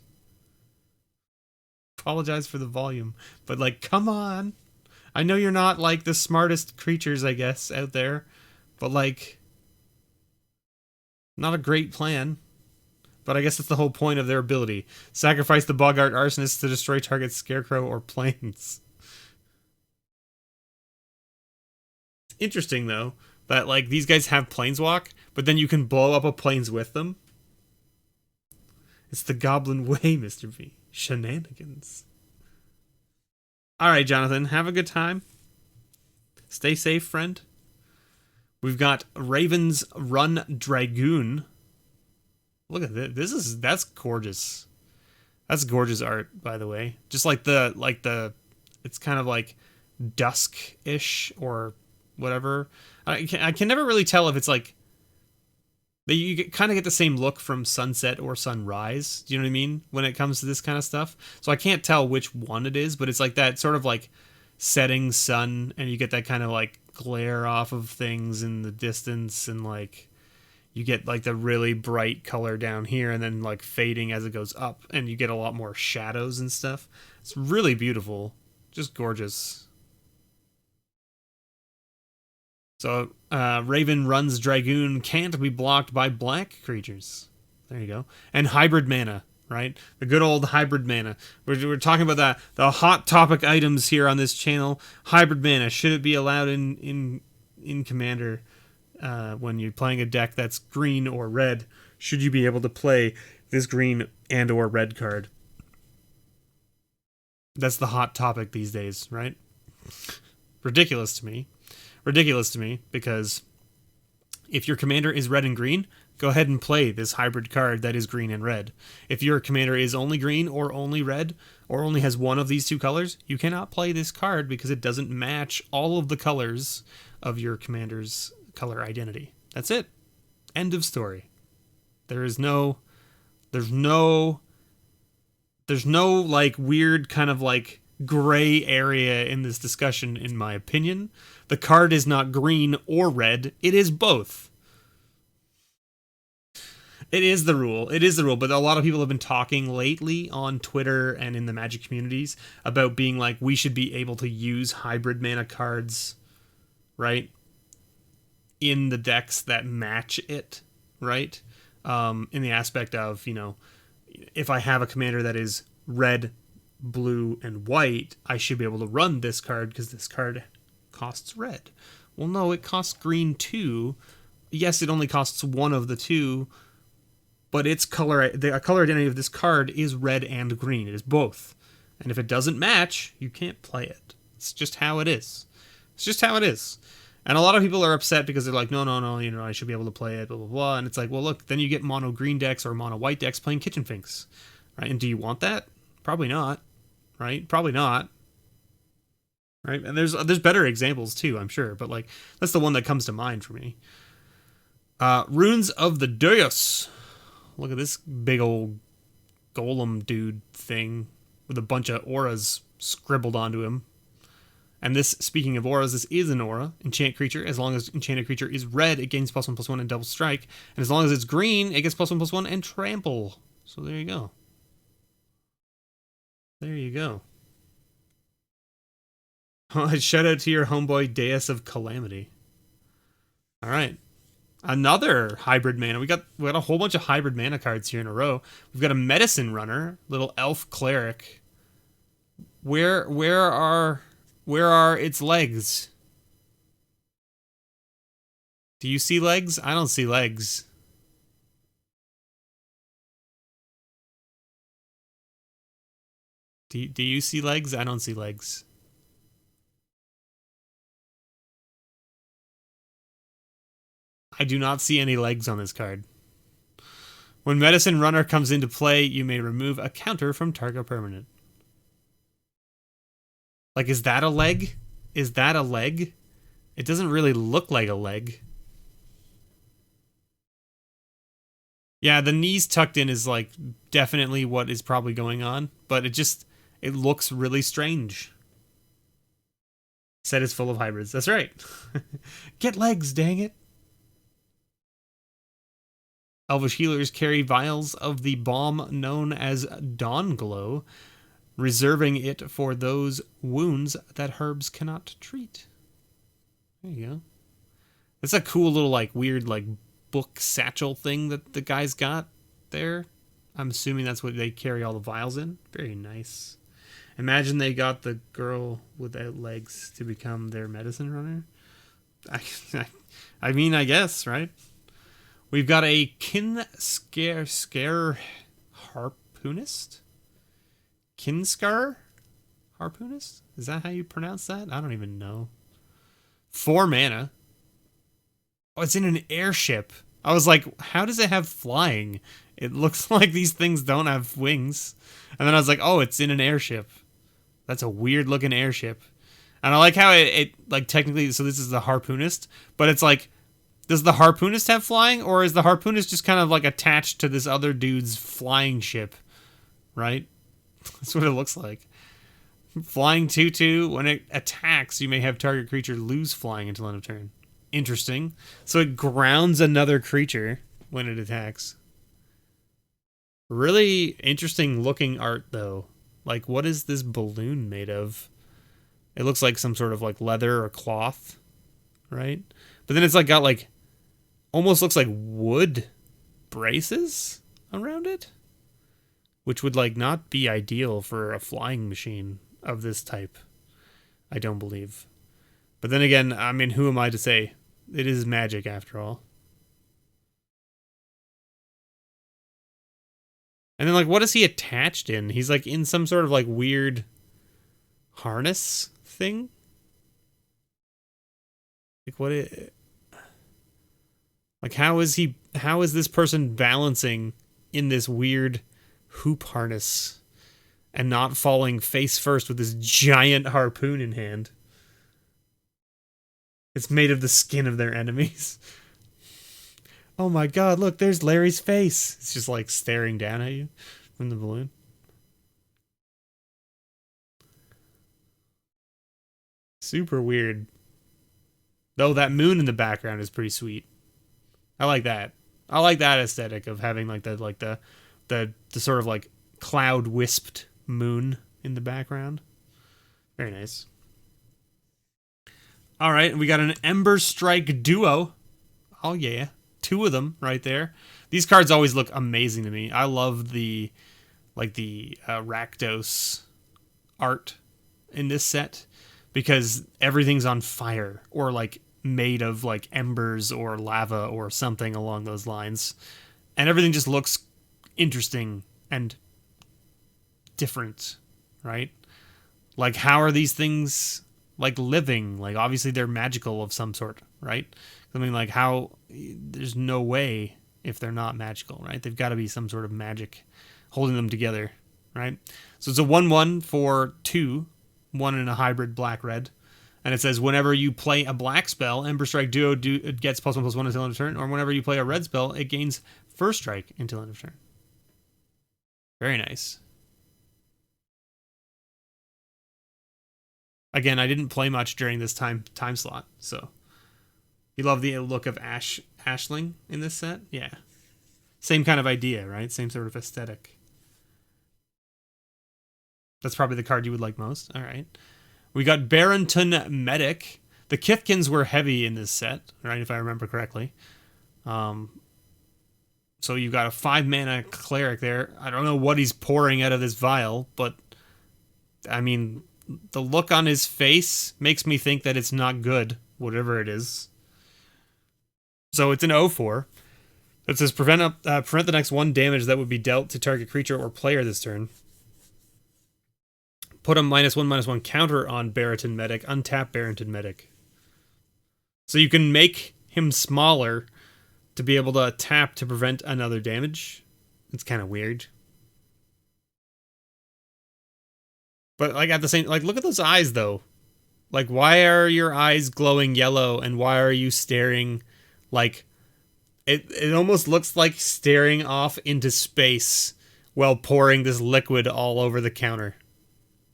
Apologize for the volume, but like, come on. I know you're not like the smartest creatures, I guess, out there, but like, not a great plan. But I guess that's the whole point of their ability. Sacrifice the Boggart Arsonist to destroy target scarecrow or planes. It's interesting though that like these guys have planeswalk, but then you can blow up a planes with them. It's the Goblin way, Mr. V. Shenanigans. All right, Jonathan, have a good time. Stay safe, friend. We've got Raven's Run Dragoon. Look at this. That's gorgeous. That's gorgeous art, by the way. Just like the it's kind of like dusk-ish or whatever. I can never really tell if it's like you kind of get the same look from sunset or sunrise. Do you know what I mean? When it comes to this kind of stuff. So I can't tell which one it is, but it's like that sort of like setting sun, and you get that kind of like glare off of things in the distance, and like you get like the really bright color down here and then like fading as it goes up, and you get a lot more shadows and stuff. It's really beautiful. Just gorgeous. So, Raven Runs Dragoon can't be blocked by black creatures. There you go. And hybrid mana, right? The good old hybrid mana. We're talking about the hot topic items here on this channel. Hybrid mana. Should it be allowed in Commander when you're playing a deck that's green or red? Should you be able to play this green and or red card? That's the hot topic these days, right? Ridiculous to me, because if your commander is red and green, go ahead and play this hybrid card that is green and red. If your commander is only green or only red or only has one of these two colors, you cannot play this card because it doesn't match all of the colors of your commander's color identity. That's it. End of story. There's no like weird kind of like gray area in this discussion, in my opinion. The card is not green or red. It is both. It is the rule. But a lot of people have been talking lately on Twitter and in the Magic communities about being like, we should be able to use hybrid mana cards, right? In the decks that match it, right? In the aspect of, you know, if I have a commander that is red, blue, and white, I should be able to run this card because this card costs red. Well, no, it costs green too. Yes, it only costs one of the two, but the color identity of this card is red and green. It is both. And if it doesn't match, you can't play it. It's just how it is. And a lot of people are upset because they're like, no, you know, I should be able to play it, blah, blah, blah. And it's like, well, look, then you get mono green decks or mono white decks playing Kitchen Finks, right? And do you want that? Probably not, right? Probably not, right? And there's better examples too, I'm sure, but like that's the one that comes to mind for me. Runes of the Deus. Look at this big old golem dude thing with a bunch of auras scribbled onto him. And this, speaking of auras, this is an aura. Enchant creature. As long as enchanted creature is red, it gains +1/+1 and double strike. And as long as it's green, it gets +1/+1 and trample. So there you go. Shout out to your homeboy Deus of Calamity. All right. Another hybrid mana. We got a whole bunch of hybrid mana cards here in a row. We've got a medicine runner, little elf cleric. Where are its legs? Do you see legs? I don't see legs. Do you see legs? I don't see legs. I do not see any legs on this card. When Medicine Runner comes into play, you may remove a counter from target permanent. Like, is that a leg? Is that a leg? It doesn't really look like a leg. Yeah, the knees tucked in is like definitely what is probably going on, but it looks really strange. Set is full of hybrids. That's right. Get legs, dang it. Elvish healers carry vials of the balm known as Dawn Glow, reserving it for those wounds that herbs cannot treat. There you go. That's a cool little like weird like book satchel thing that the guy's got there. I'm assuming that's what they carry all the vials in. Very nice. Imagine they got the girl without legs to become their medicine runner. I mean, I guess, right? We've got a Kin Scare Harpoonist? Kinskar Harpoonist? Is that how you pronounce that? I don't even know. 4 mana. Oh, it's in an airship. I was like, how does it have flying? It looks like these things don't have wings. And then I was like, oh, it's in an airship. That's a weird looking airship. And I like how it like technically, so this is the Harpoonist, but it's like, does the Harpoonist have flying, or is the Harpoonist just kind of like attached to this other dude's flying ship? Right? That's what it looks like. Flying 2/2. When it attacks, you may have target creature lose flying until end of turn. Interesting. So it grounds another creature when it attacks. Really interesting looking art, though. Like, what is this balloon made of? It looks like some sort of like leather or cloth, right? But then it's like got like, almost looks like wood braces around it, which would like not be ideal for a flying machine of this type, I don't believe. But then again, I mean, who am I to say? It is Magic after all. And then like, what is he attached in? He's like in some sort of like weird harness thing. Like what like how is this person balancing in this weird hoop harness and not falling face first with this giant harpoon in hand? It's made of the skin of their enemies. Oh my god, look, there's Larry's face. It's just like staring down at you from the balloon. Super weird. Though that moon in the background is pretty sweet. I like that. I like that aesthetic of having like the sort of like cloud wisped moon in the background. Very nice. All right, we got an Ember Strike duo. Oh yeah, 2 of them right there. These cards always look amazing to me. I love the Rakdos art in this set because everything's on fire or like made of like embers or lava or something along those lines, and everything just looks interesting and different, right? Like, how are these things like living? Like, obviously they're magical of some sort, right? I mean, like, how, there's no way if they're not magical, right? They've got to be some sort of magic holding them together, right? So it's a 1/1 for 2, 1 in a hybrid black-red. And it says, whenever you play a black spell, Ember Strike Duo it gets +1/+1 until end of turn, or whenever you play a red spell, it gains first strike until end of turn. Very nice. Again, I didn't play much during this time slot, so. You love the look of Ashling in this set? Yeah. Same kind of idea, right? Same sort of aesthetic. That's probably the card you would like most. All right. We got Barrington Medic. The Kithkins were heavy in this set, right? If I remember correctly. So you got a 5 mana cleric there. I don't know what he's pouring out of this vial, but I mean, the look on his face makes me think that it's not good, whatever it is. So it's an 0/4. It says prevent the next 1 damage that would be dealt to target creature or player this turn. Put a -1/-1 counter on Barrington Medic. Untap Barrington Medic. So you can make him smaller to be able to tap to prevent another damage. It's kind of weird. But like at the same, like look at those eyes though. Like why are your eyes glowing yellow and why are you staring like it almost looks like staring off into space while pouring this liquid all over the counter.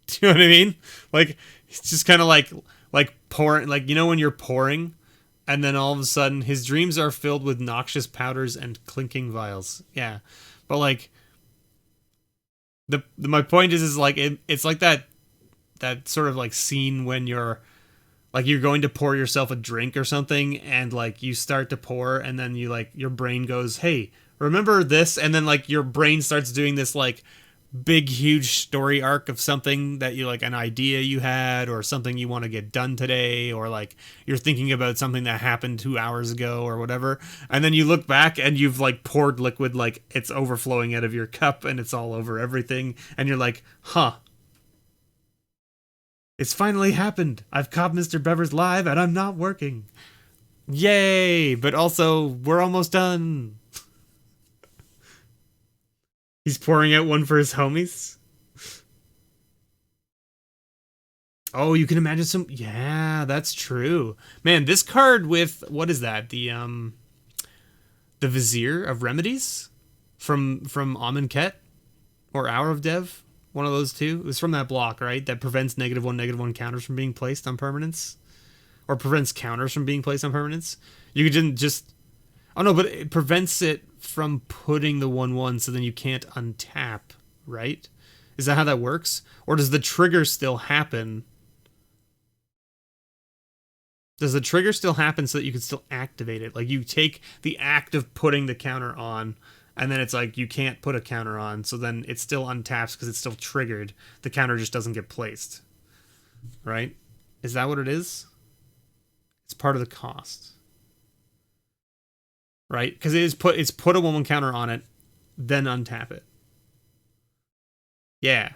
Do you know what I mean? Like it's just kind of like pouring, like you know when you're pouring and then all of a sudden his dreams are filled with noxious powders and clinking vials. Yeah. But like my point is like it's like that sort of like scene when you're going to pour yourself a drink or something and like you start to pour and then you like your brain goes, "Hey, remember this?" and then like your brain starts doing this like big huge story arc of something that you like, an idea you had, or something you want to get done today, or like you're thinking about something that happened 2 hours ago or whatever, and then you look back and you've like poured liquid, like it's overflowing out of your cup and it's all over everything, and you're like, huh, it's finally happened. I've caught MrBevers live and I'm not working. Yay! But also, we're almost done. He's pouring out one for his homies. Oh, you can imagine some... Yeah, that's true. Man, this card with... What is that? The Vizier of Remedies? From Amonkhet? Or Hour of Dev? One of those two. It was from that block, right? That prevents -1/-1 counters from being placed on permanents. Or prevents counters from being placed on permanents. You could just... Oh no, but it prevents it from putting the 1/1, so then you can't untap, right? Is that how that works? Or does the trigger still happen? Does the trigger still happen so that you can still activate it? Like you take the act of putting the counter on, and then it's like you can't put a counter on, so then it still untaps because it's still triggered. The counter just doesn't get placed. Right? Is that what it is? It's part of the cost. Right? Because it's put a 1/1 counter on it, then untap it. Yeah.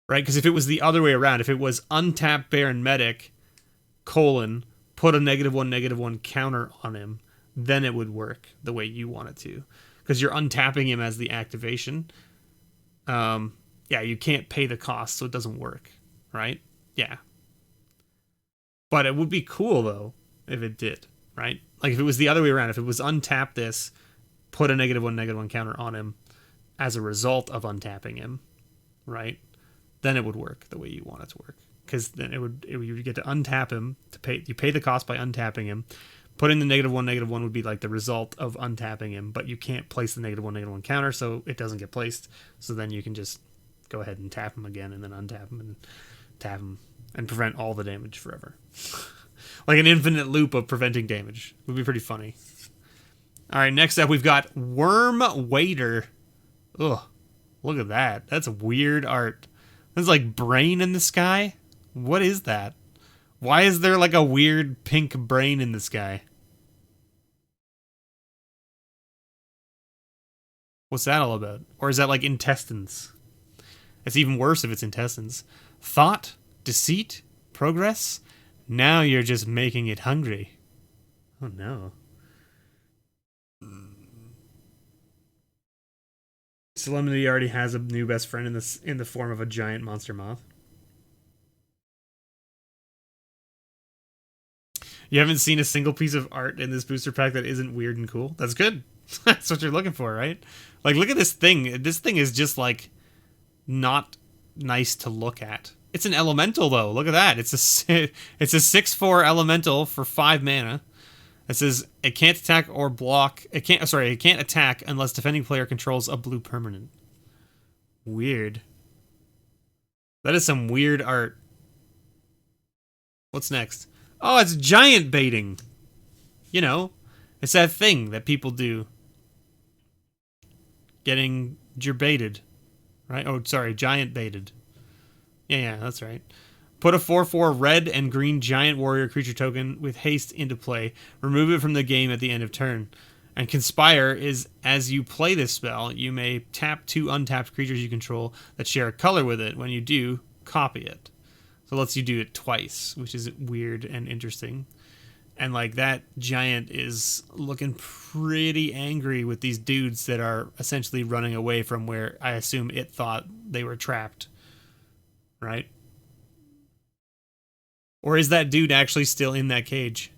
Right? Because if it was the other way around, if it was untap Baron Medic, put a -1/-1 counter on him, then it would work the way you want it to. Because you're untapping him as the activation. Yeah, you can't pay the cost, so it doesn't work. Right? Yeah. But it would be cool, though, if it did, right? Like, if it was the other way around, if it was untap this, put a -1/-1 counter on him as a result of untapping him, right? Then it would work the way you want it to work. Because then you would get to untap him, you pay the cost by untapping him. Putting the -1/-1 would be like the result of untapping him, but you can't place the -1/-1 counter, so it doesn't get placed. So then you can just go ahead and tap him again, and then untap him, and tap him, and prevent all the damage forever. Like an infinite loop of preventing damage. Would be pretty funny. Alright, next up we've got Worm Wader. Ugh. Look at that. That's weird art. There's like brain in the sky? What is that? Why is there like a weird pink brain in the sky? What's that all about? Or is that like intestines? It's even worse if it's intestines. Thought, deceit, progress. Now you're just making it hungry. Oh no. Solemnity already has a new best friend in the form of a giant monster moth. You haven't seen a single piece of art in this booster pack that isn't weird and cool? That's good. That's what you're looking for, right? Like, look at this thing. This thing is just, like, not nice to look at. It's an elemental, though. Look at that. It's a 6/4 elemental for 5 mana. It says it can't attack or block. It can't attack unless defending player controls a blue permanent. Weird. That is some weird art. What's next? Oh, it's giant baiting. You know, it's that thing that people do. Getting baited. Right? Oh, sorry, giant baited. Yeah, that's right. Put a 4/4 red and green giant warrior creature token with haste into play. Remove it from the game at the end of turn. And Conspire is, as you play this spell, you may tap 2 untapped creatures you control that share a color with it. When you do, copy it. So it lets you do it twice, which is weird and interesting. And like that giant is looking pretty angry with these dudes that are essentially running away from where I assume it thought they were trapped. Right? Or is that dude actually still in that cage?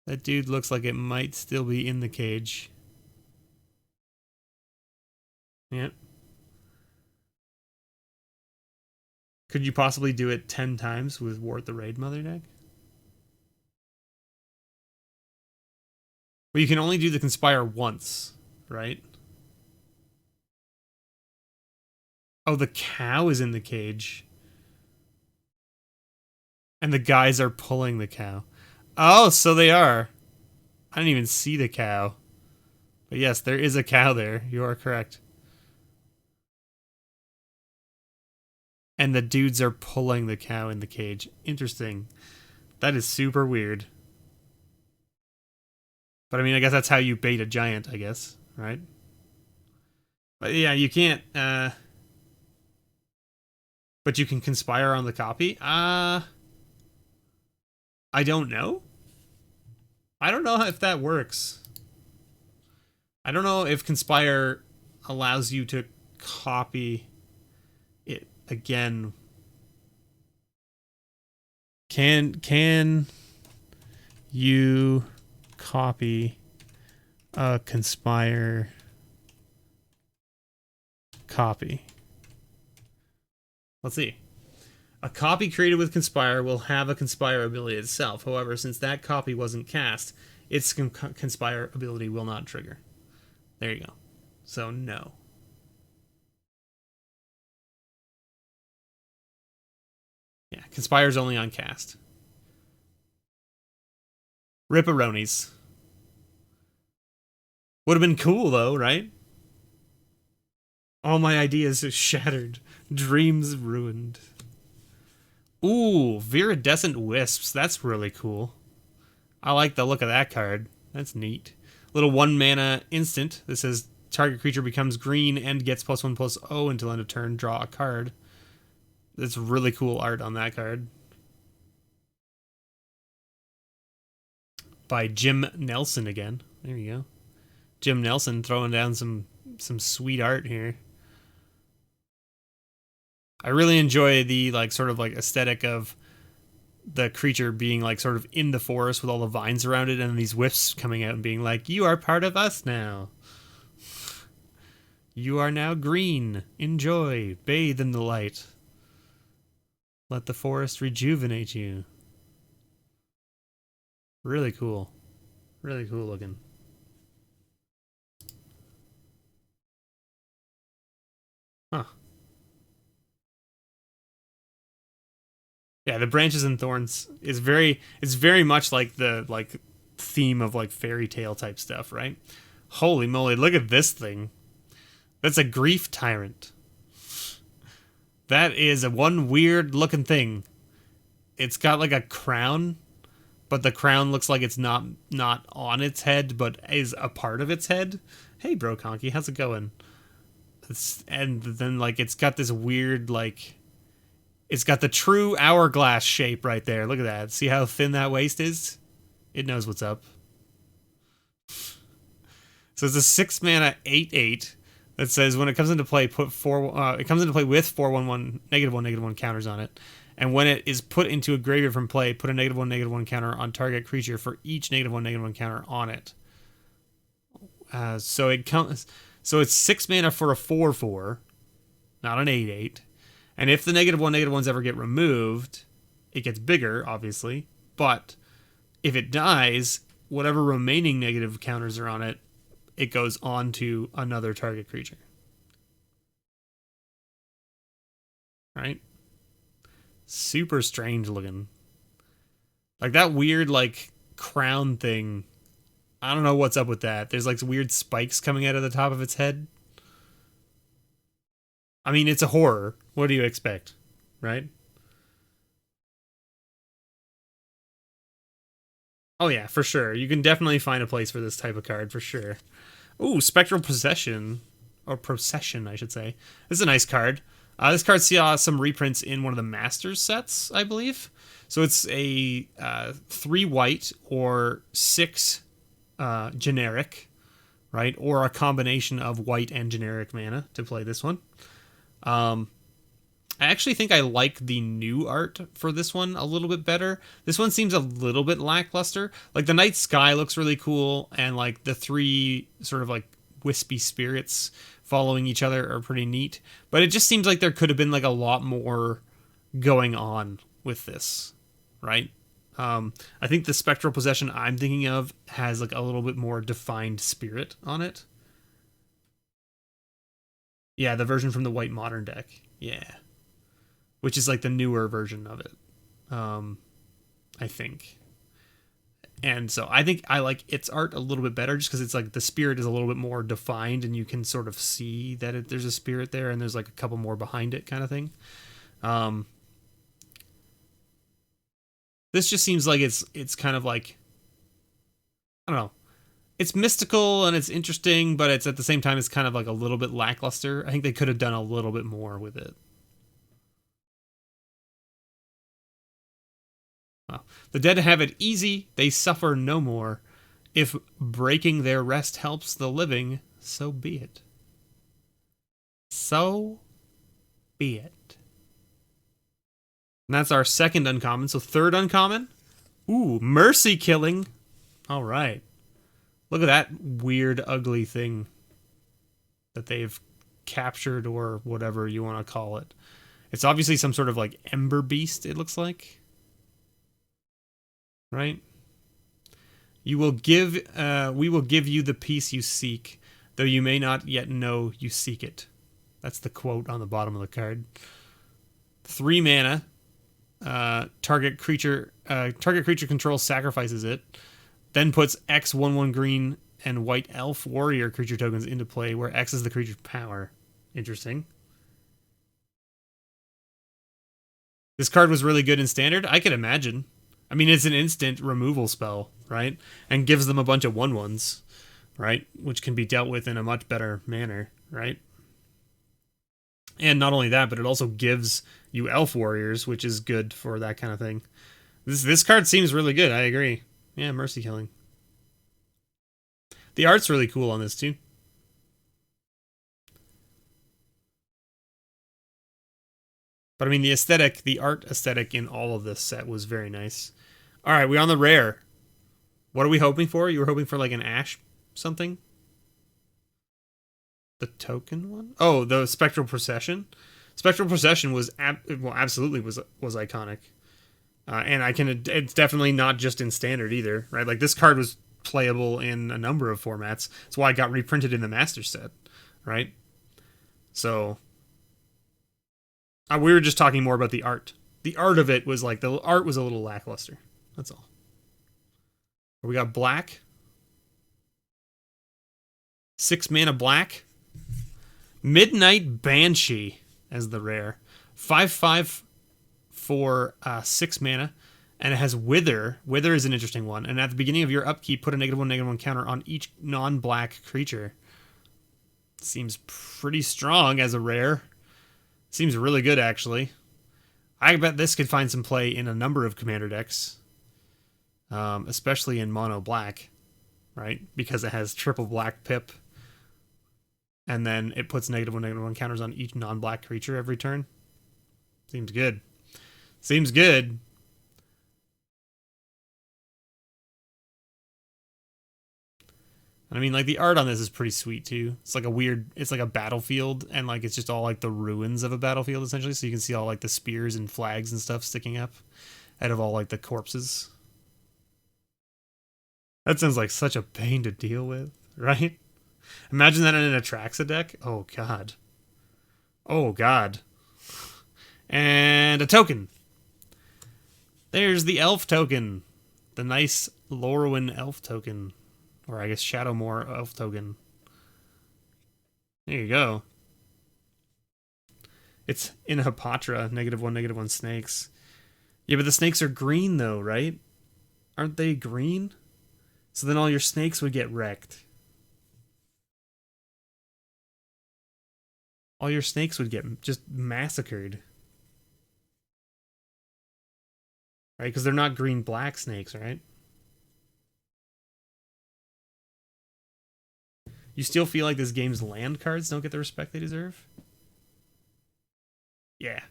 That dude looks like it might still be in the cage. Yep. Could you possibly do it 10 times with Wart the Raid Mother deck? Well, you can only do the Conspire once, right? Oh, the cow is in the cage. And the guys are pulling the cow. Oh, so they are. I didn't even see the cow. But yes, there is a cow there. You are correct. And the dudes are pulling the cow in the cage. Interesting. That is super weird. But I mean, I guess that's how you bait a giant, I guess, right? But yeah, you can't, but you can conspire on the copy? I don't know. I don't know if that works. I don't know if conspire allows you to copy it again. Can you copy a conspire copy? Let's see. A copy created with conspire will have a conspire ability itself. However, since that copy wasn't cast, its conspire ability will not trigger. There you go. So no. Yeah, conspire's only on cast. Ripperonis. Would have been cool though, right? All my ideas are shattered. Dreams ruined. Ooh, Viridescent Wisps. That's really cool. I like the look of that card. That's neat. Little 1 mana instant that says target creature becomes green and gets +1/+0 until end of turn. Draw a card. That's really cool art on that card. By Jim Nelson again. There you go. Jim Nelson throwing down some sweet art here. I really enjoy the sort of aesthetic of the creature being sort of in the forest with all the vines around it and these wisps coming out and being like, you are part of us now. You are now green. Enjoy. Bathe in the light. Let the forest rejuvenate you. Really cool. Really cool looking. Huh. Yeah, the branches and thorns is it's very much like the theme of fairy tale type stuff, right? Holy moly, look at this thing. That's a grief tyrant. That is a one weird looking thing. It's got a crown, but the crown looks like it's not on its head, but is a part of its head. Hey, bro, Conky, how's it going? And then it's got this weird it's got the true hourglass shape right there. Look at that. See how thin that waist is? It knows what's up. So it's a 6 mana 8/8 that says when it comes into play, put 4. It comes into play with 4/1/1 -1/-1 counters on it, and when it is put into a graveyard from play, put a -1/-1 counter on target creature for each -1/-1 counter on it. So it comes. So it's 6 mana for a 4/4, not an 8/8. And if the -1/-1s ever get removed, it gets bigger, obviously. But if it dies, whatever remaining negative counters are on it, it goes on to another target creature. Right? Super strange looking. That weird, crown thing. I don't know what's up with that. There's, weird spikes coming out of the top of its head. I mean, it's a horror. What do you expect? Right? Oh yeah, for sure. You can definitely find a place for this type of card, for sure. Ooh, Spectral Possession. Or Procession, I should say. This is a nice card. This card saw some reprints in one of the Masters sets, I believe. So it's a 3 white or 6 generic, right? Or a combination of white and generic mana to play this one. I actually think I like the new art for this one a little bit better. This one seems a little bit lackluster. The night sky looks really cool, and the 3 sort of wispy spirits following each other are pretty neat. But it just seems like there could have been a lot more going on with this, right? I think the Spectral Possession I'm thinking of has a little bit more defined spirit on it. Yeah, the version from the White Modern deck. Yeah. Which is the newer version of it. I think. And so I think I like its art a little bit better just because it's like the spirit is a little bit more defined and you can sort of see that there's a spirit there and there's like a couple more behind it kind of thing. This just seems like it's kind of like, I don't know. It's mystical and it's interesting, but it's at the same time it's kind of like a little bit lackluster. I think they could have done a little bit more with it. Well, the dead have it easy, they suffer no more. If breaking their rest helps the living, so be it. So be it. And that's our second uncommon. So third uncommon. Ooh, mercy killing. All right. Look at that weird, ugly thing that they've captured or whatever you want to call it. It's obviously some sort of like ember beast, it looks like. Right? We will give you the peace you seek, though you may not yet know you seek it. That's the quote on the bottom of the card. 3 mana. Target creature controls sacrifices it, then puts X 1/1 green and white elf warrior creature tokens into play, where X is the creature's power. Interesting. This card was really good in standard. I could imagine. I mean, it's an instant removal spell, right? And gives them a bunch of 1/1s, right? Which can be dealt with in a much better manner, right? And not only that, but it also gives you elf warriors, which is good for that kind of thing. This card seems really good. I agree. Yeah, mercy killing. The art's really cool on this too. But I mean, the art aesthetic in all of this set was very nice. All right, we're on the rare. What are we hoping for? You were hoping for like an ash something? The token one? Oh, the Spectral Procession. Spectral Procession was absolutely was iconic. And it's definitely not just in standard either, right? Like this card was playable in a number of formats. That's why it got reprinted in the master set, right? So we were just talking more about the art. The art of it was like, the art was a little lackluster. That's all. We got black. 6 mana black. Midnight Banshee as the rare. 5/5 for 6 mana. And it has Wither. Wither is an interesting one. And at the beginning of your upkeep, put a -1/-1 counter on each non-black creature. Seems pretty strong as a rare. Seems really good, actually. I bet this could find some play in a number of commander decks. Especially in mono black, right? Because it has triple black pip. And then it puts -1/-1 counters on each non-black creature every turn. Seems good. Seems good. And I mean, like, the art on this is pretty sweet, too. It's like it's like a battlefield, and, like, it's just all, like, the ruins of a battlefield, essentially. So you can see all, like, the spears and flags and stuff sticking up out of all, like, the corpses. That sounds like such a pain to deal with, right? Imagine that in an Atraxa deck. Oh, God. Oh, God. And a token. There's the elf token. The nice Lorwyn elf token. Or I guess Shadowmoor elf token. There you go. It's in Hapatra, -1/-1 snakes. Yeah, but the snakes are green though, right? Aren't they green? So then all your snakes would get wrecked. All your snakes would get just massacred. Right? Because they're not green-black snakes, right? You still feel like this game's land cards don't get the respect they deserve? Yeah.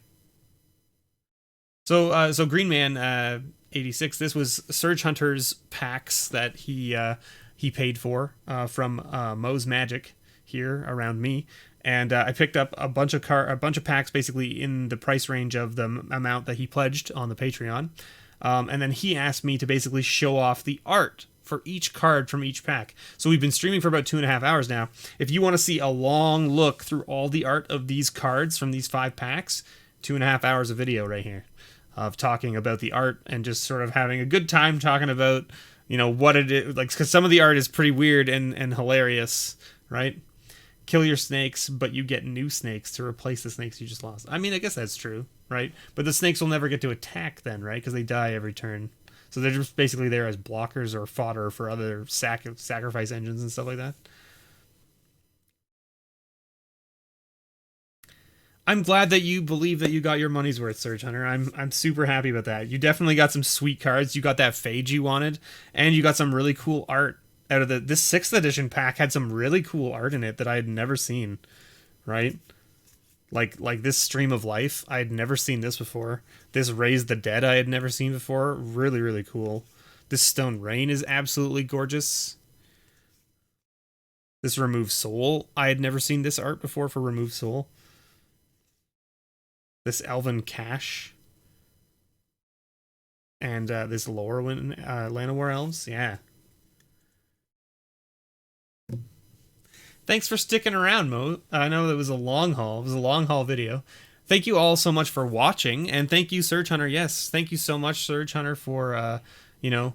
So Green Man 86. This was Surge Hunter's packs that he paid for from Moz Magic here around me, and I picked up a bunch of packs basically in the price range of the amount that he pledged on the Patreon, and then he asked me to basically show off the art for each card from each pack. So we've been streaming for about 2.5 hours now. If you want to see a long look through all the art of these cards from these 5 packs, 2.5 hours of video right here of talking about the art and just sort of having a good time talking about you know, what it is, like, because some of the art is pretty weird and hilarious, right? Kill your snakes, but you get new snakes to replace the snakes you just lost. I mean, I guess that's true, right? But the snakes will never get to attack then, right? Because they die every turn. So they're just basically there as blockers or fodder for other sacrifice engines and stuff like that. I'm glad that you believe that you got your money's worth, Surge Hunter. I'm super happy about that. You definitely got some sweet cards. You got that Phage you wanted, and you got some really cool art out of this 6th edition pack. Had some really cool art in it that I had never seen, right? Like this Stream of Life, I had never seen this before. This Raise the Dead I had never seen before. Really, really cool. This Stone Rain is absolutely gorgeous. This Remove Soul, I had never seen this art before for Remove Soul. This Elven Cache. And this Lorwyn, Land of War Elves. Yeah. Thanks for sticking around, Mo. I know it was a long haul. It was a long haul video. Thank you all so much for watching. And thank you, Surge Hunter. Yes, thank you so much, Surge Hunter, for, you know,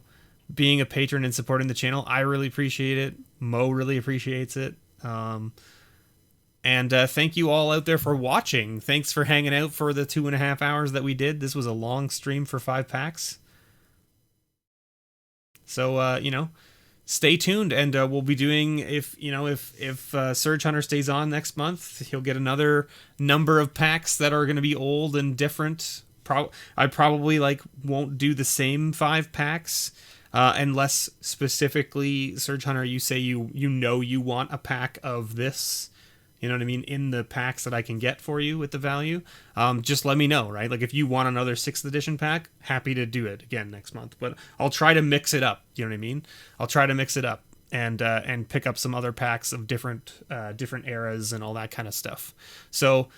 being a patron and supporting the channel. I really appreciate it. Mo really appreciates it. And thank you all out there for watching. Thanks for hanging out for the 2.5 hours that we did. This was a long stream for 5 packs. So, you know, stay tuned, and we'll be doing, if Surge Hunter stays on next month, he'll get another number of packs that are going to be old and different. I probably won't do the same 5 packs. Unless specifically, Surge Hunter, you say you want a pack of this. You know what I mean? In the packs that I can get for you with the value, just let me know, right? Like if you want another 6th edition pack, happy to do it again next month. But I'll try to mix it up. You know what I mean? I'll try to mix it up and pick up some other packs of different eras and all that kind of stuff. So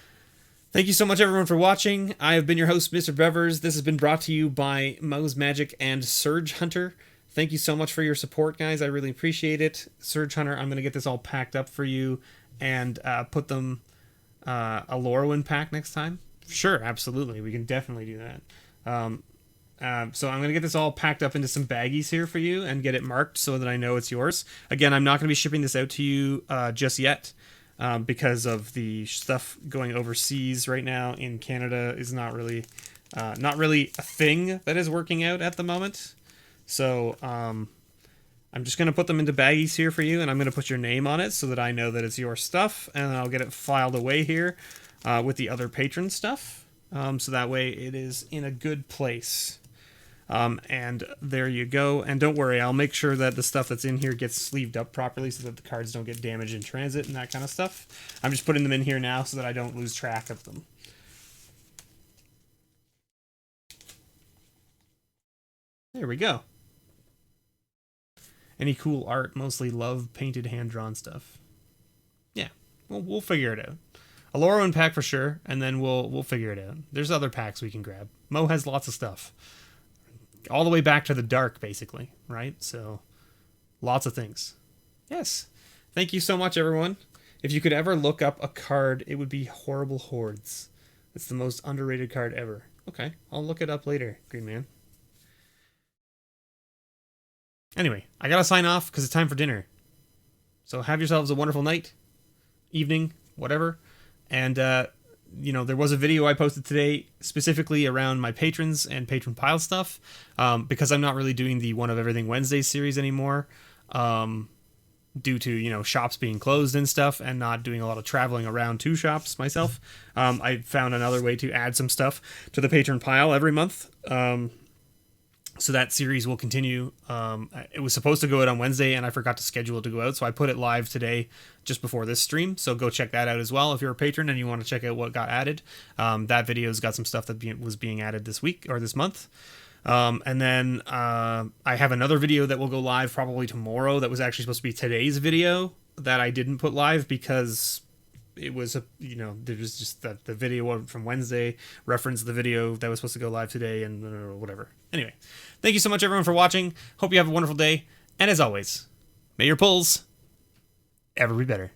thank you so much, everyone, for watching. I have been your host, MrBevers. This has been brought to you by Moz Magic and Surge Hunter. Thank you so much for your support, guys. I really appreciate it. Surge Hunter, I'm going to get this all packed up for you and put them a Lorwyn pack next time. Sure, absolutely. We can definitely do that. So I'm going to get this all packed up into some baggies here for you and get it marked so that I know it's yours. Again, I'm not going to be shipping this out to you just yet because of the stuff going overseas right now in Canada is not really a thing that is working out at the moment. So I'm just going to put them into baggies here for you, and I'm going to put your name on it so that I know that it's your stuff, and then I'll get it filed away here with the other patron stuff, so that way it is in a good place. And there you go. And don't worry, I'll make sure that the stuff that's in here gets sleeved up properly so that the cards don't get damaged in transit and that kind of stuff. I'm just putting them in here now so that I don't lose track of them. There we go. Any cool art? Mostly love painted hand-drawn stuff. Yeah, we'll figure it out. A Lorwyn pack for sure, and then we'll figure it out. There's other packs we can grab. Mo has lots of stuff. All the way back to the dark, basically, right? So, lots of things. Yes. Thank you so much, everyone. If you could ever look up a card, it would be Horrible Hordes. It's the most underrated card ever. Okay, I'll look it up later, Green Man. Anyway, I gotta sign off because it's time for dinner. So have yourselves a wonderful night, evening, whatever. And, you know, there was a video I posted today specifically around my patrons and patron pile stuff because I'm not really doing the One of Everything Wednesday series anymore due to, you know, shops being closed and stuff and not doing a lot of traveling around to shops myself. I found another way to add some stuff to the patron pile every month. So that series will continue. It was supposed to go out on Wednesday, and I forgot to schedule it to go out, so I put it live today just before this stream. So go check that out as well if you're a patron and you want to check out what got added. That video's got some stuff that was being added this week or this month. And then I have another video that will go live probably tomorrow that was actually supposed to be today's video that I didn't put live because it was there was just that the video from Wednesday referenced the video that was supposed to go live today and whatever. Anyway, thank you so much, everyone, for watching. Hope you have a wonderful day. And as always, may your pulls ever be better.